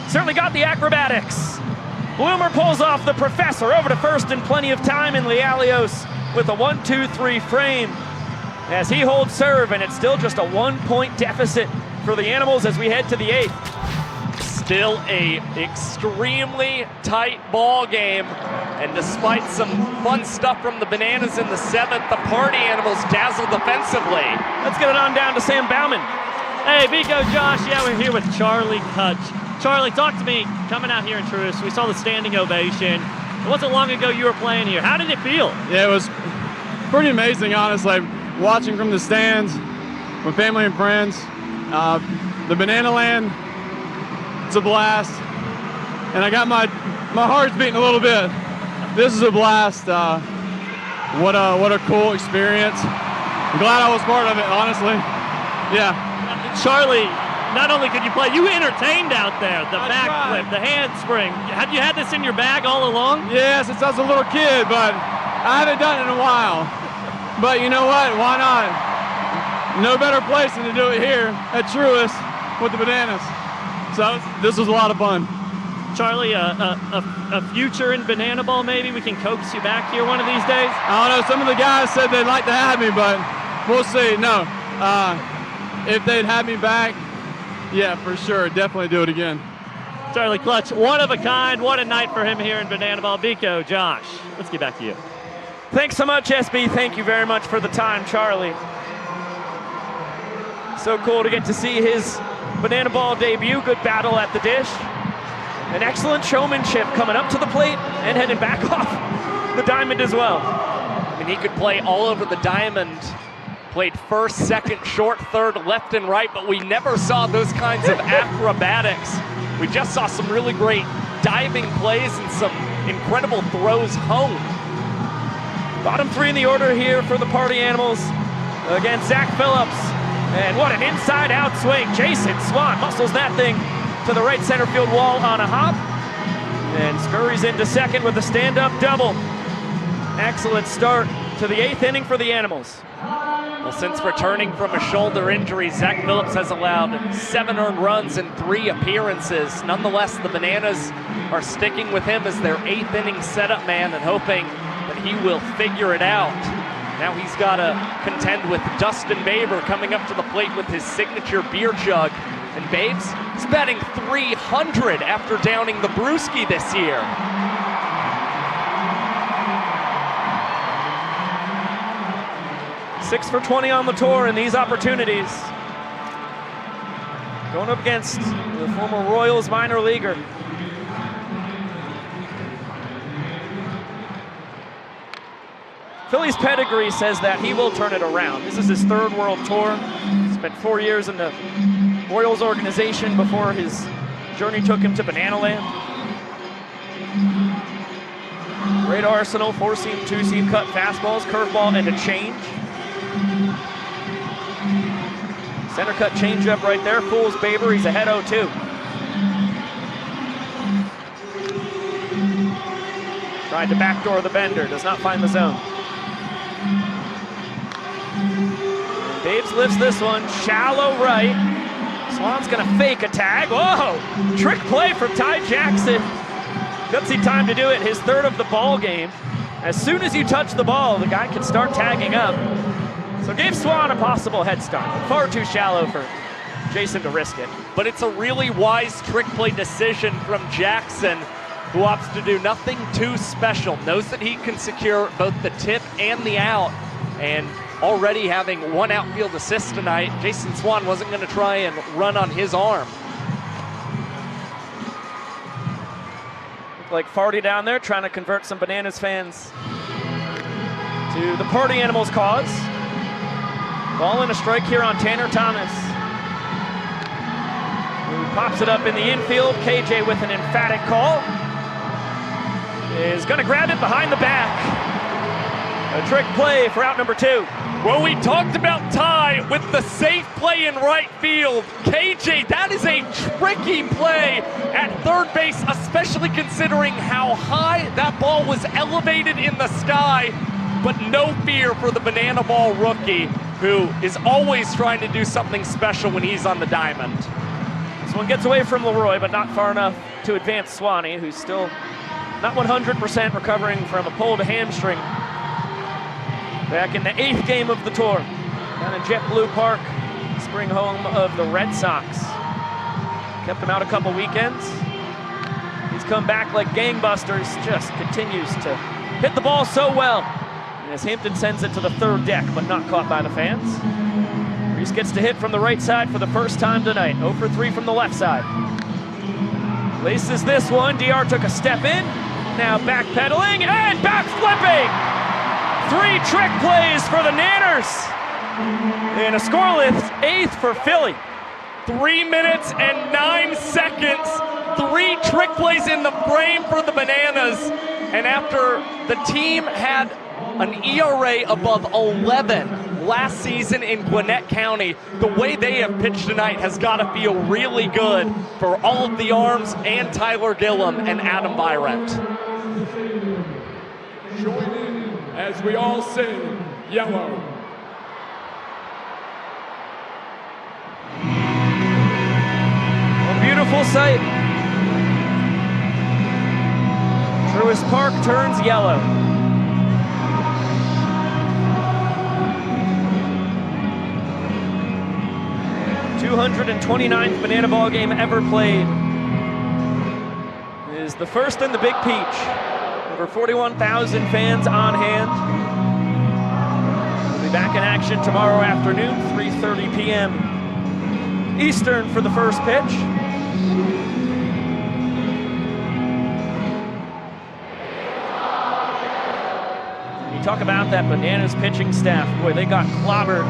[SPEAKER 4] Certainly got the acrobatics. Bloomer pulls off the Professor over to first in plenty of time, and Lialios with a 1-2-3 frame as he holds serve, and it's still just a 1-point deficit for the Animals as we head to the 8th.
[SPEAKER 5] Still a extremely tight ball game, and despite some fun stuff from the Bananas in the 7th, the Party Animals dazzled defensively.
[SPEAKER 4] Let's get it on down to Sam Bauman.
[SPEAKER 15] Hey, Vico, Josh, yeah, we're here with Charlie Clutch. Charlie, talk to me. Coming out here in Truist, we saw the standing ovation. It wasn't long ago you were playing here. How did it feel?
[SPEAKER 19] Yeah, it was pretty amazing, honestly. Watching from the stands with family and friends. The Banana Land, it's a blast. And I got my heart's beating a little bit. This is a blast. What a cool experience. I'm glad I was part of it, honestly. Yeah.
[SPEAKER 15] Charlie, not only could you play, you entertained out there. The backflip, the handspring. Have you had this in your bag all along?
[SPEAKER 19] Yeah, since I was a little kid, but I haven't done it in a while. But you know what? Why not? No better place than to do it here at Truist with the Bananas. So this was a lot of fun.
[SPEAKER 15] Charlie, a future in Banana Ball maybe? We can coax you back here one of these days?
[SPEAKER 19] I don't know. Some of the guys said they'd like to have me, but we'll see. No. If they'd have me back, yeah, for sure. Definitely do it again.
[SPEAKER 15] Charlie Clutch, one of a kind. What a night for him here in Banana Ball. Vico, Josh, let's get back to you.
[SPEAKER 4] Thanks so much, SB. Thank you very much for the time, Charlie. So cool to get to see his Banana Ball debut. Good battle at the dish. An excellent showmanship coming up to the plate and heading back off the diamond as well.
[SPEAKER 5] I mean, he could play all over the diamond. Played first, second, short, third, left and right, but we never saw those kinds of acrobatics. We just saw some really great diving plays and some incredible throws home.
[SPEAKER 4] Bottom 3 in the order here for the Party Animals against Zach Phillips. And what an inside-out swing. Jason Swan muscles that thing to the right center field wall on a hop and scurries into second with a stand-up double. Excellent start to the 8th inning for the Animals.
[SPEAKER 5] Well, since returning from a shoulder injury, Zach Phillips has allowed 7 earned runs in 3 appearances. Nonetheless, the Bananas are sticking with him as their 8th inning setup man and hoping that he will figure it out. Now he's got to contend with Dustin Baber coming up to the plate with his signature beer jug. And Babes is batting .300 after downing the Brewski this year.
[SPEAKER 4] 6 for 20 on the tour in these opportunities. Going up against the former Royals minor leaguer. Philly's pedigree says that he will turn it around. This is his 3rd World Tour. Spent 4 years in the Royals organization before his journey took him to Banana Land. Great arsenal, 4-seam, 2-seam cut fastballs, curveball, and a change. Center cut changeup right there, fools Baber, he's ahead 0-2. Tried to backdoor the bender, does not find the zone. Babes lifts this one, shallow right. Swan's gonna fake a tag. Whoa! Trick play from Ty Jackson. Gutsy time to do it, his 3rd of the ball game. As soon as you touch the ball, the guy can start tagging up. So gave Swan a possible head start. Far too shallow for Jason to risk it.
[SPEAKER 5] But it's a really wise trick play decision from Jackson, who opts to do nothing too special. Knows that he can secure both the tip and the out, and already having 1 outfield assist tonight, Jason Swan wasn't going to try and run on his arm.
[SPEAKER 4] Looked like Farty down there trying to convert some Bananas fans to the Party Animals cause. Ball and a strike here on Tanner Thomas, who pops it up in the infield. KJ with an emphatic call. Is going to grab it behind the back. A trick play for out number 2.
[SPEAKER 5] Well, we talked about Ty with the safe play in right field. KJ, that is a tricky play at third base, especially considering how high that ball was elevated in the sky. But no fear for the Banana Ball rookie, who is always trying to do something special when he's on the diamond.
[SPEAKER 4] This one gets away from Leroy, but not far enough to advance Swanee, who's still not 100% recovering from a pulled hamstring. Back in the 8th game of the tour, down in JetBlue Park, spring home of the Red Sox. Kept him out a couple weekends. He's come back like gangbusters, just continues to hit the ball so well. And as Hampton sends it to the 3rd deck, but not caught by the fans. Reese gets to hit from the right side for the first time tonight. 0 for 3 from the left side. Laces this one, DR took a step in, now backpedaling and back flipping! 3 trick plays for the Nanners. And a scoreless 8th for Philly.
[SPEAKER 5] 3 minutes and 9 seconds. 3 trick plays in the frame for the Bananas. And after the team had an ERA above 11 last season in Gwinnett County, the way they have pitched tonight has got to feel really good for all of the arms and Tyler Gillum and Adam Byrant.
[SPEAKER 11] Join in as we all sing Yellow.
[SPEAKER 4] A beautiful sight. Truist Park turns yellow. #229th Banana Ball game ever played. It is the first in the Big Peach. Over 41,000 fans on hand. We'll be back in action tomorrow afternoon, 3:30 p.m. Eastern for the first pitch. You talk about that Bananas pitching staff. Boy, they got clobbered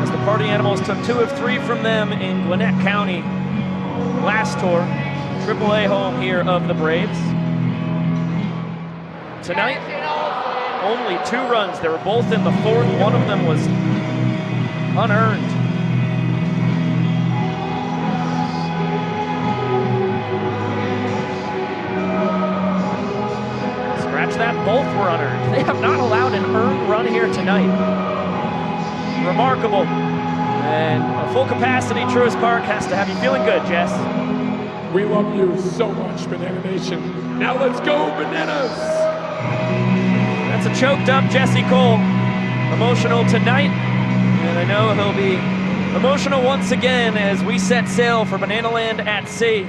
[SPEAKER 4] as the Party Animals took 2 of 3 from them in Gwinnett County last tour. AAA home here of the Braves. Tonight, only 2 runs. They were both in the 4th. One of them was unearned. Scratch that, both were unearned. They have not allowed an earned run here tonight. Remarkable. And a full capacity Truist Park has to have you feeling good, Jess.
[SPEAKER 11] We love you so much, Banana Nation. Now let's go, Bananas!
[SPEAKER 4] That's a choked up Jesse Cole. Emotional tonight, and I know he'll be emotional once again as we set sail for Banana Land at Sea.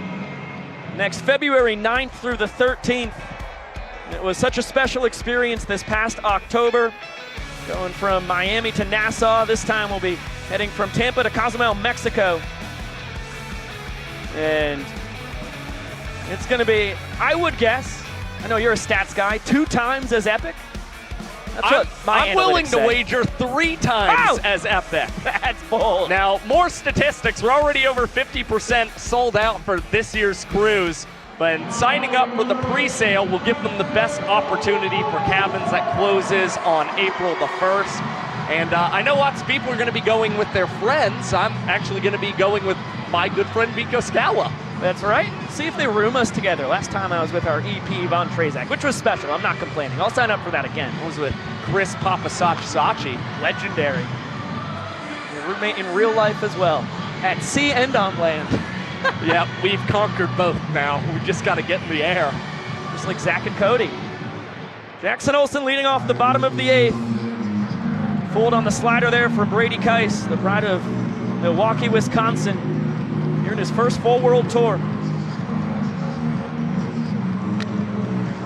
[SPEAKER 4] Next February 9th through the 13th. It was such a special experience this past October. Going from Miami to Nassau. This time we'll be heading from Tampa to Cozumel, Mexico. And it's going to be, I would guess, I know you're a stats guy, 2 times as epic. That's what
[SPEAKER 5] I'm willing to
[SPEAKER 4] say.
[SPEAKER 5] wager 3 times as epic.
[SPEAKER 4] That's bold.
[SPEAKER 5] Now, more statistics. We're already over 50% sold out for this year's cruise. But signing up for the pre-sale will give them the best opportunity for cabins that closes on April the 1st. And I know lots of people are going to be going with their friends. I'm actually going to be going with my good friend Vico Scala.
[SPEAKER 4] That's right. See if they room us together. Last time I was with our EP, Von Trezak, which was special. I'm not complaining. I'll sign up for that again.
[SPEAKER 5] I was with Chris Papasachi.
[SPEAKER 4] Legendary. Your roommate in real life as well. At sea and on land.
[SPEAKER 5] Yeah, we've conquered both now. We just got to get in the air.
[SPEAKER 4] Just like Zach and Cody. Jackson Olsen leading off the bottom of the 8th. Fooled on the slider there for Brady Keiss, the pride of Milwaukee, Wisconsin. Here in his first full world tour.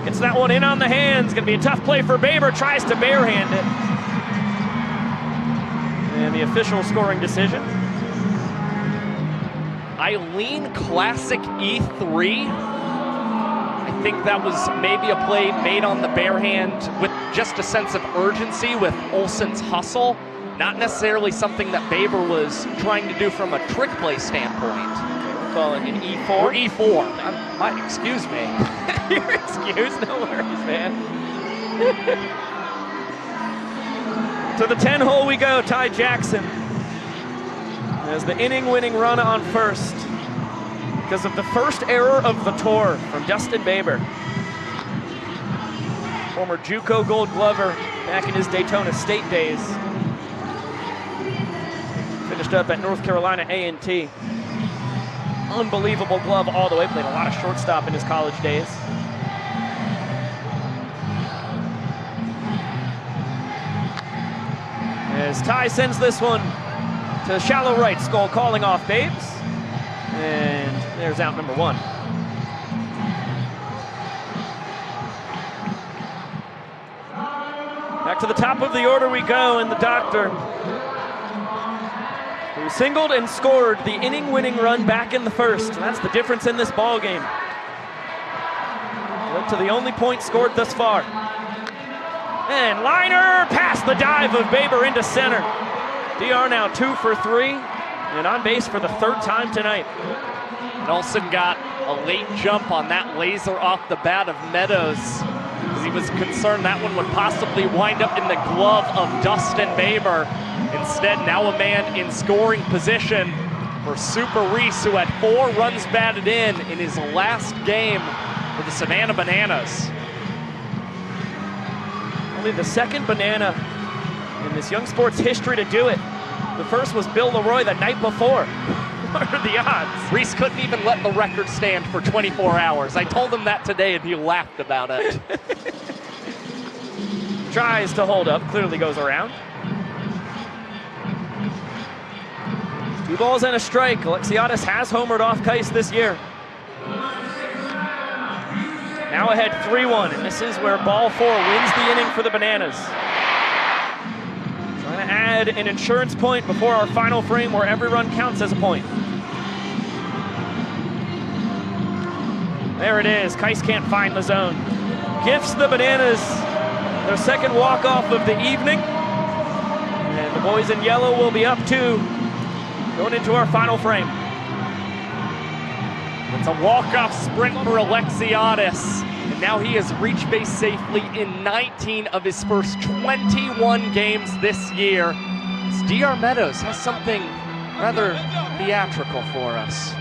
[SPEAKER 4] Gets that one in on the hands. Gonna be a tough play for Baber. Tries to barehand it. And the official scoring decision.
[SPEAKER 5] Eileen Classic E3. I think that was maybe a play made on the barehand with just a sense of urgency with Olsen's hustle. Not necessarily something that Baber was trying to do from a trick play standpoint.
[SPEAKER 4] We're calling an E4.
[SPEAKER 5] Or E4. Excuse me.
[SPEAKER 4] You're excused, no worries, man. To the 10 hole we go, Ty Jackson. As the inning-winning run on first. Because of the first error of the tour from Dustin Baber. Former JUCO Gold Glover back in his Daytona State days. Finished up at North Carolina A&T. Unbelievable glove all the way. Played a lot of shortstop in his college days. As Ty sends this one to shallow right. Skull calling off Babes. And there's out number 1. Back to the top of the order we go, and the doctor, who singled and scored the inning-winning run back in the first. And that's the difference in this ball game. Led to the only point scored thus far. And liner past the dive of Baber into center. DR now 2 for 3 and on base for the 3rd time tonight.
[SPEAKER 5] And Olsen got a late jump on that laser off the bat of Meadows, because he was concerned that one would possibly wind up in the glove of Dustin Baber. Instead, now a man in scoring position for Super Reese, who had 4 runs batted in his last game for the Savannah Bananas.
[SPEAKER 4] Only the 2nd Banana in this young sports history to do it. The first was Bill Leroy the night before. What are the odds?
[SPEAKER 5] Reese couldn't even let the record stand for 24 hours. I told him that today and he laughed about it.
[SPEAKER 4] Tries to hold up, clearly goes around. 2 balls and a strike. Alexiadis has homered off Keiss this year. Now ahead 3-1, and this is where ball 4 wins the inning for the Bananas. Trying to add an insurance point before our final frame where every run counts as a point. There it is. Keiss can't find the zone. Gifts the Bananas their 2nd walk-off of the evening. And the boys in yellow will be up 2 going into our final frame.
[SPEAKER 5] It's a walk-off sprint for Alexiadis. And now he has reached base safely in 19 of his first 21 games this year. As DR Meadows has something rather theatrical for us.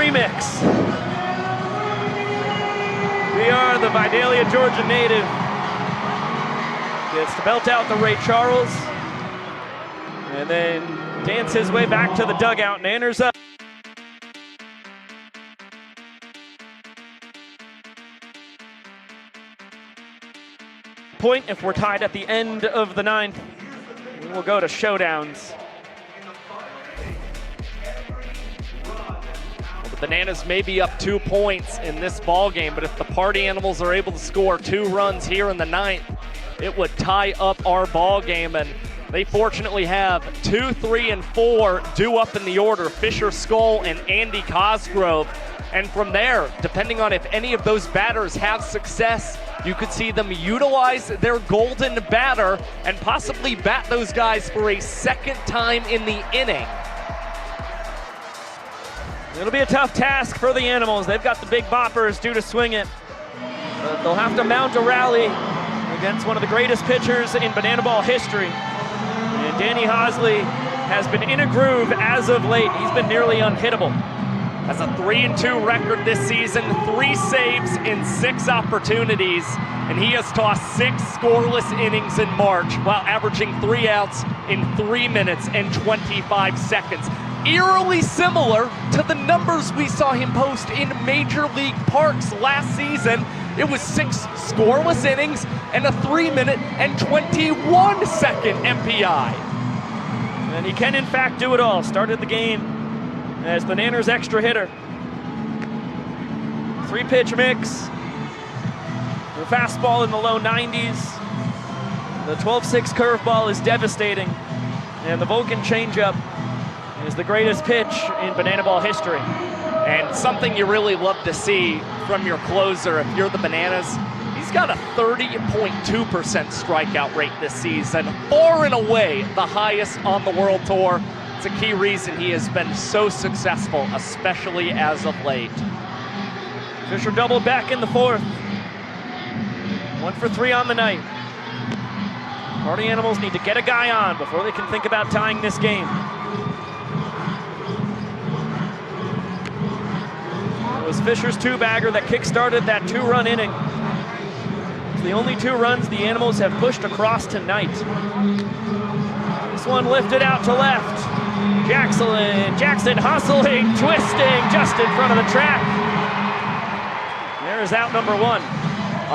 [SPEAKER 4] remix. VR, the Vidalia, Georgia native, gets to belt out the Ray Charles and then dance his way back to the dugout and enters up. Point if we're tied at the end of the ninth. We will go to showdowns.
[SPEAKER 5] The Bananas may be up 2 points in this ball game, but if the Party Animals are able to score 2 runs here in the ninth, it would tie up our ball game. And they fortunately have 2, 3, and 4 due up in the order, Fisher Skull and Andy Cosgrove. And from there, depending on if any of those batters have success, you could see them utilize their golden batter and possibly bat those guys for a second time in the inning.
[SPEAKER 4] It'll be a tough task for the Animals. They've got the big boppers due to swing it. But they'll have to mount a rally against one of the greatest pitchers in banana ball history. And Danny Hosley has been in a groove as of late. He's been nearly unhittable.
[SPEAKER 5] Has a 3-2 record this season, 3 saves in 6 opportunities, and he has tossed 6 scoreless innings in March while averaging 3 outs in 3 minutes and 25 seconds. Eerily similar to the numbers we saw him post in Major League Parks last season. It was 6 scoreless innings and a 3-minute and 21-second MPI.
[SPEAKER 4] And he can in fact do it all. Started the game as Bananas' extra hitter. 3-pitch mix. The fastball in the low 90s. The 12-6 curveball is devastating. And the Vulcan changeup is the greatest pitch in banana ball history.
[SPEAKER 5] And something you really love to see from your closer, if you're the Bananas, he's got a 30.2% strikeout rate this season, far and away the highest on the World Tour. It's a key reason he has been so successful, especially as of late.
[SPEAKER 4] Fisher doubled back in the 4th. 1 for 3 on the night. Party Animals need to get a guy on before they can think about tying this game. It was Fisher's 2-bagger that kick-started that 2-run inning. It's the only 2 runs the Animals have pushed across tonight. This one lifted out to left. Jackson hustling, twisting just in front of the track. There's out number 1.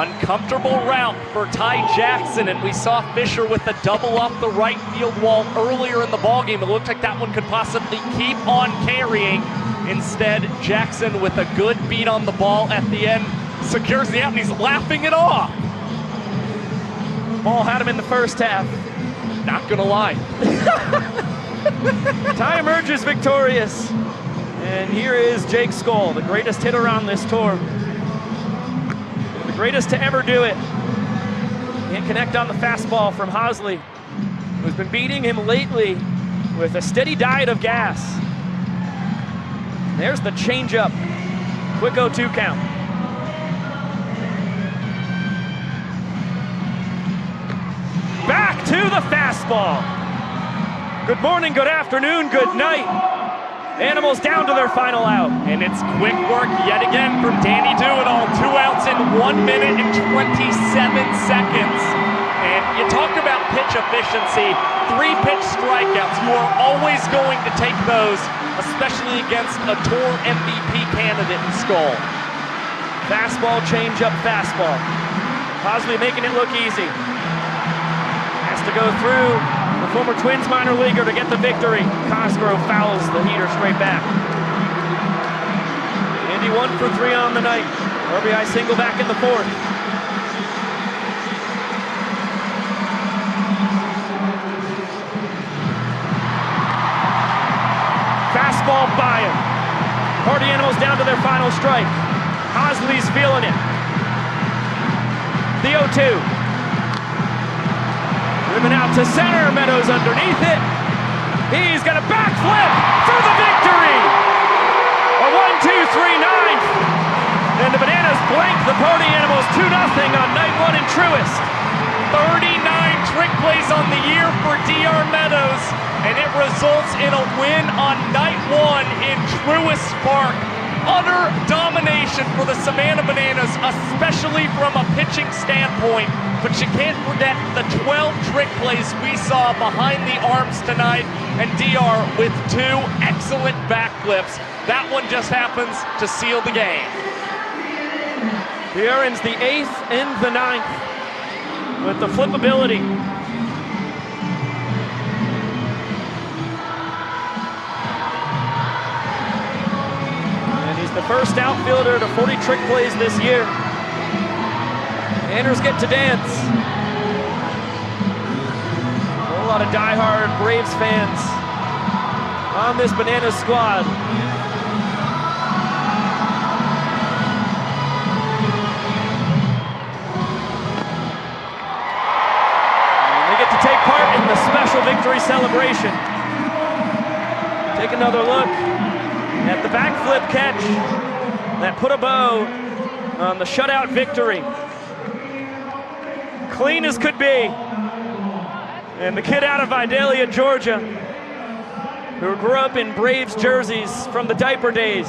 [SPEAKER 5] Uncomfortable route for Ty Jackson, and we saw Fisher with a double off the right field wall earlier in the ballgame. It looked like that one could possibly keep on carrying. Instead, Jackson with a good beat on the ball at the end secures the out, and he's laughing it off.
[SPEAKER 4] Ball had him in the first half.
[SPEAKER 5] Not gonna lie.
[SPEAKER 4] Ty emerges victorious. And here is Jake Skoll, the greatest hitter on this tour. The greatest to ever do it. Can't connect on the fastball from Hosley, who's been beating him lately with a steady diet of gas. There's the changeup. Quick 0-2 count. Back to the fastball. Good morning, good afternoon, good night. Animals down to their final out.
[SPEAKER 5] And it's quick work yet again from Danny Do-It-All. 2 outs in 1 minute and 27 seconds. And you talk about pitch efficiency, 3-pitch strikeouts. You are always going to take those, especially against a Tour MVP candidate in Skull.
[SPEAKER 4] Fastball, changeup, fastball. Hosley making it look easy. Has to go through the former Twins minor leaguer to get the victory. Cosgrove fouls the heater straight back. Andy 1 for 3 on the night. RBI single back in the 4th. Fastball by him. Party Animals down to their final strike. Hosley's feeling it. The 0-2. Driven out to center, Meadows underneath it. He's got a backflip for the victory! A 1-2-3 ninth. And the Bananas blank the Party Animals 2-0 on night 1 in Truist.
[SPEAKER 5] 39 trick plays on the year for DR Meadows, and it results in a win on night 1 in Truist Park. Utter domination for the Savannah Bananas, especially from a pitching standpoint. But you can't forget the 12 trick plays we saw behind the arms tonight, and DR with 2 excellent backflips. That one just happens to seal the game.
[SPEAKER 4] Here ends the 8th and the 9th with the flipability. And he's the first outfielder to 40 trick plays this year. Anders get to dance. A whole lot of diehard Braves fans on this Bananas squad. And they get to take part in the special victory celebration. Take another look at the backflip catch that put a bow on the shutout victory. Clean as could be. And the kid out of Vidalia, Georgia, who grew up in Braves jerseys from the diaper days,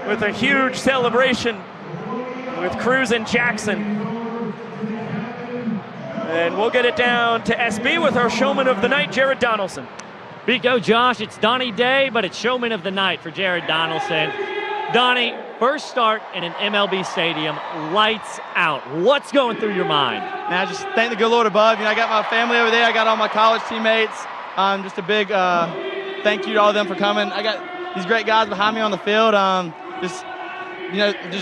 [SPEAKER 4] with a huge celebration with Cruz and Jackson. And we'll get it down to SB with our showman of the night, Jared Donaldson.
[SPEAKER 15] Biko, Josh, it's Donnie Day, but it's showman of the night for Jared Donaldson. Donnie, first start in an MLB stadium, lights out. What's going through your mind?
[SPEAKER 20] Man, I just thank the good Lord above. You know, I got my family over there. I got all my college teammates. Just a big thank you to all of them for coming. I got these great guys behind me on the field. Just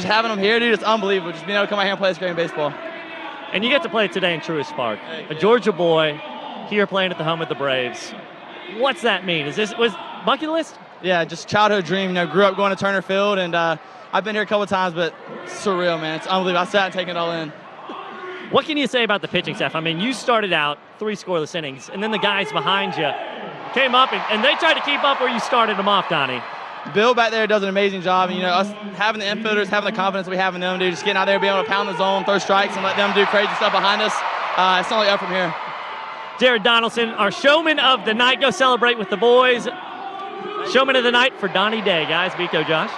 [SPEAKER 20] having them here, dude, it's unbelievable. Just being able to come out here and play this game of baseball.
[SPEAKER 15] And you get to play today in Truist Park. A Georgia boy here playing at the home of the Braves. What's that mean? Was bucket list?
[SPEAKER 20] Yeah, just childhood dream. You know, grew up going to Turner Field, and I've been here a couple of times, but it's surreal, man. It's unbelievable. I sat and taken it all in.
[SPEAKER 15] What can you say about the pitching staff? I mean, you started out 3 scoreless innings, and then the guys behind you came up, and they tried to keep up where you started them off, Donnie.
[SPEAKER 20] Bill back there does an amazing job, and, you know, us having the infielders, having the confidence we have in them, dude, just getting out there, being able to pound the zone, throw strikes, and let them do crazy stuff behind us. It's only up from here.
[SPEAKER 15] Jared Donaldson, our showman of the night. Go celebrate with the boys. Showman of the night for Donnie Day, guys. Biko, Josh.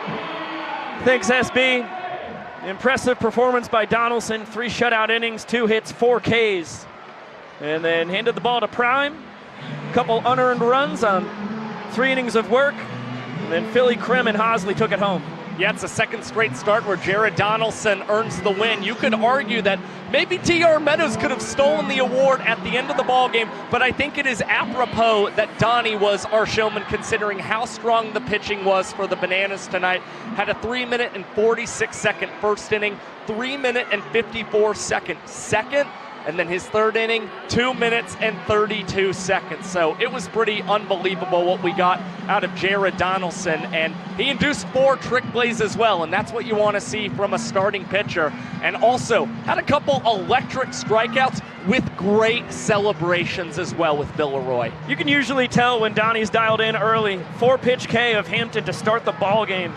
[SPEAKER 4] Thanks, SB. Impressive performance by Donaldson. 3 shutout innings, 2 hits, 4 Ks. And then handed the ball to Prime. A couple unearned runs on 3 innings of work. And then Philly, Krim, and Hosley took it home.
[SPEAKER 5] Yeah, it's a second straight start where Jared Donaldson earns the win. You could argue that maybe T.R. Meadows could have stolen the award at the end of the ballgame, but I think it is apropos that Donnie was our showman considering how strong the pitching was for the Bananas tonight. Had a 3-minute and 46-second first inning, 3-minute and 54-second second, and then his third inning, 2 minutes and 32 seconds. So it was pretty unbelievable what we got out of Jared Donaldson, and he induced 4 trick plays as well, and that's what you want to see from a starting pitcher. And also had a couple electric strikeouts with great celebrations as well with Bill Leroy.
[SPEAKER 4] You can usually tell when Donnie's dialed in early. 4-pitch K of Hampton to start the ball game.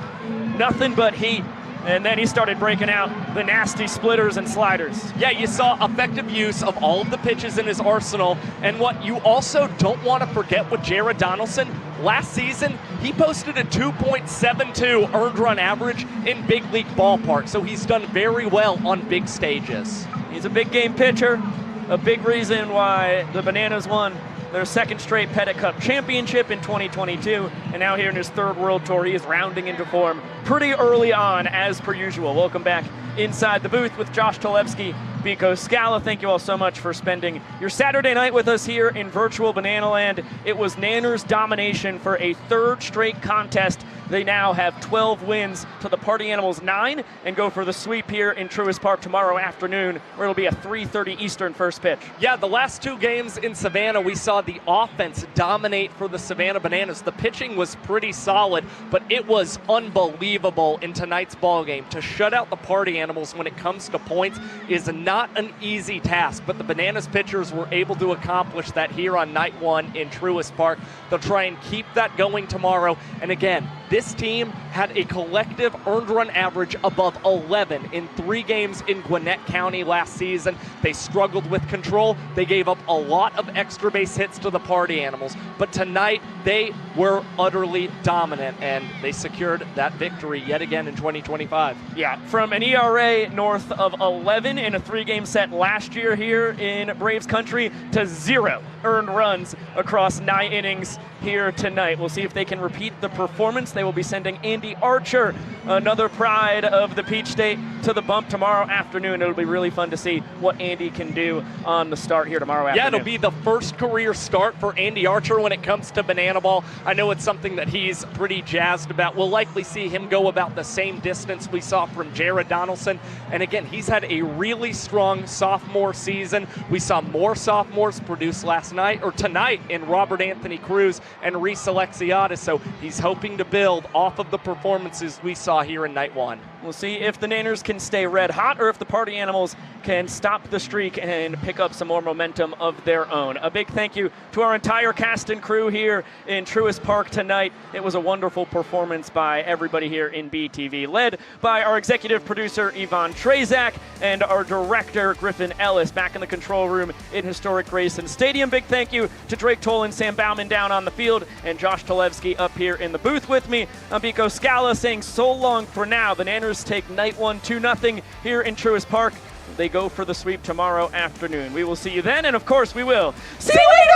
[SPEAKER 4] Nothing but heat. And then he started breaking out the nasty splitters and sliders.
[SPEAKER 5] Yeah, you saw effective use of all of the pitches in his arsenal. And what you also don't want to forget with Jared Donaldson, last season, he posted a 2.72 earned run average in big league ballpark. So he's done very well on big stages.
[SPEAKER 4] He's a big game pitcher. A big reason why the Bananas won their 2nd straight Pettit Cup championship in 2022, and now here in his 3rd World Tour, he is rounding into form pretty early on, as per usual. Welcome back inside the booth with Josh Tolevsky, Biko Scala. Thank you all so much for spending your Saturday night with us here in virtual Banana Land. It was Nanners domination for a 3rd straight contest. They now have 12 wins to the Party Animals 9 and go for the sweep here in Truist Park tomorrow afternoon, where it'll be a 3:30 Eastern first pitch.
[SPEAKER 5] Yeah, the last 2 games in Savannah, we saw the offense dominate for the Savannah Bananas. The pitching was pretty solid, but it was unbelievable in tonight's ball game. To shut out the Party Animals when it comes to points is not an easy task, but the Bananas pitchers were able to accomplish that here on night 1 in Truist Park. They'll try and keep that going tomorrow. And again, This team had a collective earned run average above 11 in 3 games in Gwinnett County last season. They struggled with control. They gave up a lot of extra base hits to the Party Animals. But tonight, they were utterly dominant, and they secured that victory yet again in 2025.
[SPEAKER 4] Yeah, from an ERA north of 11 in a 3-game set last year here in Braves country to 0 earned runs across 9 innings here tonight. We'll see if they can repeat the performance. They will be sending Andy Archer, another pride of the Peach State, to the bump tomorrow afternoon. It'll be really fun to see what Andy can do on the start here tomorrow afternoon.
[SPEAKER 5] Yeah, it'll be the first career start for Andy Archer when it comes to banana ball. I know it's something that he's pretty jazzed about. We'll likely see him go about the same distance we saw from Jared Donaldson. And again, he's had a really strong sophomore season. We saw more sophomores produce tonight in Robert Anthony Cruz and Reese Alexiadis. So he's hoping to build off of the performances we saw here in night 1.
[SPEAKER 4] We'll see if the Nanners can stay red hot or if the Party Animals can stop the streak and pick up some more momentum of their own. A big thank you to our entire cast and crew here in Truist Park tonight. It was a wonderful performance by everybody here in BTV, led by our executive producer, Yvonne Trezak, and our director, Griffin Ellis, back in the control room in historic Grayson Stadium. Big thank you to Drake Toll and Sam Bauman down on the field, and Josh Talevsky up here in the booth with me. I'm Biko Scala saying so long for now. The Nanners take night 1 2-0 here in Truist Park. They go for the sweep tomorrow afternoon. We will see you then, and of course we will see you later!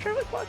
[SPEAKER 5] Truist Park.